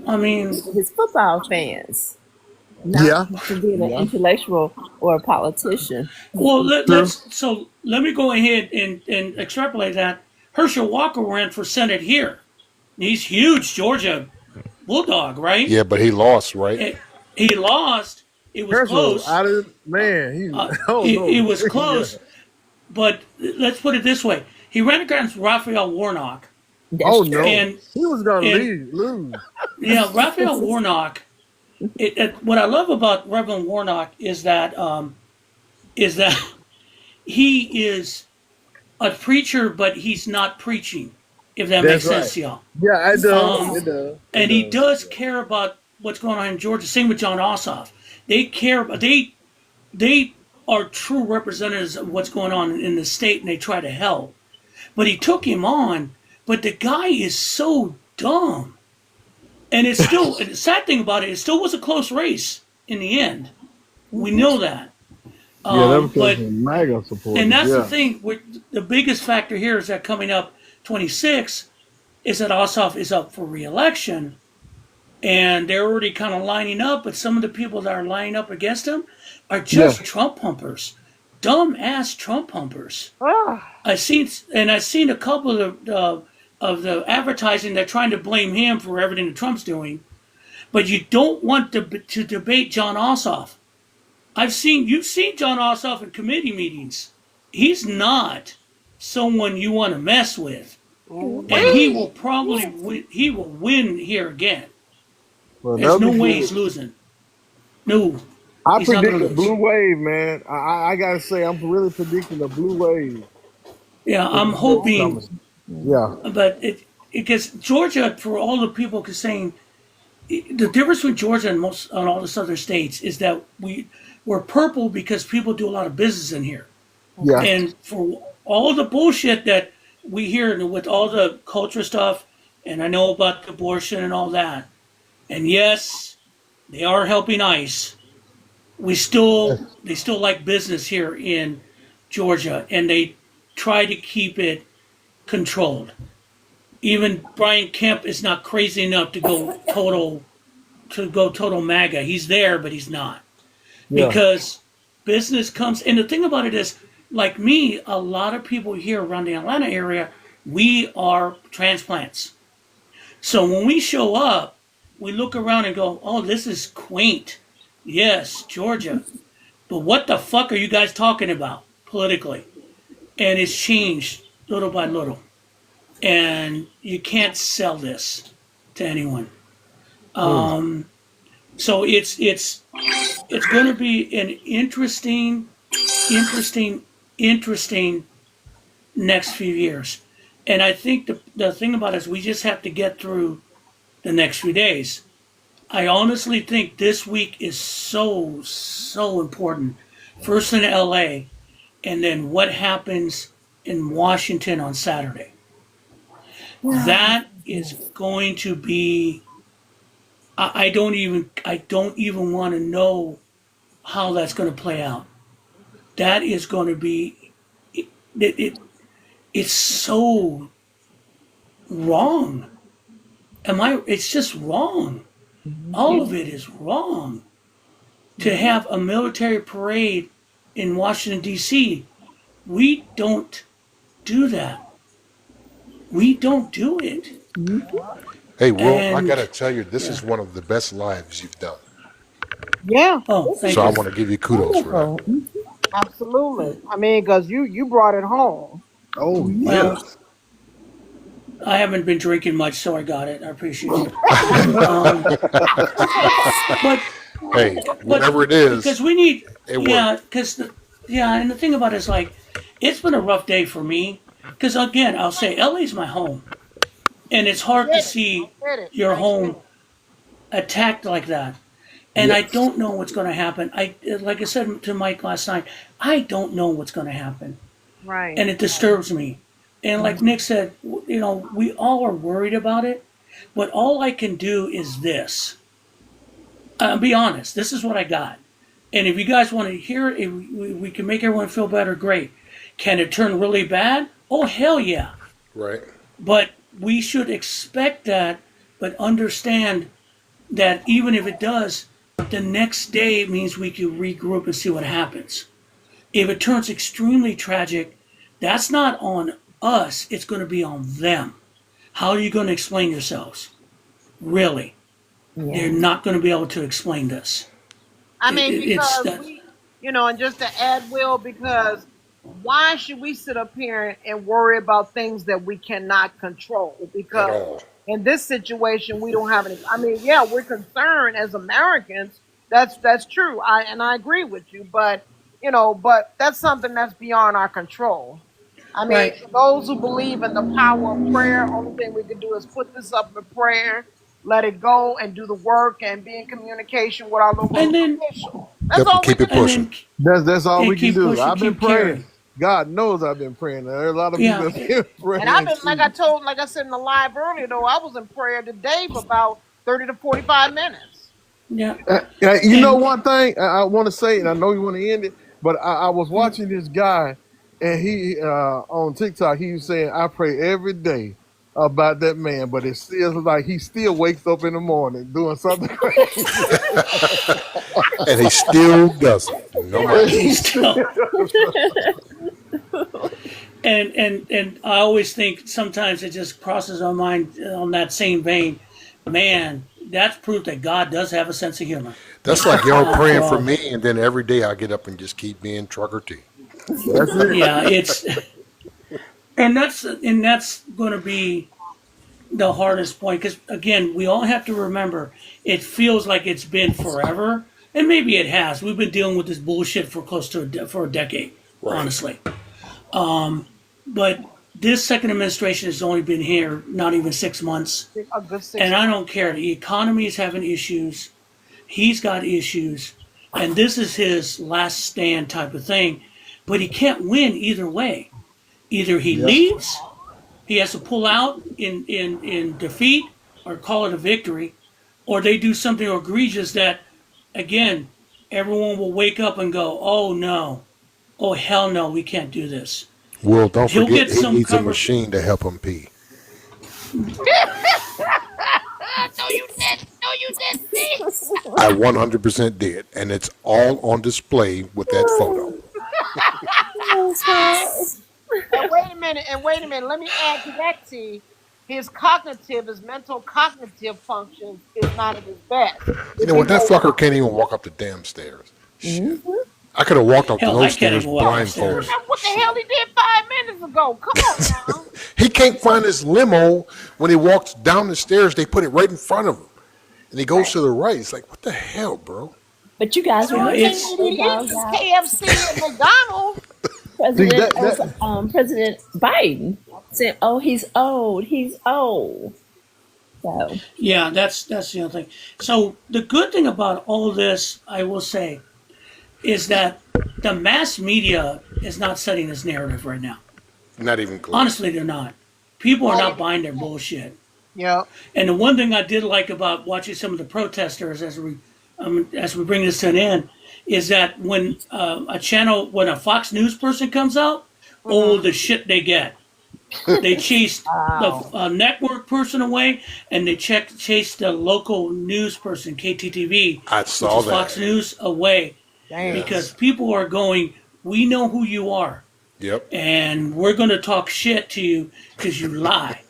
I mean, his football fans, not yeah, to being an yeah. intellectual or a politician. well, True. let me go ahead and extrapolate that. Herschel Walker ran for Senate here. He's huge, Georgia Bulldog, right? Yeah, but he lost, right? Eh, He lost. It was Herschel, close. I didn't. Man, he. Oh It no. was Yeah. close, but let's put it this way: he ran against Raphael Warnock, Oh That's no, true. and he was gonna and lose. yeah, Raphael Warnock. What I love about Reverend Warnock is that he is a preacher, but he's not preaching. If that makes That's right. sense to y'all. Yeah, it does. Um, It does. It and he does. does care about what's going on in Georgia. Same with John Ossoff. They care, but they are true representatives of what's going on in the state, and they try to help. But he took him on. But the guy is so dumb, and it's still. And the sad thing about it still was a close race in the end. We know that. Yeah, that was But some MAGA supporters. and that's the Yeah. thing. The biggest factor here is that coming up 26 is that Ossoff is up for re-election, and they're already kind of lining up. But some of the people that are lining up against him are Yeah. just Trump pumpers, dumb ass Trump pumpers. Ah, I've seen a couple of the advertising. They're trying to blame him for everything that Trump's doing, but you don't want to debate John Ossoff. You've seen John Ossoff in committee meetings. He's not someone you want to mess with, and he will probably he will win here again. Well, There's that'll no be way good. he's losing. No, I he's not predict going to a blue lose. wave, man. I gotta say, I'm really predicting a blue wave Yeah, I'm that's hoping, coming. Yeah. but because Georgia, for all the people saying the difference with Georgia and most on all the southern states is that we're purple because people do a lot of business in here. Yeah. And for all the bullshit that we hear with all the culture stuff, and I know about abortion and all that, and yes, they are helping ICE. They still like business here in Georgia, and they try to keep it controlled. Even Brian Kemp is not crazy enough to go total MAGA. He's there, but he's not Yeah. because business comes. And the thing about it is, like me, a lot of people here around the Atlanta area, we are transplants. So when we show up, we look around and go, "Oh, this is quaint." Yes, Georgia, but what the fuck are you guys talking about politically? And it's changed little by little, and you can't sell this to anyone. Mm. So it's going to be an interesting, interesting next few years. And I think the thing about it is we just have to get through the next few days. I honestly think this week is so important. First in LA, and then what happens in Washington on Saturday. That is going to be. I don't even want to know how that's going to play out. That is going to be it it's so wrong. It's just wrong. All of it is wrong. To have a military parade in Washington D.C., we don't do that. We don't do it. Hey, Will, I And gotta tell you, this yeah. is one of the best lives you've done. yeah, Oh, This is thank So I you. want to give you kudos for that. wonderful. absolutely. I mean, because you brought it home. Oh Well, yes. I haven't been drinking much, so I got it. I appreciate it. Um, but Hey, but whatever it is, because we need, it yeah, worked. and the thing about it is like, it's been a rough day for me. Because again, I'll say LA's my home, and it's hard to Get it. see Get it. your I get home it. attacked like that. And I Yes. don't know what's going to happen. Like I said to Mike last night, I don't know what's going to happen, Right. and it disturbs me. And like Nick said, we all are worried about it, but all I can do is this. Be honest. This is what I got. And if you guys want to hear it, if we can make everyone feel better, great. Can it turn really bad? Oh, hell yeah. Right. But we should expect that, but understand that even if it does, the next day means we can regroup and see what happens. If it turns extremely tragic, that's not on us, it's going to be on them. How are you going to explain yourselves? Really? They're Yeah. not going to be able to explain this. I mean, It's because that. and just to add, Will, because why should we sit up here and worry about things that we cannot control? At Because all. in this situation, we don't have any. I mean, yeah, we're concerned as Americans. That's true. I agree with you, but that's something that's beyond our control. I mean, Right. for those who believe in the power of prayer, only thing we can do is put this up in prayer, let it go, and do the work and be in communication with our And local then, official. That's Yep, and all we keep can it do. and pushing. then, That's all and we can keep do. pushing, I've been keep praying. carrying. God knows I've been praying. There are a lot of people Yeah. that have been And I've praying been, too. like I said in the live earlier, though, I was in prayer today for about 30 to 45 minutes. Yeah. You know And, one thing I want to say, and I know you want to end it, but I was watching this guy, and he on TikTok he was saying, "I pray every day about that man, but it feels like he still wakes up in the morning doing something crazy. And he still does it, no matter He what. still, and I always think sometimes it just crosses our mind on that same vein. Man, that's proof that God does have a sense of humor. That's like y'all praying for Well, me, and then every day I get up and just keep being Trucker T. That's it. yeah, it's and that's going to be the hardest point because again, we all have to remember it feels like it's been forever, and maybe it has. We've been dealing with this bullshit for close to for a decade, Right. honestly. But this second administration has only been here not even 6 months, A good 6 and I don't care. The economy is having issues. He's got issues, and this is his last stand type of thing. But he can't win either way. Either he Yep. leaves, he has to pull out in defeat or call it a victory, or they do something egregious that, again, everyone will wake up and go, oh no, oh hell no, we can't do this. Well, don't He'll forget get he some needs a cover. machine to help him pee. No, you didn't. No, you didn't. I 100% did, and it's all on display with that photo. And wait a minute. Let me add to that, T. His mental cognitive functions is not at his best. You know what? That fucker can't even walk up the damn stairs. Shit. I could have walked up Hell, I those can't stairs even walk upstairs. blindfolded. What the hell he did 5 minutes ago? Come on now. He can't find his limo when he walks down the stairs. They put it right in front of him, and he goes to the right. It's like, what the hell, bro? But you guys Yeah, remember it's when they He dogged is out KFC and McDonald's. See, President Biden said, "Oh, he's old. He's old." So Yeah, that's the other thing. So the good thing about all this, I will say, is that the mass media is not setting this narrative right now. Not even close. Honestly, they're not. People are not buying their bullshit. Yeah. And the one thing I did like about watching some of the protesters as we bring this to an end is that when when a Fox News person comes out, oh, the shit they get. They chased Wow. the network person away, and they chased the local news person, KTTV, I which saw is Fox that. News, away Damn. because people are going, we know who you are, Yep. and we're going to talk shit to you because you lie.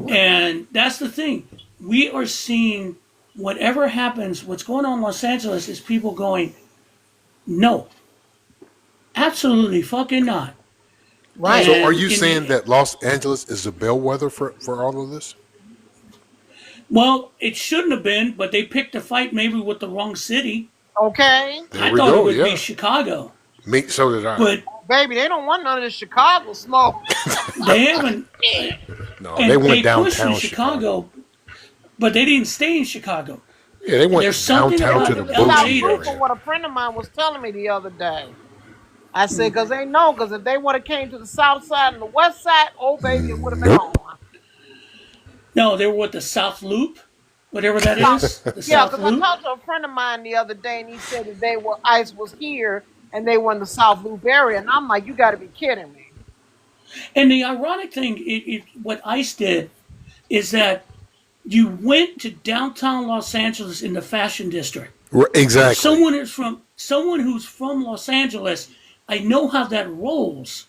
And that's the thing. We are seeing whatever happens, what's going on in Los Angeles is people going, no, absolutely fucking not. Right. So And are you in- saying that Los Angeles is a bellwether for all of this? Well, it shouldn't have been, but they picked a fight maybe with the wrong city. Okay. There I we thought it go. would be Yeah. Chicago, Me, so did I. but Baby, they don't want none of this Chicago smoke. they haven't. No, And they they went pushed in downtown Chicago. Chicago, but they didn't stay in Chicago. Yeah, they went There's something downtown to the about That's not LA Boot true that- from what a friend of mine was telling me the other day. I said, because they know, because if they would have came to the south side and the west side, oh, baby, it would have been Nope. on. No, they were with the South Loop, whatever that is. The Yeah, South because I Loop. talked to a friend of mine the other day, and he said that ICE was here, and they were in the South Loop area. And I'm like, you got to be kidding me. And the ironic thing, what ICE did, is that you went to downtown Los Angeles in the fashion district. Exactly. Someone who's from Los Angeles, I know how that rolls.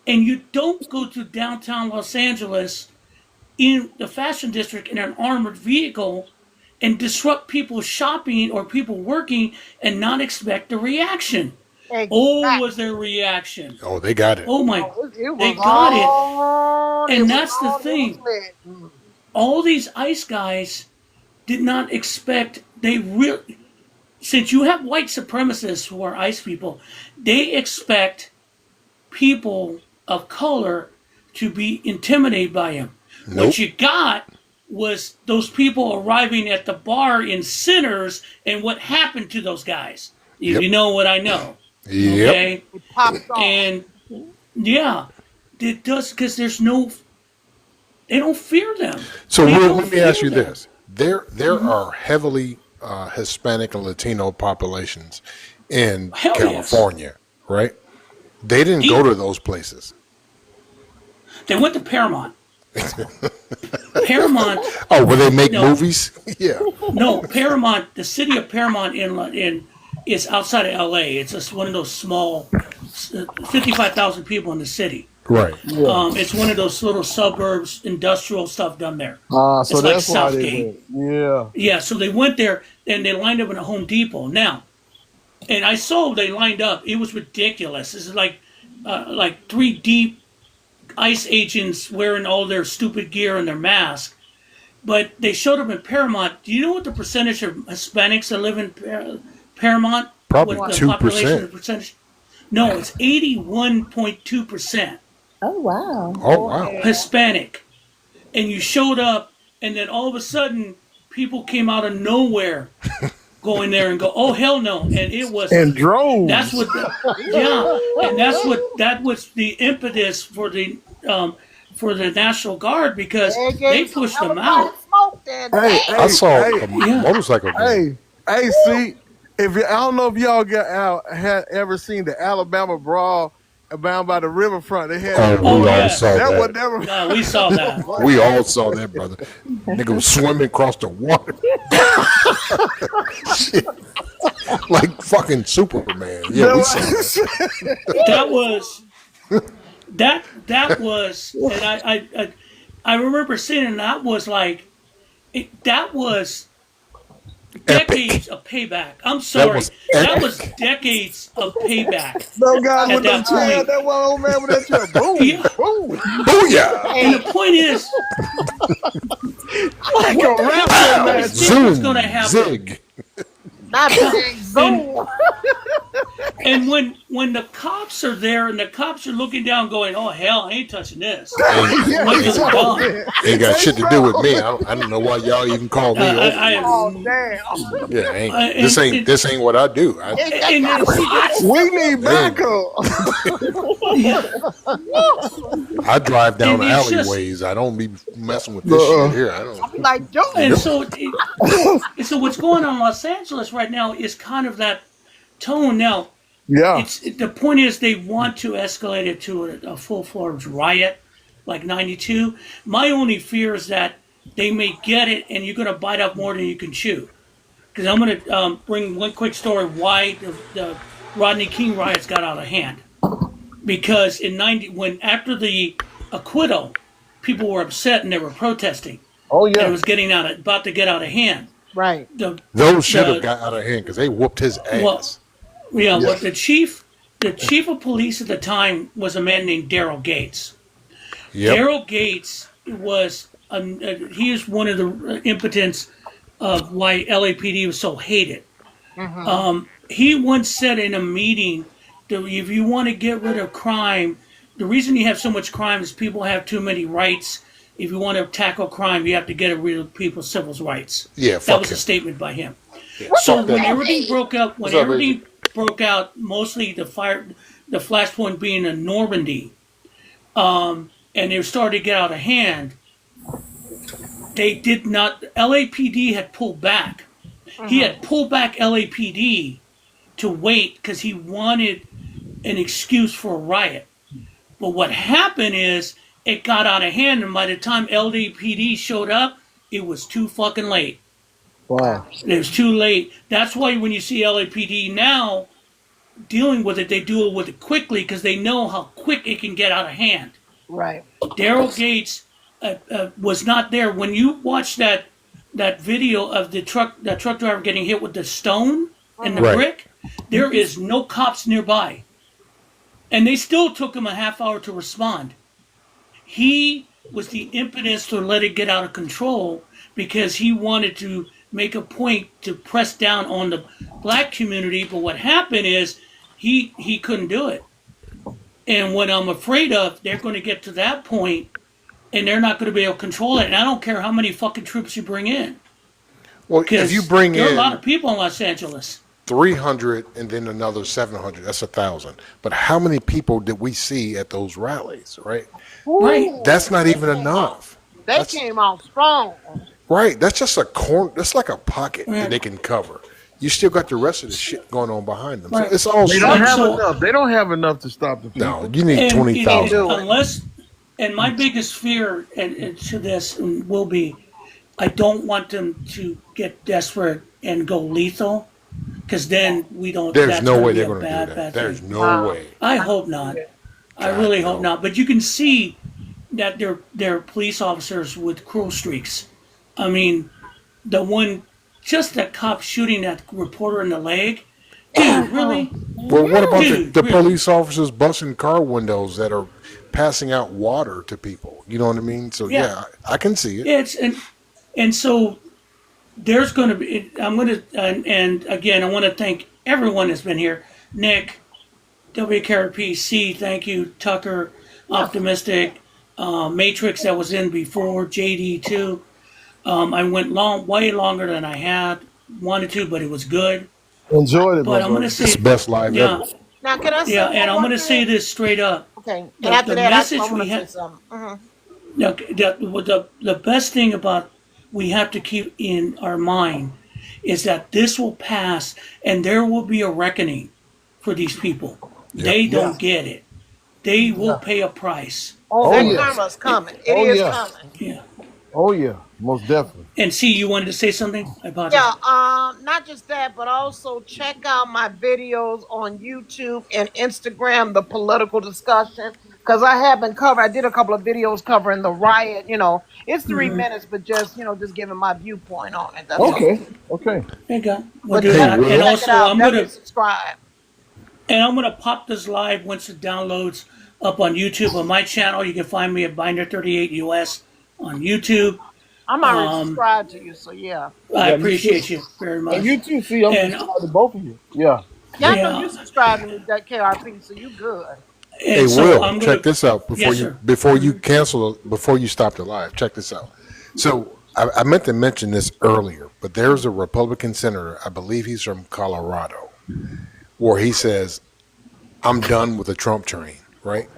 And you don't go to downtown Los Angeles in the fashion district in an armored vehicle and disrupt people's shopping or people working and not expect a reaction. Oh, Exactly. was there a reaction? Oh, they got it. Oh my! It They was got it. on. And was that's the on, it thing. was lit. All these ICE guys did not expect. Since you have white supremacists who are ICE people, they expect people of color to be intimidated by him. Nope. What you got was those people arriving at the bar in Sinners, and what happened to those guys? If Yep. you know what I know. Yep. Okay? It popped off. And yeah, it does because they don't fear them. So, They Will, don't let me ask you fear them. this: there are heavily Hispanic and Latino populations in Hell yes. California, right? They didn't go to those places. They went to Paramount. Paramount. Oh, where they make No, movies? Yeah. no, Paramount. The city of Paramount in is outside of L.A. It's just one of those small, 55,000 people in the city. Right. Yeah. It's one of those little suburbs, industrial stuff done there. So It's like that's why they Southgate. went. Yeah. Yeah, so they went there and they lined up in a Home Depot. Now, and I saw they lined up. It was ridiculous. This is like three deep ICE agents wearing all their stupid gear and their mask. But they showed up in Paramount. Do you know what the percentage of Hispanics that live in Paramount? Probably What the 2%. population percentage? No, it's 81.2% Oh wow. Oh, wow. Hispanic. And you showed up, and then all of a sudden, people came out of nowhere going there and go, oh, hell no. And it was, And droves. that's what, and that was the impetus for the National Guard because they pushed them out. Hey, I saw hey, a motorcycle gang. hey, see, I don't know if y'all had ever seen the Alabama brawl bound by the riverfront. They had Oh, we Oh, all yeah. saw that was that. never. We saw that. We all saw that, brother. Nigga was swimming across the water. Shit. Like fucking Superman. Yeah, we saw that. That was, that was, and I remember seeing it, and that was like, that was decades of payback. I'm sorry. was That epic. was decades of payback No guys at with them that chair. point. That one old man with that chair. Boom, Yeah. boom. Booyah! And the point is, Like a wrestling I match. think what's Zoom. going to happen. Zig. And when the cops are there and the cops are looking down going, oh, hell, I ain't touching this. Yeah, What is that's wrong? it. Ain't got shit to do with me. I don't know why y'all even call me over. Damn. Yeah, this ain't what I do. and see, that's, We need backup. I drive down And it's just- alleyways. I don't be messing with this shit here. I don't. and so, so what's going on in Los Angeles right now is kind of that tone. Now, Yeah. the point is they want to escalate it to a full-fledged riot like 92. My only fear is that they may get it and you're going to bite off more than you can chew. Because I'm going to bring one quick story why the Rodney King riots got out of hand. Because in 90, after the acquittal, people were upset and they were protesting. Oh And it yeah. was about to get out of hand. Right. Those should have The- got out of hand because they whooped his Well, ass. yeah, Yes. well, the chief of police at the time was a man named Daryl Gates. Yep. Daryl Gates was he is one of the impotents of why LAPD was so hated. He once said in a meeting that if you want to get rid of crime, the reason you have so much crime is people have too many rights. If you want to tackle crime, you have to get rid of people's civil rights. Yeah, That fuck was a him. statement by him. So Fuck when that. everything broke up, What's up, Adrian? mostly the flashpoint being in Normandy, and they started to get out of hand. They did not. LAPD had pulled back. He had pulled back LAPD to wait because he wanted an excuse for a riot. But what happened is it got out of hand, and by the time LAPD showed up, it was too fucking late. Wow. It was too late. That's why when you see LAPD now dealing with it, they deal with it quickly because they know how quick it can get out of hand. Right. Daryl Gates was not there when you watch that video of the truck driver getting hit with the stone and the Right. brick. There is no cops nearby, and they still took him a half hour to respond. He was the impetus to let it get out of control because he wanted to make a point to press down on the black community. But what happened is he couldn't do it. And what I'm afraid of, they're going to get to that point and they're not going to be able to control it. And I don't care how many fucking troops you bring in. Well, Because if you bring there are a lot in of people in Los Angeles. 300 and then another 700, that's 1,000. But how many people did we see at those rallies, right? Right. That's not even enough. They That's- came out strong. Right. That's just a corner. That's like a pocket Right. that they can cover. You still got the rest of the shit going on behind them. So Right. it's all They don't Like, have so- enough. They don't have enough to stop the people. No, you need And 20,000. And my biggest fear and to this will be, I don't want them to get desperate and go lethal, because then we don't. There's That's no going to way be they're a going to do bad, that. bad There's thing. no way. I hope not. I God, really hope no. not. But you can see that they're police officers with cruel streaks. I mean, the one, just that cop shooting that reporter in the leg, dude, really, Well, what about dude, the really. police officers busting car windows that are passing out water to people? You know what I mean? So Yeah, yeah, I can see it. it's and so there's going to be. I'm going to and again, I want to thank everyone that's been here. Nick, WKRPC, thank you. Tucker, Optimistic, Matrix that was in before, JD too. I went way longer than I had wanted to, but it was good. Enjoyed it, my But I'm going to brother. It's say, the best live yeah, ever. Now, can I say yeah, and one I'm more going to say thing? this straight up. Okay, and The after that, I message want we to say have, something. the best thing about we have to keep in our mind is that this will pass and there will be a reckoning for these people. Yep. They Yeah, don't get it. They will yeah. pay a price. Oh, Oh that yeah. karma's coming. It Oh is yeah. coming. Yeah. Oh yeah. Most definitely. And see, you wanted to say something? I apologize. Yeah, not just that, but also check out my videos on YouTube and Instagram, the political discussion, because I have been I did a couple of videos covering the riot. It's 3 minutes, but just giving my viewpoint on it. That's all. Okay. Okay. There you go. We'll But do Hey, that. definitely And Will. check it also, out. Definitely subscribe. I'm gonna pop this live once it downloads up on YouTube on my channel. You can find me at Binder38US on YouTube. I'm already Um, subscribed to you, so yeah. I Yeah, me too. appreciate you very And you much. too. See, I'm And subscribed to both of you. Yeah. Yeah, I know you yeah, subscribe to me, that KRP, so you good. Hey, and so Will, I'm check gonna. this out Yes, sir. before you cancel before you stop the live. Check this out. So I meant to mention this earlier, but there's a Republican senator, I believe he's from Colorado, where he says, "I'm done with the Trump train." Right?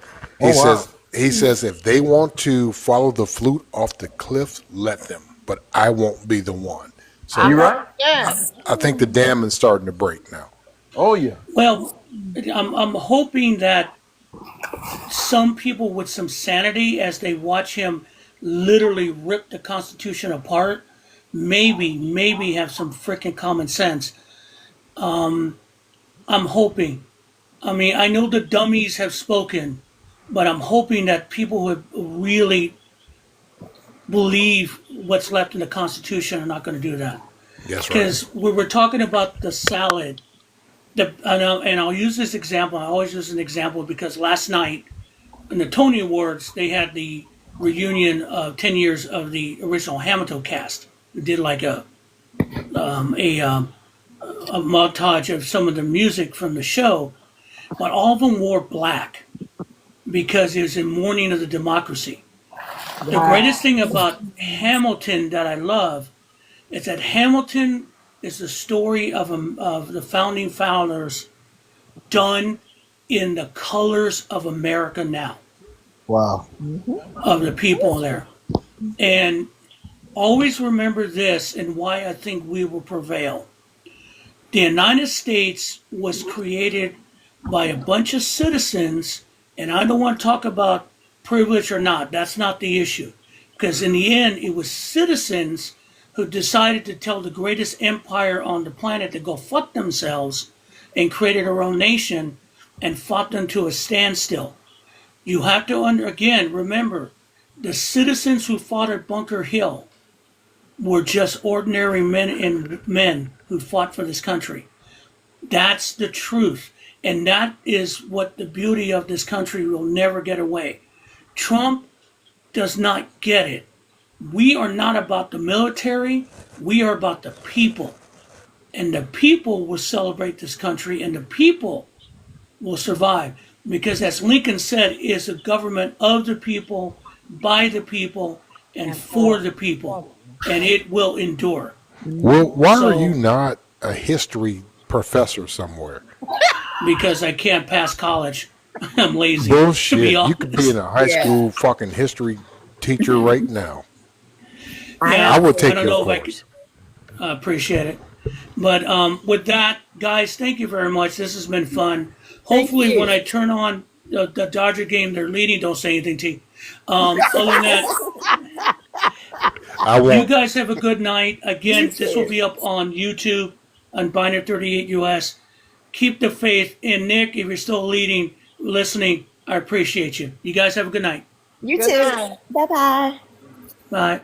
Oh wow. He says if they want to follow the flute off the cliff, let them, but I won't be the one. I You So right? understand. I think the dam is starting to break now. Oh yeah. Well, I'm hoping that some people with some sanity, as they watch him literally rip the Constitution apart, maybe have some freaking common sense. I'm hoping. I mean, I know the dummies have spoken, but I'm hoping that people who really believe what's left in the Constitution are not going to do that. That's right. Because we were talking about the salad. And I'll use this example. I always use an example because last night in the Tony Awards, they had the reunion of 10 years of the original Hamilton cast. We did like um, a, um, a montage of some of the music from the show, but all of them wore black because it was in mourning of the democracy. The greatest thing about Hamilton that I love is that Hamilton is the story of the founding fathers done in the colors of America now, Wow. of the people there. And always remember this and why I think we will prevail. The United States was created by a bunch of citizens, and I don't want to talk about privilege or not. That's not the issue. Because in the end, it was citizens who decided to tell the greatest empire on the planet to go fuck themselves and created their own nation and fought them to a standstill. You have to, again, remember, the citizens who fought at Bunker Hill were just ordinary men who fought for this country. That's the truth. And that is what the beauty of this country will never get away. Trump does not get it. We are not about the military. We are about the people. And the people will celebrate this country and the people will survive. Because as Lincoln said, it's a government of the people, by the people, and for the people. And it will endure. Well, why are you So, not a history professor somewhere? because I can't pass college, I'm lazy, to be Bullshit. You could be in honest. a high Yeah. school fucking history teacher right now. Yeah, I would I take don't your know if I could. course. I appreciate it. But with that, guys, thank you very much. This has been fun. Thank Hopefully, when you. I turn on the Dodger game, they're leading. Don't say anything, T. Other than that, I you won't. guys have a good night. Again, You this will too. be up on YouTube on Binary 38 US. Keep the faith. And Nick, if you're still listening, I appreciate you. You guys have a good night. You Good too. night. Bye bye. Bye.